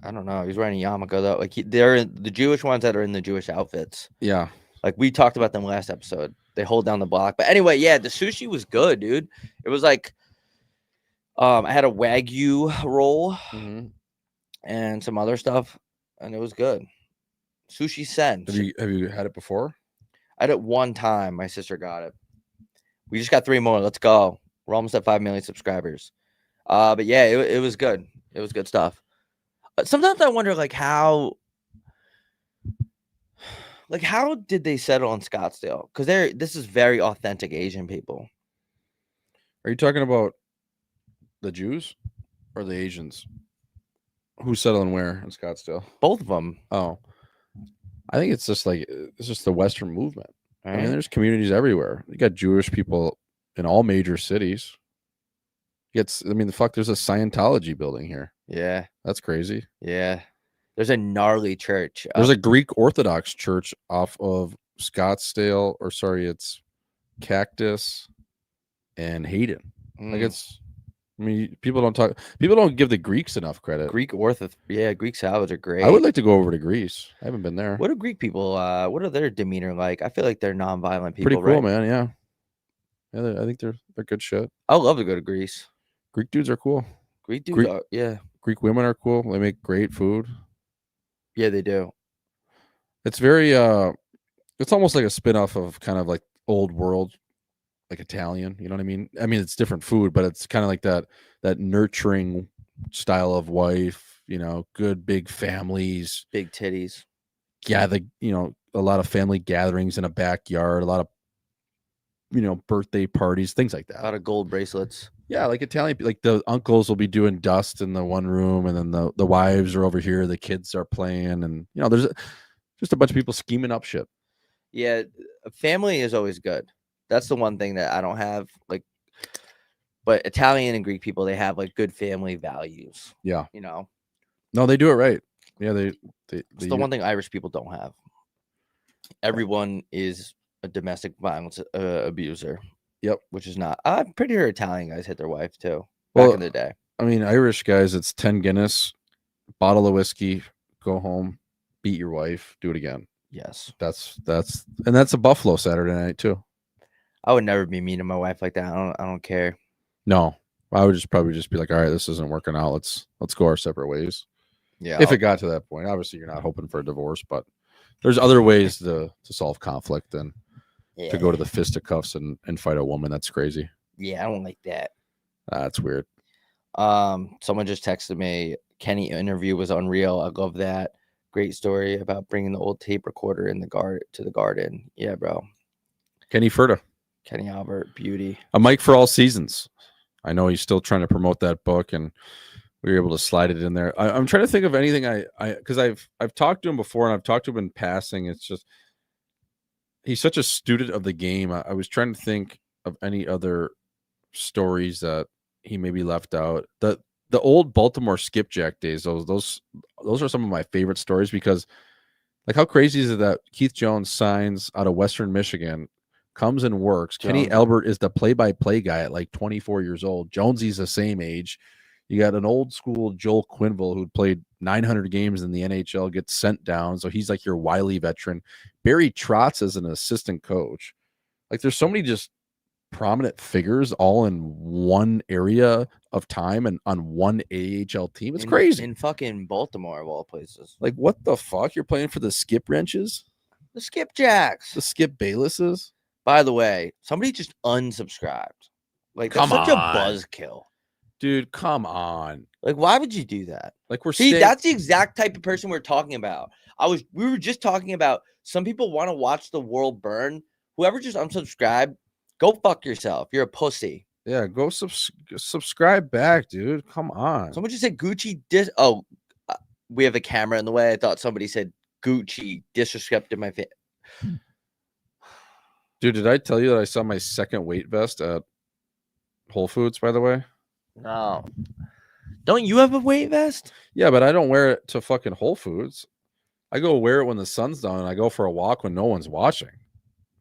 I don't know. He's wearing a yarmulke though. Like they're the Jewish ones that are in the Jewish outfits.
Yeah.
Like we talked about them last episode. They hold down the block. But anyway, yeah, the sushi was good, dude. It was like I had a Wagyu roll and some other stuff, and it was good. Sushi sen.
Have you had it before?
I had it one time. My sister got it. We just got 3 more. Let's go. We're almost at 5 million subscribers. But yeah, it was good. It was good stuff. Sometimes I wonder, like how did they settle in Scottsdale? Because this is very authentic Asian people.
Are you talking about the Jews or the Asians? Who's settling where in Scottsdale?
Both of them.
Oh, I think it's just the Western movement.
Right?
I mean, there's communities everywhere. You got Jewish people in all major cities. There's a Scientology building here.
Yeah.
That's crazy.
Yeah. There's a gnarly church.
There's a Greek Orthodox church off of Scottsdale, it's Cactus and Hayden. People don't give the Greeks enough credit.
Greek salads are great.
I would like to go over to Greece. I haven't been there.
What do Greek people, what are their demeanor like? I feel like they're nonviolent people.
Pretty cool,
right?
man. Yeah. Yeah, I think they're good shit.
I would love to go to Greece.
Greek dudes are cool.
Greek dudes are, yeah.
Greek women are cool. They make great food.
Yeah, they do.
It's very it's almost like a spin-off of kind of like old world, like Italian, you know what I mean? I mean, it's different food, but it's kind of like that nurturing style of wife, good big families,
big titties.
Gather, a lot of family gatherings in a backyard, a lot of birthday parties, things like that.
A lot of gold bracelets.
Yeah, like Italian, like the uncles will be doing dust in the one room, and then the wives are over here, the kids are playing, and there's just a bunch of people scheming up shit.
Yeah, family is always good. That's the one thing that I don't have. But Italian and Greek people, they have like good family values.
Yeah,
No,
they do it right. Yeah,
it's the one thing Irish people don't have. Everyone is a domestic violence abuser.
Yep.
Which is not. I'm pretty sure Italian guys hit their wife too.
Well,
back in the day.
I mean, Irish guys, it's 10 Guinness, bottle of whiskey, go home, beat your wife, do it again.
Yes.
That's a Buffalo Saturday night too.
I would never be mean to my wife like that. I don't care.
No, I would probably just be like, all right, this isn't working out. Let's go our separate ways.
Yeah.
If it got to that point, obviously you're not hoping for a divorce, but there's other ways to solve conflict than to go to the fisticuffs and fight a woman. That's crazy.
Yeah, I don't like that.
That's weird.
Someone just texted me. Kenny interview was unreal. I love that. Great story about bringing the old tape recorder in to the garden. Yeah, bro.
Kenny Fera.
Kenny Albert, beauty.
A mic for all seasons. I know he's still trying to promote that book, and we were able to slide it in there. I'm trying to think of anything because I've talked to him before, and I've talked to him in passing. It's just he's such a student of the game. I was trying to think of any other stories that he maybe left out. The old Baltimore Skipjack days, those are some of my favorite stories, because like how crazy is it that Keith Jones signs out of Western Michigan, comes and works. Kenny Albert is the play-by-play guy at like 24 years old. Jonesy's the same age. You got an old school Joel Quenneville who played 900 games in the NHL, gets sent down. So he's like your wily veteran. Barry Trotz as an assistant coach. Like there's so many just prominent figures all in one area of time and on one AHL team. It's crazy.
In fucking Baltimore of all places.
Like what the fuck? You're playing for the Skip Wrenches?
The Skipjacks.
The Skip Baylesses?
By the way, somebody just unsubscribed. Like that's such a buzzkill.
Dude, come on.
Like, why would you do that?
Like we're
See, that's the exact type of person we're talking about. We were just talking about some people want to watch the world burn. Whoever just unsubscribed, go fuck yourself. You're a pussy.
Yeah, go subscribe back, dude. Come on.
Someone just said Gucci we have a camera in the way. I thought somebody said Gucci disrespected my face.
Dude, did I tell you that I saw my second weight vest at Whole Foods, by the way?
No. Don't you have a weight vest?
Yeah, but I don't wear it to fucking Whole Foods. I go wear it when the sun's down and I go for a walk when no one's watching.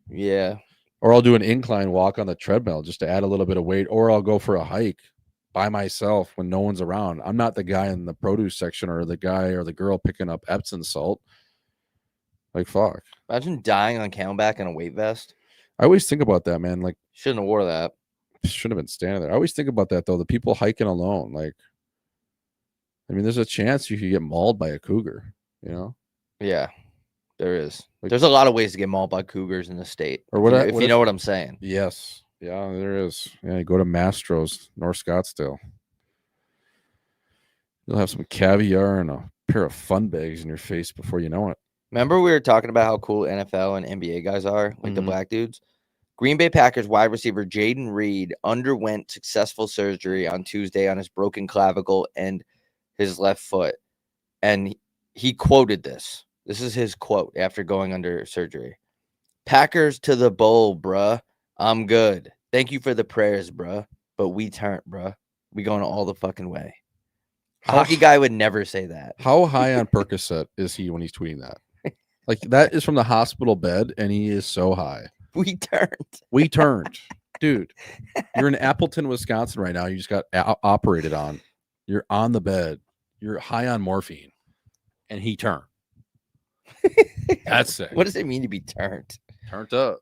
Yeah.
Or I'll do an incline walk on the treadmill just to add a little bit of weight. Or I'll go for a hike by myself when no one's around. I'm not the guy in the produce section or the guy or the girl picking up Epsom salt. Like, fuck.
Imagine dying on Camelback in a weight vest.
I always think about that, man. Like,
shouldn't have wore that.
Shouldn't have been standing there. I always think about that, though. The people hiking alone. Like, I mean, there's a chance you could get mauled by a cougar, you know?
Yeah, there is.
Like,
there's a lot of ways to get mauled by cougars in the state.
Or what?
If you know what I'm saying.
Yes. Yeah, there is. Yeah, you go to Mastro's, North Scottsdale. You'll have some caviar and a pair of fun bags in your face before you know it.
Remember we were talking about how cool NFL and NBA guys are, like the black dudes? Green Bay Packers wide receiver Jaden Reed underwent successful surgery on Tuesday on his broken clavicle and his left foot. And he quoted this. This is his quote after going under surgery. Packers to the bowl, bruh. I'm good. Thank you for the prayers, bruh. But we turned, bruh. We going all the fucking way. A hockey guy would never say that.
How high on Percocet is he when he's tweeting that? Like, that is from the hospital bed, and he is so high.
We turned.
We turned. Dude, you're in Appleton, Wisconsin right now. You just got operated on. You're on the bed. You're high on morphine. And he turned. That's sick.
What does it mean to be turned?
Turned up.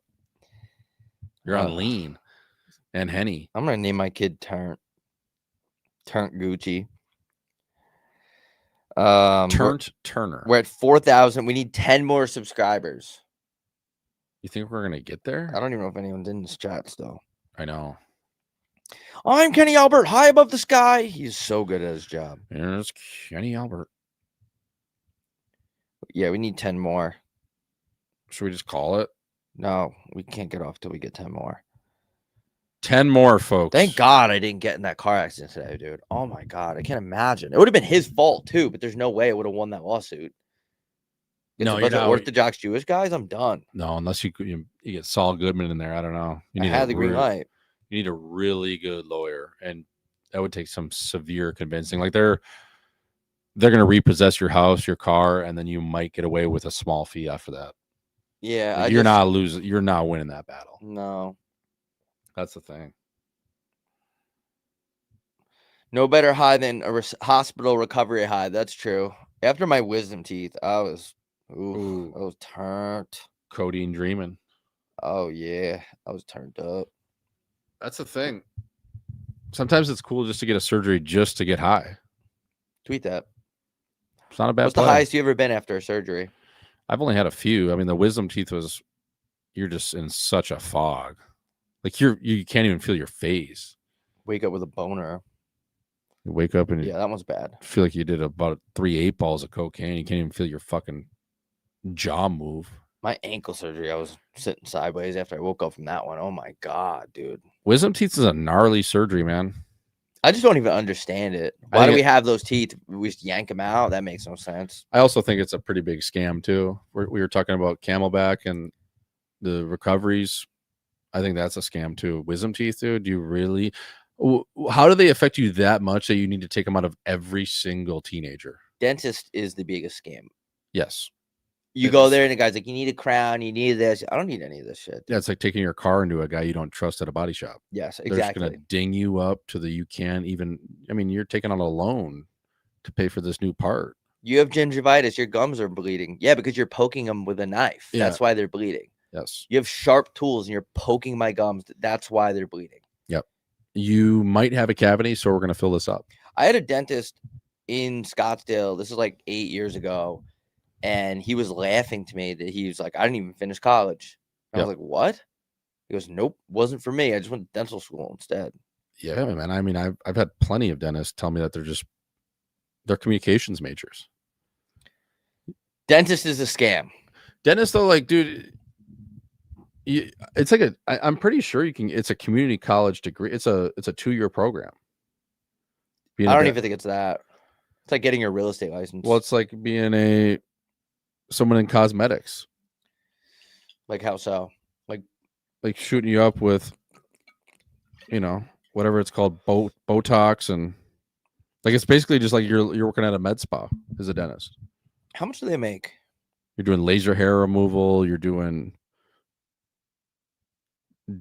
You're on lean and Henny.
I'm going to name my kid Turnt. Turnt Gucci.
Turner.
We're at 4,000. We need 10 more subscribers.
You think we're gonna get there?
I don't even know if anyone's in this chat still.
I know.
I'm Kenny Albert, high above the sky. He's so good at his job.
There's Kenny Albert.
Yeah, we need 10 more.
Should we just call it?
No, we can't get off till we get 10 more.
10 more, folks.
Thank God I didn't get in that car accident today, dude. Oh my God, I can't imagine. It would have been his fault too, but there's no way I would have won that lawsuit. It's a bunch of Orthodox Jewish guys. I'm done.
No, unless you get Saul Goodman in there. I don't know. You need
I had the green light.
You need a really good lawyer, and that would take some severe convincing. Like they're going to repossess your house, your car, and then you might get away with a small fee after that.
Yeah,
you're not losing. You're not winning that battle.
No,
that's the thing.
No better high than a hospital recovery high. That's true. After my wisdom teeth, I was turned.
Codeine dreaming.
Oh yeah, I was turned up.
That's the thing. Sometimes it's cool just to get a surgery just to get high.
Tweet that.
It's not a bad.
What's the highest you ever been after a surgery?
I've only had a few. I mean, the wisdom teeth was. You're just in such a fog, like you can't even feel your face.
Wake up with a boner.
You wake up and
that one's bad.
Feel like you did about 3 8 balls of cocaine. You can't even feel your fucking jaw move.
My ankle surgery, I was sitting sideways after I woke up from that one. Oh my God, dude.
Wisdom teeth is a gnarly surgery, man.
I just don't even understand it. Why do we have those teeth? We just yank them out? That makes no sense.
I also think it's a pretty big scam too. We were talking about Camelback and the recoveries. I think that's a scam too. Wisdom teeth, dude. Do you really? How do they affect you that much that you need to take them out of every single teenager?
Dentist is the biggest scam.
Yes.
You go there and the guy's like, you need a crown, you need this. I don't need any of this shit.
Yeah, it's like taking your car into a guy you don't trust at a body shop.
Yes, exactly.
They're just going to ding you up to the you can't even. I mean, you're taking on a loan to pay for this new part.
You have gingivitis. Your gums are bleeding. Yeah, because you're poking them with a knife.
Yeah.
That's why they're bleeding.
Yes.
You have sharp tools and you're poking my gums. That's why they're bleeding.
Yep. You might have a cavity, so we're going to fill this up.
I had a dentist in Scottsdale. This is like 8 years ago. And he was laughing to me that he was like, I didn't even finish college. I was like, what? He goes, nope, wasn't for me. I just went to dental school instead.
Yeah, man. I mean, I've had plenty of dentists tell me that they're communications majors.
Dentist is a scam.
Dentists, though, like, dude, it's like I'm pretty sure you can. It's a community college degree. It's a 2-year program.
I don't even think it's that. It's like getting your real estate license.
Well, it's like being someone in cosmetics.
Like how so?
Like shooting you up with, whatever it's called, Botox, and like it's basically just like you're working at a med spa as a dentist.
How much do they make?
You're doing laser hair removal. You're doing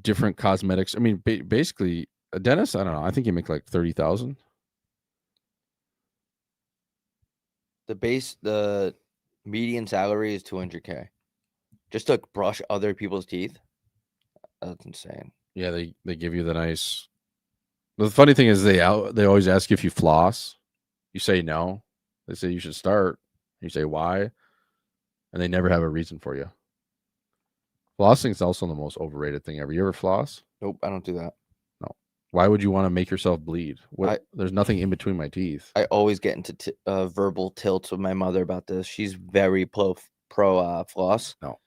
different cosmetics. I mean, basically, a dentist. I don't know. I think you make like 30,000.
The median salary is $200K, just to brush other people's teeth. That's insane.
Yeah, they give you the nice. The funny thing is they always ask you if you floss. You say no. They say you should start. You say why, and they never have a reason for you. Flossing is also the most overrated thing ever. You ever floss?
Nope, I don't do that.
No. Why would you want to make yourself bleed? There's nothing in between my teeth.
I always get into verbal tilts with my mother about this. She's very pro floss.
No.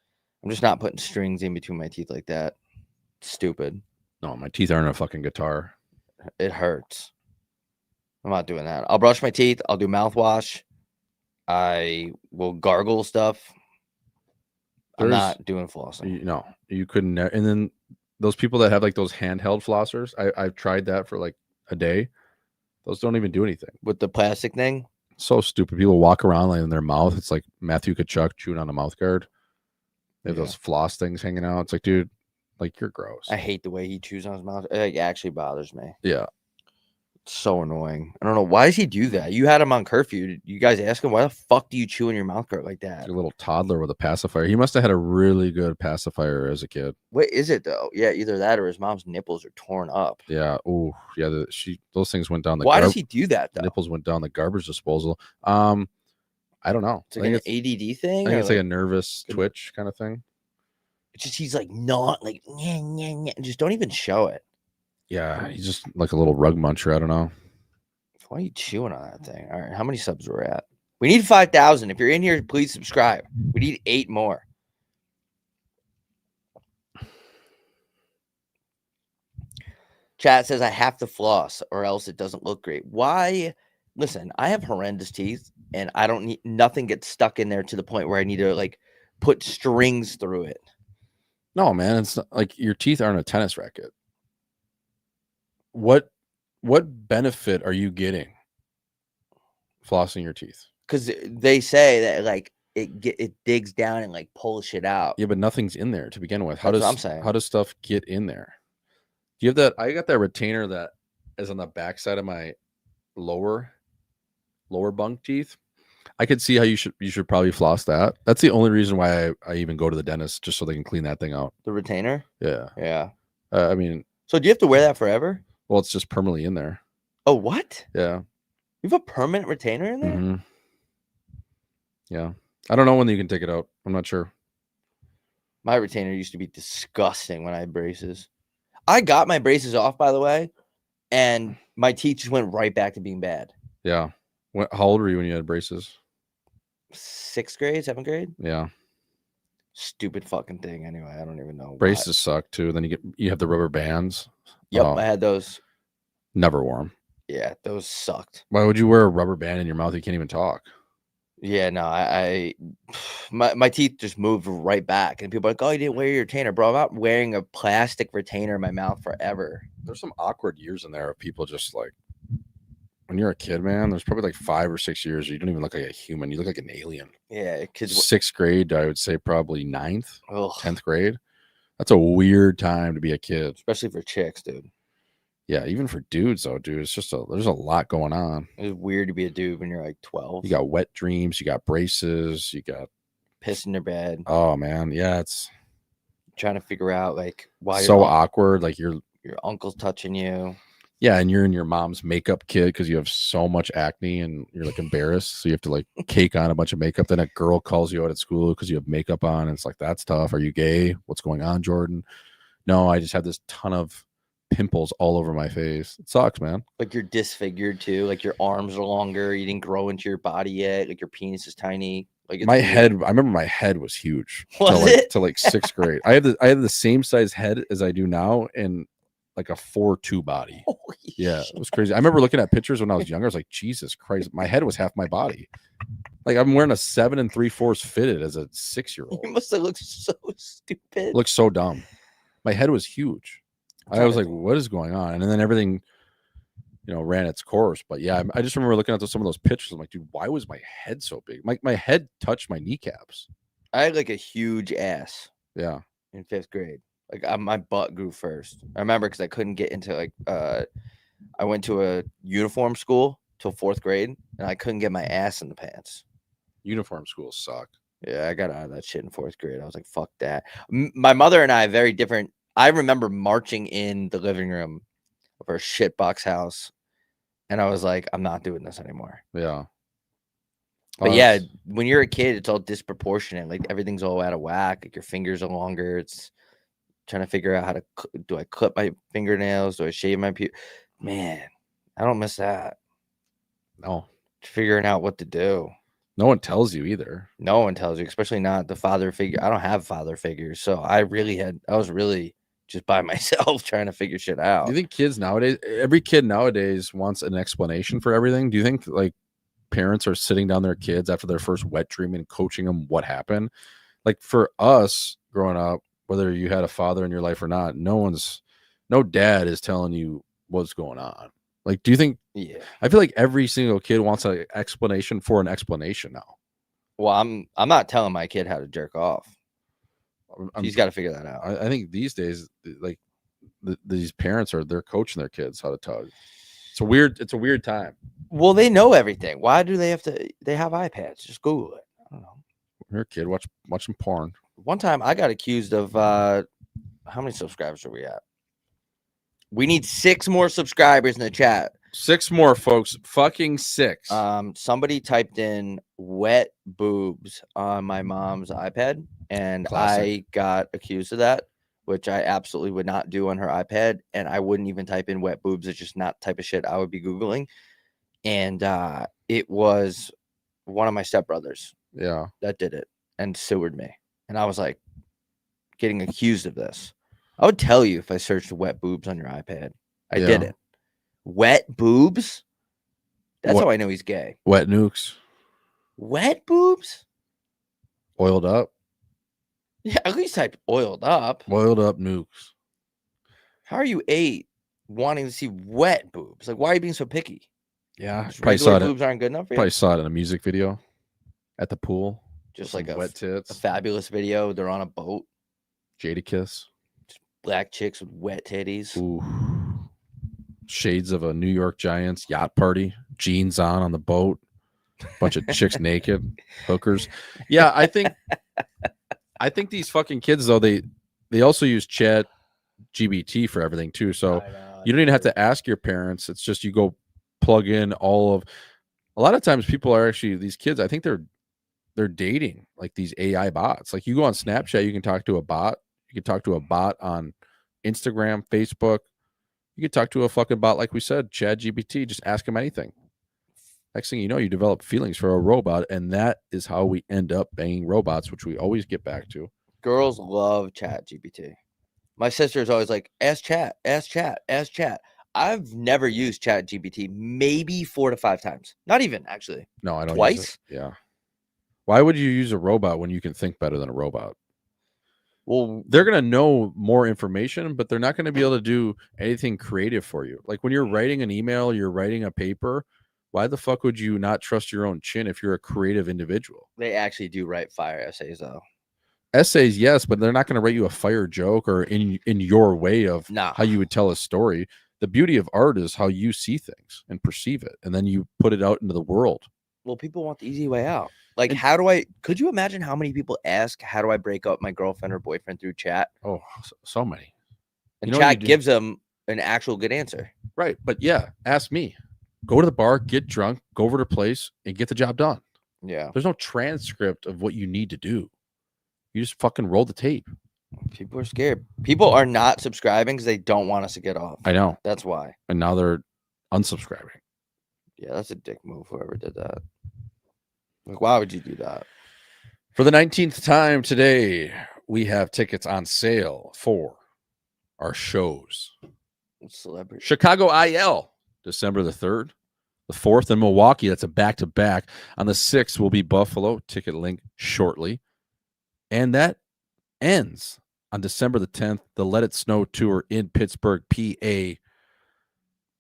I'm just not putting strings in between my teeth like that. Stupid.
No, my teeth aren't a fucking guitar.
It hurts. I'm not doing that. I'll brush my teeth. I'll do mouthwash. I will gargle stuff. I'm not doing flossing.
No, you couldn't. And then those people that have like those handheld flossers, I've tried that for like a day. Those don't even do anything.
With the plastic thing?
So stupid. People walk around like in their mouth. It's like Matthew Tkachuk chewing on a mouth guard. They have those floss things hanging out. It's like, dude, like you're gross.
I hate the way he chews on his mouth. It actually bothers me.
Yeah.
It's so annoying. I don't know. Why does he do that? You had him on curfew. You guys ask him, why the fuck do you chew in your mouth guard like that?
Your little toddler with a pacifier. He must have had a really good pacifier as a kid.
What is it though? Yeah, either that or his mom's nipples are torn up.
Yeah. Oh, yeah. Those things went down the.
Why does he do that though?
Nipples went down the garbage disposal. I don't know.
It's like an ADD thing.
I think it's like a nervous twitch kind of thing.
It's just he's like not like just don't even show it.
Yeah, he's just like a little rug muncher. I don't know.
Why are you chewing on that thing? All right, how many subs we're at? We need 5,000. If you're in here, please subscribe. We need 8 more. Chat says I have to floss or else it doesn't look great. Why? Listen, I have horrendous teeth and I don't need nothing gets stuck in there to the point where I need to like put strings through it.
No, man, it's not, like your teeth aren't a tennis racket. What benefit are you getting flossing your teeth?
Because they say that like it digs down and like pulls shit out.
Yeah, but nothing's in there to begin with.
That's what I'm saying.
How does stuff get in there? Do you have that? I got that retainer that is on the back side of my lower bunk teeth. I could see how you should probably floss that. That's the only reason why I even go to the dentist, just so they can clean that thing out.
The retainer?
Yeah.
Yeah.
I mean,
so do you have to wear that forever?
Well, it's just permanently in there.
Oh, what?
Yeah.
You have a permanent retainer in there?
Mm-hmm. Yeah. I don't know when you can take it out. I'm not sure.
My retainer used to be disgusting when I had braces. I got my braces off, by the way, and my teeth just went right back to being bad.
Yeah. How old were you when you had braces?
6th grade, 7th grade?
Yeah.
Stupid fucking thing. Anyway, I don't even know.
Braces suck too. Then you have the rubber bands.
Yep, I had those.
Never wore them.
Yeah, those sucked.
Why would you wear a rubber band in your mouth? You can't even talk.
Yeah, no, my teeth just moved right back, and people are like, "Oh, you didn't wear your retainer, bro." I'm not wearing a plastic retainer in my mouth forever.
There's some awkward years in there of people just like, when you're a kid, man. There's probably like 5 or 6 years you don't even look like a human. You look like an alien.
Yeah, kids.
6th grade, I would say probably 9th,
Ugh.
10th grade. That's a weird time to be a kid,
especially for chicks, dude.
Yeah, even for dudes though, dude. It's just there's a lot going on.
It's weird to be a dude when you're like 12.
You got wet dreams, you got braces, you got
piss in your bed.
Oh man, yeah, it's
trying to figure out like why
so awkward. Like your
uncle's touching you.
Yeah, and you're in your mom's makeup kit because you have so much acne and you're like embarrassed, so you have to like cake on a bunch of makeup. Then a girl calls you out at school because you have makeup on, and it's like, that's tough. Are you gay? What's going on, Jordan? No, I just have this ton of pimples all over my face. It sucks, man.
Like you're disfigured too. Like your arms are longer. You didn't grow into your body yet. Like your penis is tiny. Like it's
My
weird.
head, I remember my head was huge.
Was
like,
it?
to like 6th grade. I have the same size head as I do now and like a 4'2" body.
Holy
Yeah,
shit.
it was crazy. I remember looking at pictures when I was younger. I was like, Jesus Christ, my head was half my body. Like I'm wearing a 7 3/4 fitted as a 6-year-old.
You must have looked so stupid.
It looked so dumb. My head was huge. I was like, what is going on? And then everything, ran its course. But yeah, I just remember looking at some of those pictures. I'm like, dude, why was my head so big? My head touched my kneecaps.
I had like a huge ass
Yeah.
in 5th grade. Like my butt grew first. I remember because I couldn't get into like I went to a uniform school till 4th grade and I couldn't get my ass in the pants.
Uniform schools suck.
Yeah, I got out of that shit in 4th grade. I was like, fuck that. My mother and I are very different. I remember marching in the living room of our shitbox house, and I was like, I'm not doing this anymore.
Yeah.
But yeah, when you're a kid, it's all disproportionate. Like everything's all out of whack. Like your fingers are longer. It's trying to figure out how to do I clip my fingernails? Do I shave my Man, I don't miss that.
No.
Figuring out what to do.
No one tells you either.
No one tells you, especially not the father figure. I don't have father figures, so I was really just by myself trying to figure shit out.
Do you think kids nowadays, every kid nowadays wants an explanation for everything? Do you think like parents are sitting down their kids after their first wet dream and coaching them what happened? Like for us growing up, whether you had a father in your life or not, no dad is telling you what's going on. Like, do you think?
Yeah,
I feel like every single kid wants an explanation for an explanation now.
Well, I'm not telling my kid how to jerk off. He's got to figure that out.
I think these days, like these parents they're coaching their kids how to tug. It's a weird time.
Well, they know everything. Why do they have to? They have iPads. Just Google it. I don't know.
You're a kid, watch some porn.
One time, I got accused of how many subscribers are we at? We need 6 more subscribers in the chat.
6 more, folks. Fucking 6.
Somebody typed in wet boobs on my mom's iPad, and
Classic.
I got accused of that, which I absolutely would not do on her iPad. And I wouldn't even type in wet boobs. It's just not the type of shit I would be Googling. And it was one of my stepbrothers that did it and sued me. And I was like, getting accused of this. I would tell you if I searched wet boobs on your iPad. I didn't. Wet boobs? That's how I know he's gay.
Wet nukes.
Wet boobs?
Oiled up.
Yeah, at least type oiled up.
Oiled up nukes.
How are you 8 wanting to see wet boobs? Like, why are you being so picky?
Yeah,
Just
probably
regular
saw it.
Boobs aren't good enough for you?
Probably saw it in a music video at the pool.
Just
Some
like
wet tits.
a fabulous video. They're on a boat.
Jadakiss.
Black chicks with wet titties.
Ooh. Shades of a New York Giants yacht party. Jeans on the boat. Bunch of chicks naked. Hookers. Yeah, I think these fucking kids though, they also use chat GBT for everything too. So you don't even have to ask your parents. It's just you go plug in a lot of times people are actually, these kids, I think they're dating like these AI bots. Like you go on Snapchat, you can talk to a bot. You can talk to a bot on Instagram, Facebook. You can talk to a fucking bot, like we said, ChatGPT. Just ask him anything. Next thing you know, you develop feelings for a robot, and that is how we end up banging robots, which we always get back to.
Girls love ChatGPT. My sister is always like, ask chat, ask chat, ask chat. I've never used ChatGPT, maybe 4 to 5 times. Not even, actually.
No, I don't.
Twice?
Use it. Yeah. Why would you use a robot when you can think better than a robot?
Well,
they're going to know more information, but they're not going to be able to do anything creative for you. Like when you're writing an email, you're writing a paper, why the fuck would you not trust your own chin if you're a creative individual?
They actually do write fire essays, though.
Essays, yes, but they're not going to write you a fire joke or in your way of
No.
how you would tell a story. The beauty of art is how you see things and perceive it, and then you put it out into the world.
Well, people want the easy way out. Like,
And-
could you imagine how many people ask, how do I break up my girlfriend or boyfriend through chat?
Oh, so many.
And
You know what
chat
you do?
gives them an actual good answer.
Right. But yeah, ask me. Go to the bar, get drunk, go over to the place, and get the job done.
Yeah.
There's no transcript of what you need to do. You just fucking roll the tape.
People are scared. People are not subscribing because they don't want us to get off.
I know.
That's why.
And now they're unsubscribing.
Yeah, that's a dick move. Whoever did that. Like, why would you do that?
For the 19th time today, we have tickets on sale for our shows.
Celebrity.
Chicago IL, December the 3rd. The 4th in Milwaukee, that's a back-to-back. On the 6th will be Buffalo. Ticket link shortly. And that ends on December the 10th, the Let It Snow Tour in Pittsburgh, PA.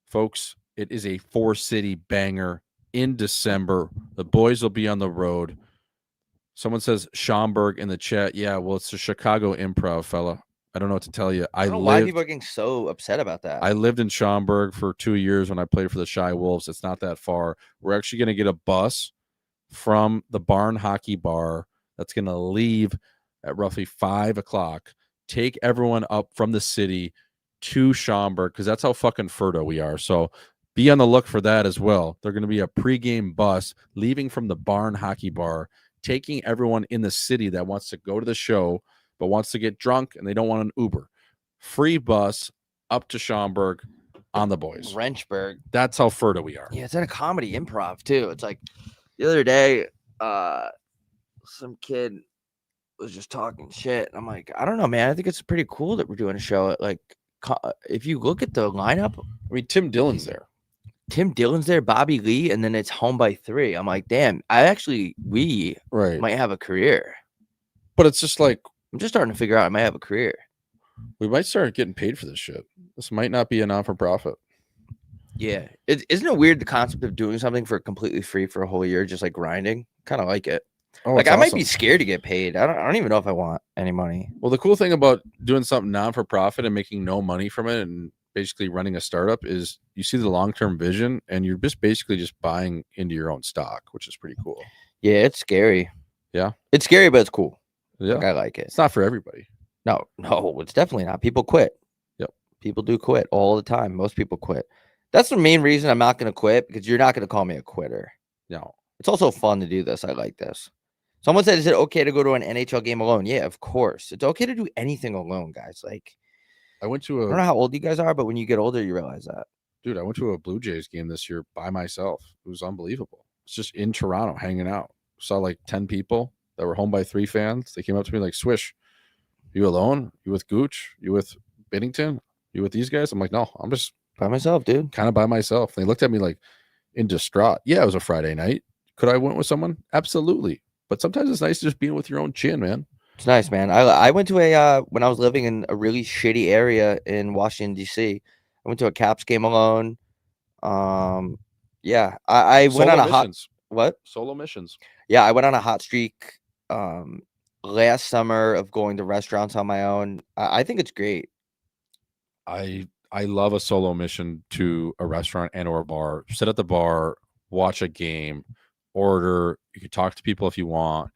Folks, it is a 4-city banger in December. The boys will be on the road. Someone says Schaumburg in the chat. Yeah, well, it's the Chicago Improv, fella. I don't know what to tell you.
I don't know why people are getting so upset about that.
I lived in Schaumburg for 2 years when I played for the Shy Wolves. It's not that far. We're actually going to get a bus from the Barn Hockey Bar that's going to leave at roughly 5 o'clock, take everyone up from the city to Schaumburg, because that's how fucking fertile we are. So be on the look for that as well. They're going to be a pregame bus leaving from the Barn Hockey Bar, taking everyone in the city that wants to go to the show but wants to get drunk and they don't want an Uber. Free bus up to Schaumburg on the boys.
Wrenchburg.
That's how fertile we are.
Yeah, it's at a comedy improv too. It's like the other day, some kid was just talking shit. I'm like, I don't know, man. I think it's pretty cool that we're doing a show at, like, if you look at the lineup,
I mean, Tim Dillon's there.
Tim Dillon's there, Bobby Lee, and then it's Home by 3. I'm like, damn, we might have a career.
But it's just like,
I'm just starting to figure out I might have a career.
We might start getting paid for this shit. This might not be a non-for-profit.
Yeah. Isn't it weird, the concept of doing something for completely free for a whole year, just like grinding? Kind of like it.
Oh,
like, I
awesome.
might be scared to get paid. I don't even know if I want any money.
Well, the cool thing about doing something non-for-profit and making no money from it and basically running a startup is you see the long-term vision and you're just basically just buying into your own stock, which is pretty cool.
Yeah, it's scary.
Yeah.
It's scary, but it's cool.
Yeah.
Like, I like it.
It's not for everybody.
No, it's definitely not. People quit.
Yep.
People do quit all the time. Most people quit. That's the main reason I'm not going to quit, because you're not going to call me a quitter.
No.
It's also fun to do this. I like this. Someone said, is it okay to go to an NHL game alone? Yeah, of course. It's okay to do anything alone, guys. Like,
I don't know
how old you guys are, but when you get older, you realize that.
Dude, I went to a Blue Jays game this year by myself. It was unbelievable. It's just in Toronto hanging out. Saw like 10 people that were Home by 3 fans. They came up to me like, Swish, you alone? You with Gooch? You with Binnington? You with these guys? I'm like, no, I'm just
by myself, dude.
Kind of by myself. They looked at me like in distraught. Yeah, it was a Friday night. Could I went with someone? Absolutely. But sometimes it's nice just being with your own chin, man.
It's nice, man. I went to when I was living in a really shitty area in Washington, D.C., I went to a Caps game alone. Yeah, I went on a missions.
Solo missions.
Yeah, I went on a hot streak last summer of going to restaurants on my own. I think it's great.
I love a solo mission to a restaurant and or a bar. Sit at the bar, watch a game, order. You can talk to people if you want.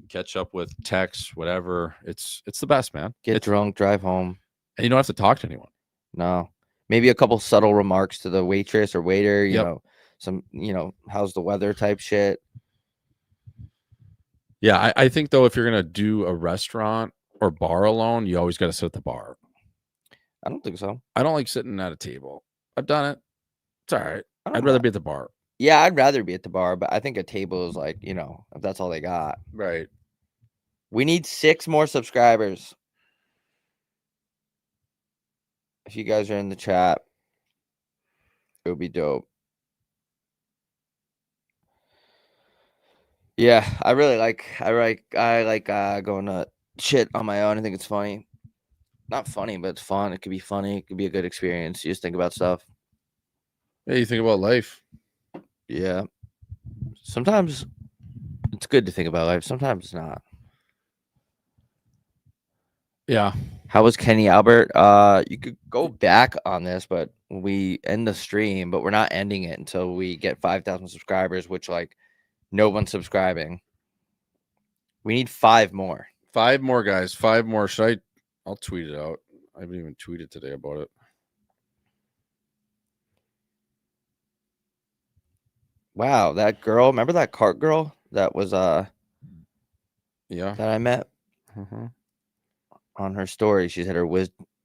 Catch up with texts, whatever. It's the best, man.
Get drunk, drive home,
and you don't have to talk to anyone.
No, maybe a couple subtle remarks to the waitress or waiter. You know, some how's the weather type shit.
Yeah, I think though, if you're gonna do a restaurant or bar alone, you always got to sit at the bar.
I don't think so.
I don't like sitting at a table. I've done it. It's all right. I'd rather be at the bar.
Yeah, I'd rather be at the bar, but I think a table is like, if that's all they got.
Right.
We need 6 more subscribers. If you guys are in the chat, it would be dope. Yeah, I like going to shit on my own. I think it's funny. Not funny, but it's fun. It could be funny. It could be a good experience. You just think about stuff.
Yeah, you think about life.
Yeah. Sometimes it's good to think about life. Sometimes it's not.
Yeah.
How was Kenny Albert? You could go back on this, but we end the stream, but we're not ending it until we get 5,000 subscribers, which no one's subscribing. We need 5 more.
5 more, guys. 5 more. I'll tweet it out. I haven't even tweeted today about it.
Wow, that girl. Remember that cart girl that was
yeah,
that I met?
Mm-hmm.
on her story. She said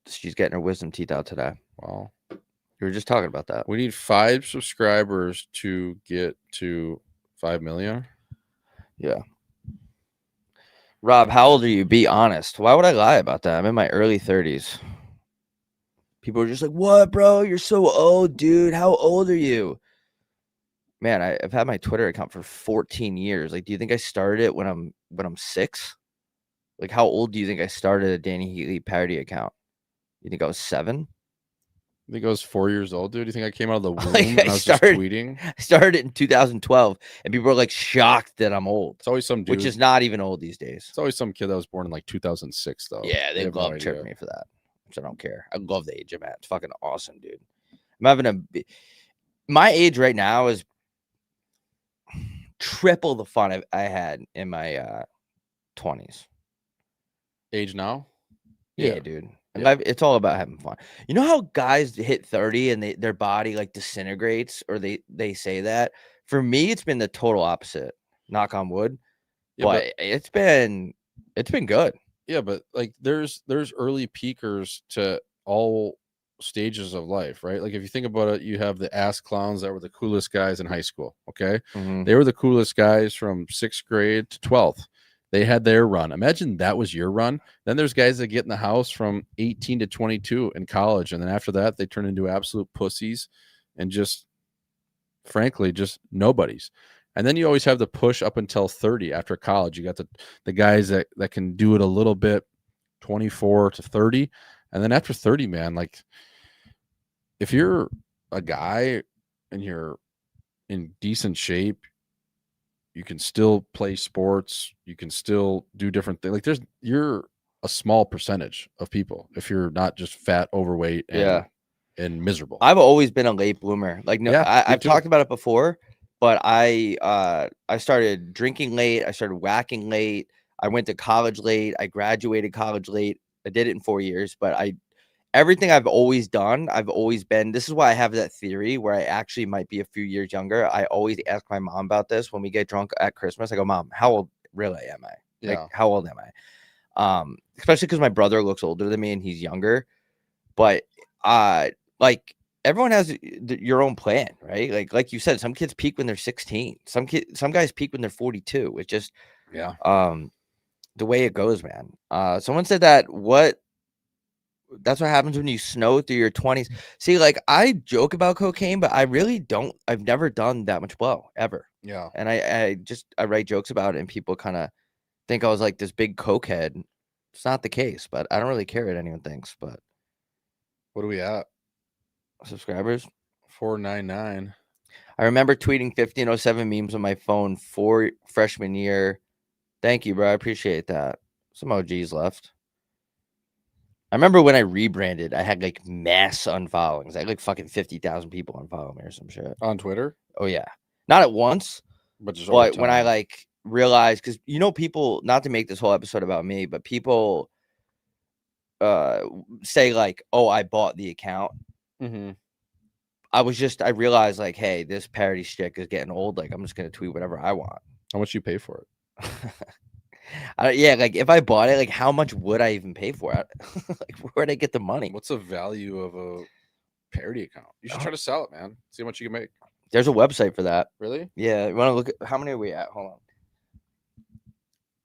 she's getting her wisdom teeth out today.
Wow.
We were just talking about that.
We need 5 subscribers to get to 5 million.
Yeah. Rob, how old are you? Be honest. Why would I lie about that? I'm in my early 30s. People are just like, what, bro? You're so old, dude. How old are you? Man, I've had my Twitter account for 14 years. Like, do you think I started it when I'm 6? Like, how old do you think I started a Danny Heatley parody account? You think I was 7?
I think I was 4 years old, dude. You think I came out of the womb
Like,
and I was just tweeting?
I started it in 2012, and people are like shocked that I'm old.
It's always some dude.
Which is not even old these days.
It's always some kid that was born in like 2006, though.
Yeah, they
have no
love
idea.
tripping me for that, which I don't care. I love the age I'm at. It's fucking awesome, dude. I'm having my age right now is triple the fun I had in my 20s.
Age now?
Yeah, dude.
Yeah.
It's all about having fun. You know how guys hit 30 and their body like disintegrates, or they say that? For me, it's been the total opposite. Knock on wood.
Yeah,
but it's been good.
Yeah, but like there's early peakers to all stages of life, right? Like if you think about it, you have the ass clowns that were the coolest guys in high school. Okay.
Mm-hmm.
They were the coolest guys from 6th grade to 12th. They had their run. Imagine that was your run. Then there's guys that get in the house from 18 to 22 in college. And then after that, they turn into absolute pussies and just, frankly, just nobodies. And then you always have the push up until 30 after college. You got the guys that can do it a little bit, 24 to 30. And then after 30, man, like if you're a guy and you're in decent shape, you can still play sports. You can still do different things. Like you're a small percentage of people if you're not just fat, overweight, and miserable.
I've always been a late bloomer. Like, no, I've talked about it before, but I started drinking late. I started whacking late. I went to college late. I graduated college late. I did it in 4 years, but everything I've always done, I've always been. This is why I have that theory where I actually might be a few years younger. I always ask my mom about this when we get drunk at Christmas. I go, Mom, how old really am I?
Yeah.
Like, how old am I? Especially because my brother looks older than me and he's younger. But like everyone has your own plan, right? Like you said, some kids peak when they're 16. Some guys peak when they're 42. It's just the way it goes, man. Someone said that's what happens when you snow through your 20s. See, like I joke about cocaine, but I really don't. I've never done that much blow ever.
Yeah.
And I write jokes about it and people kind of think I was like this big cokehead. It's not the case, but I don't really care what anyone thinks. But
what are we at?
Subscribers?
499.
I remember tweeting 1507 memes on my phone for freshman year. Thank you, bro. I appreciate that. Some OGs left. I remember when I rebranded, I had like mass unfollowings. I had like fucking 50,000 people unfollow me or some shit.
On Twitter?
Oh, yeah. Not at once,
but
when I like realized, because people, not to make this whole episode about me, but people say like, oh, I bought the account.
Mm-hmm.
I realized like, hey, this parody shtick is getting old. Like, I'm just going to tweet whatever I want.
How much you pay for it?
Like if I bought it, like how much would I even pay for it? Like where'd I get the money?
What's the value of a parody account? You should try to sell it, man. See how much you can make.
There's a website for that.
Really?
Yeah. You want to look at how many are we at? Hold on.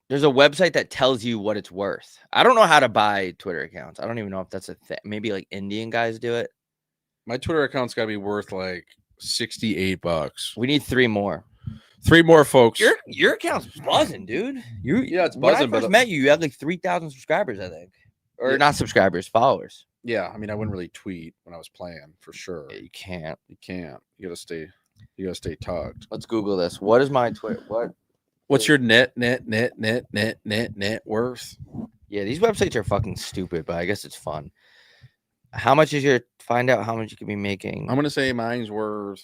There's a website that tells you what it's worth. I don't know how to buy Twitter accounts. I don't even know if that's a thing. Maybe like Indian guys do it.
My Twitter account's got to be worth like $68.
We need 3 more.
3 more, folks.
Your account's buzzing, dude.
It's buzzing.
When I first met you, you had like 3,000 subscribers, I think, or not subscribers, followers.
Yeah, I mean, I wouldn't really tweet when I was playing for sure.
Yeah, you can't.
You gotta stay tugged.
Let's Google this. What is my Twitter?
What's your net worth?
Yeah, these websites are fucking stupid, but I guess it's fun. How much is find out how much you could be making?
I'm gonna say mine's worth.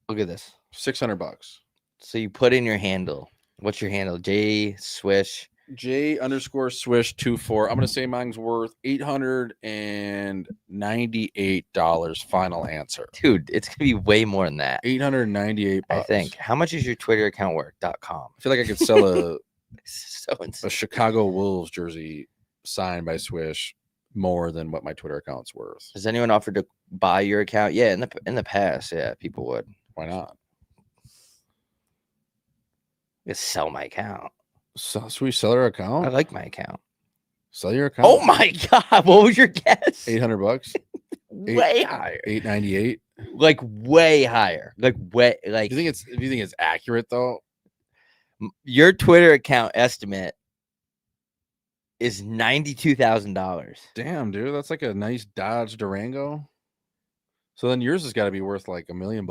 Look at this.
$600.
So you put in your handle. What's your handle? J Swish.
J_Swish24. I'm gonna say mine's worth $898. Final answer.
Dude, it's gonna be way more than that.
$898.
I think. How much is your Twitter account worth? .com.
I feel like I could sell
So
a
insane.
Chicago Wolves jersey signed by Swish more than what my Twitter account's worth.
Has anyone offered to buy your account? Yeah, in the past, yeah, people would.
Why not?
Just sell my account.
So we sell our account?
I like my account.
Sell your account.
Oh my god, what was your guess?
$800.
Way higher.
$898.
Like way higher. Like way like
Do you think it's accurate though?
your Twitter account estimate is $92,000.
Damn, dude, that's like a nice Dodge Durango. So then yours has got to be worth like $1 million.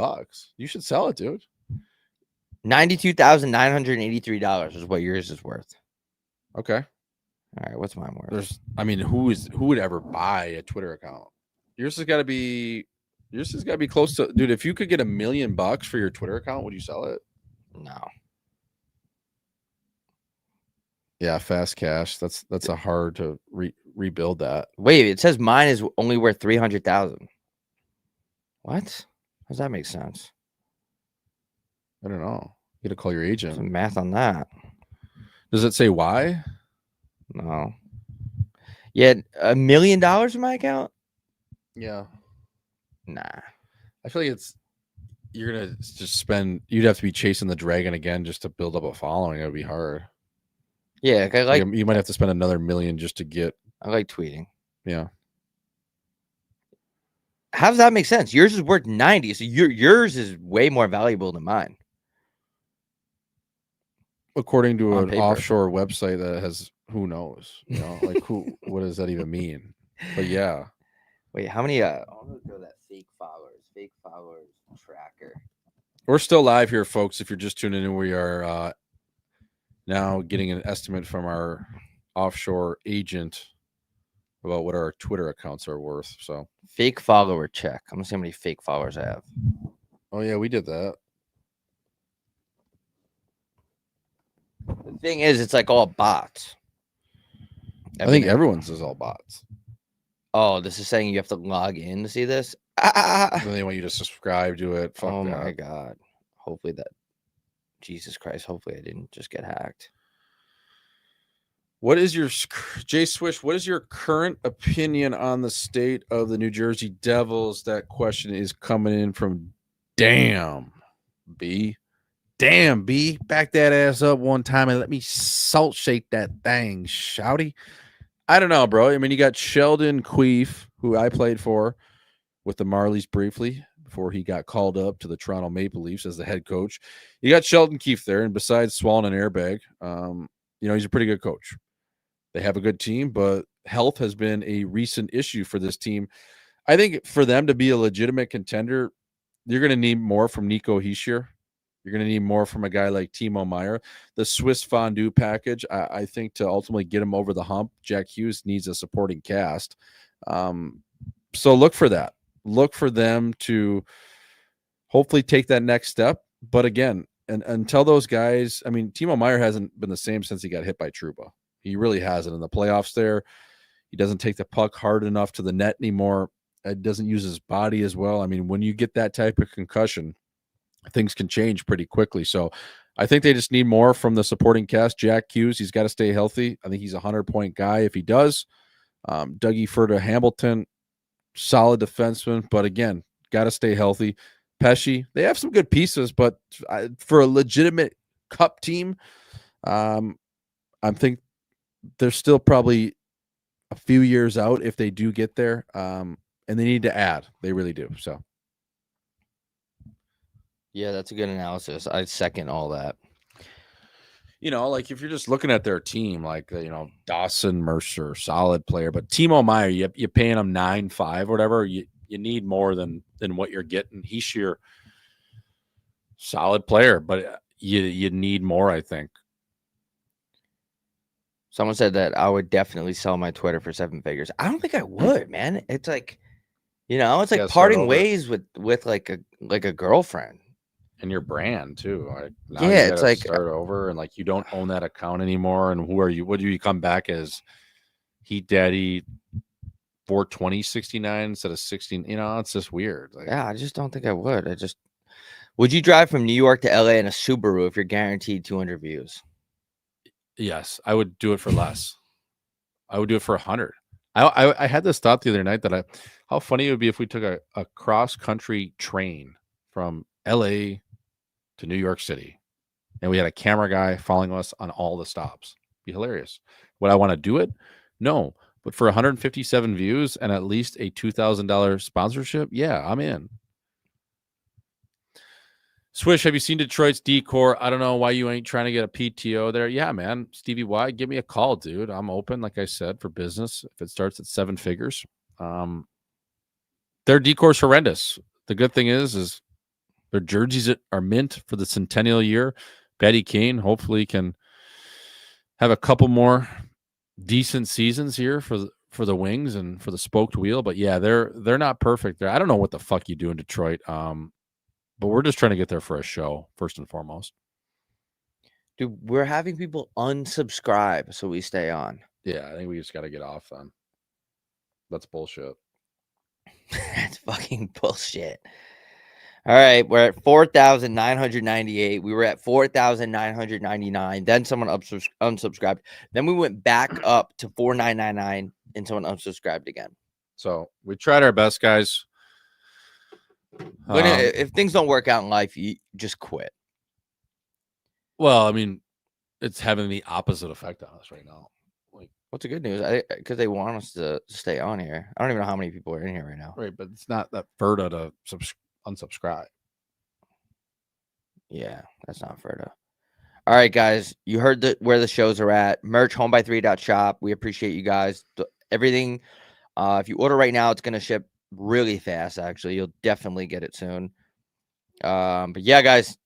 You should sell it, dude.
$92,983 is what yours is worth.
Okay.
All right, what's mine worth?
Who would ever buy a Twitter account? Yours has got to be close to, dude. If you could get $1 million for your Twitter account, would you sell it?
No.
Yeah, fast cash. That's a hard to rebuild that.
Wait, it says mine is only worth $300,000. What? How does that make sense?
I don't know. You got to call your agent.
Some math on that.
Does it say why?
No. Yeah, $1 million in my account?
Yeah.
Nah.
I feel like you're gonna just spend. You'd have to be chasing the dragon again just to build up a following. It would be hard.
Yeah,
You might have to spend another $1 million just to get.
I like tweeting.
Yeah.
How does that make sense? Yours is worth 90, so yours is way more valuable than mine.
According to
On
an
paper.
offshore website that has who knows, like what does that even mean? But yeah.
Wait, how many? I'm gonna go that fake followers tracker.
We're still live here, folks. If you're just tuning in, we are now getting an estimate from our offshore agent about what our Twitter accounts are worth. So
Fake follower check. I'm gonna see how many fake followers I have.
oh yeah, we did that.
The thing is, it's like all bots.
I think everyone's is all bots.
Oh, this is saying you have to log in to see this.
And they want you to subscribe to it. Fuck
Oh
that.
my god. Hopefully that. Jesus Christ. Hopefully I didn't just get hacked.
What is your Jay Swish? What is your current opinion on the state of the New Jersey Devils? That question is coming in from Damn B. Damn B, back that ass up one time and let me salt shake that thing, shouty. I don't know, bro. I mean, you got Sheldon Queef, who I played for with the Marlies briefly before he got called up to the Toronto Maple Leafs as the head coach. You got Sheldon Keefe there, and besides swallowing an airbag, he's a pretty good coach. They have a good team, but health has been a recent issue for this team. I think for them to be a legitimate contender, you're going to need more from Nico Hischier. You're going to need more from a guy like Timo Meier. The Swiss fondue package, I think to ultimately get him over the hump, Jack Hughes needs a supporting cast. So look for that. Look for them to hopefully take that next step. But again, and until those guys, I mean, Timo Meier hasn't been the same since he got hit by Trouba. He really hasn't in the playoffs there. He doesn't take the puck hard enough to the net anymore. It doesn't use his body as well. I mean, when you get that type of concussion, things can change pretty quickly. So I think they just need more from the supporting cast. Jack Hughes, he's got to stay healthy. I think he's a 100-point guy if he does. Dougie Furta Hamilton, solid defenseman, but again, got to stay healthy. Pesci, they have some good pieces, but for a legitimate cup team, I think they're still probably a few years out if they do get there. And they need to add. They really do. So.
Yeah, that's a good analysis. I second all that.
Like if you're just looking at their team, like, Dawson Mercer, solid player, but Timo Meier, you're paying him 9.5 or whatever. You need more than what you're getting. He's your solid player, but you need more, I think.
Someone said that I would definitely sell my Twitter for 7 figures. I don't think I would, man. It's like, it's like parting ways with like a girlfriend.
And your brand too. Like, now
yeah, it's like
start over and like you don't own that account anymore. And who are you? What do you come back as? Heat Daddy 42069 instead of 16. It's just weird. Like,
yeah, I just don't think I would. Would you drive from New York to LA in a Subaru if you're guaranteed 200 views?
Yes, I would do it for less. I would do it for 100. I had this thought the other night that how funny it would be if we took a cross country train from LA to New York City and we had a camera guy following us on all the stops. Be hilarious. Would I want to do it? No. But for 157 views and at least a $2,000 sponsorship, yeah, I'm in. Swish, have you seen Detroit's decor? I don't know why you ain't trying to get a PTO there. Yeah, man. Stevie Y, give me a call, dude. I'm open, like I said, for business. If it starts at 7 figures. Their decor's horrendous. The good thing is their jerseys are mint for the centennial year. Betty Kane hopefully can have a couple more decent seasons here for the Wings and for the spoked wheel. But yeah, they're not perfect there. I don't know what the fuck you do in Detroit. But we're just trying to get there for a show, first and foremost.
Dude, we're having people unsubscribe so we stay on.
Yeah, I think we just got to get off then. That's bullshit.
That's fucking bullshit. All right, we're at 4,998. We were at 4,999. Then someone unsubscribed. Then we went back up to 4,999 and someone unsubscribed again.
So we tried our best, guys.
If things don't work out in life, you just quit.
Well, I mean, it's having the opposite effect on us right now. Like,
what's the good news? Because they want us to stay on here. I don't even know how many people are in here right now.
Right, but it's not that Ferda to unsubscribe.
Yeah, that's not Ferda. All right, guys, you heard where the shows are at. Merch, homeby3.shop. We appreciate you guys. Everything. If you order right now, it's going to ship really fast, actually. You'll definitely get it soon. But yeah, guys,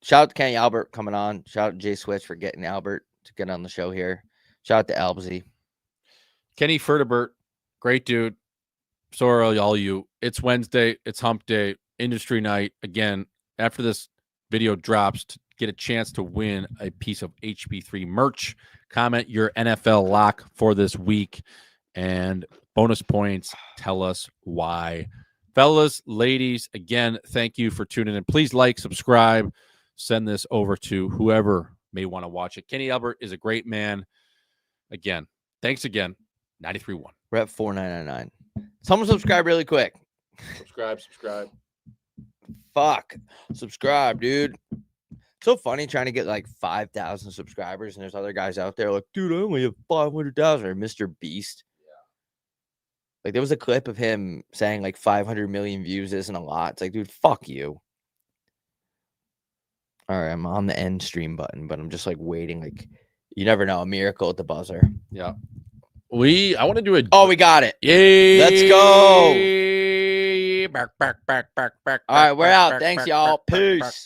shout out to Kenny Albert coming on. Shout out to Jay Switch for getting Albert to get on the show here. Shout out to Albsy.
Kenny Ferdibert, great dude. So are all you. It's Wednesday. It's hump day. Industry night. Again, after this video drops, to get a chance to win a piece of HB3 merch. Comment your NFL lock for this week. And bonus points, tell us why. Fellas, ladies, again, thank you for tuning in. Please like, subscribe, send this over to whoever may want to watch it. Kenny Albert is a great man. Again, thanks again. 93.1.
We're at 4,999. Someone subscribe really quick.
Subscribe.
Fuck. Subscribe, dude. So funny trying to get like 5,000 subscribers, and there's other guys out there like, dude, I only have 500,000. Or Mr. Beast. Like, there was a clip of him saying, like, 500 million views isn't a lot. It's like, dude, fuck you. All right, I'm on the end stream button, but I'm just, like, waiting. Like, you never know. A miracle at the buzzer.
Yeah. I want to do it.
Oh, we got it.
Yay.
Let's go.
Back.
All right, we're out. Thanks, y'all. Peace.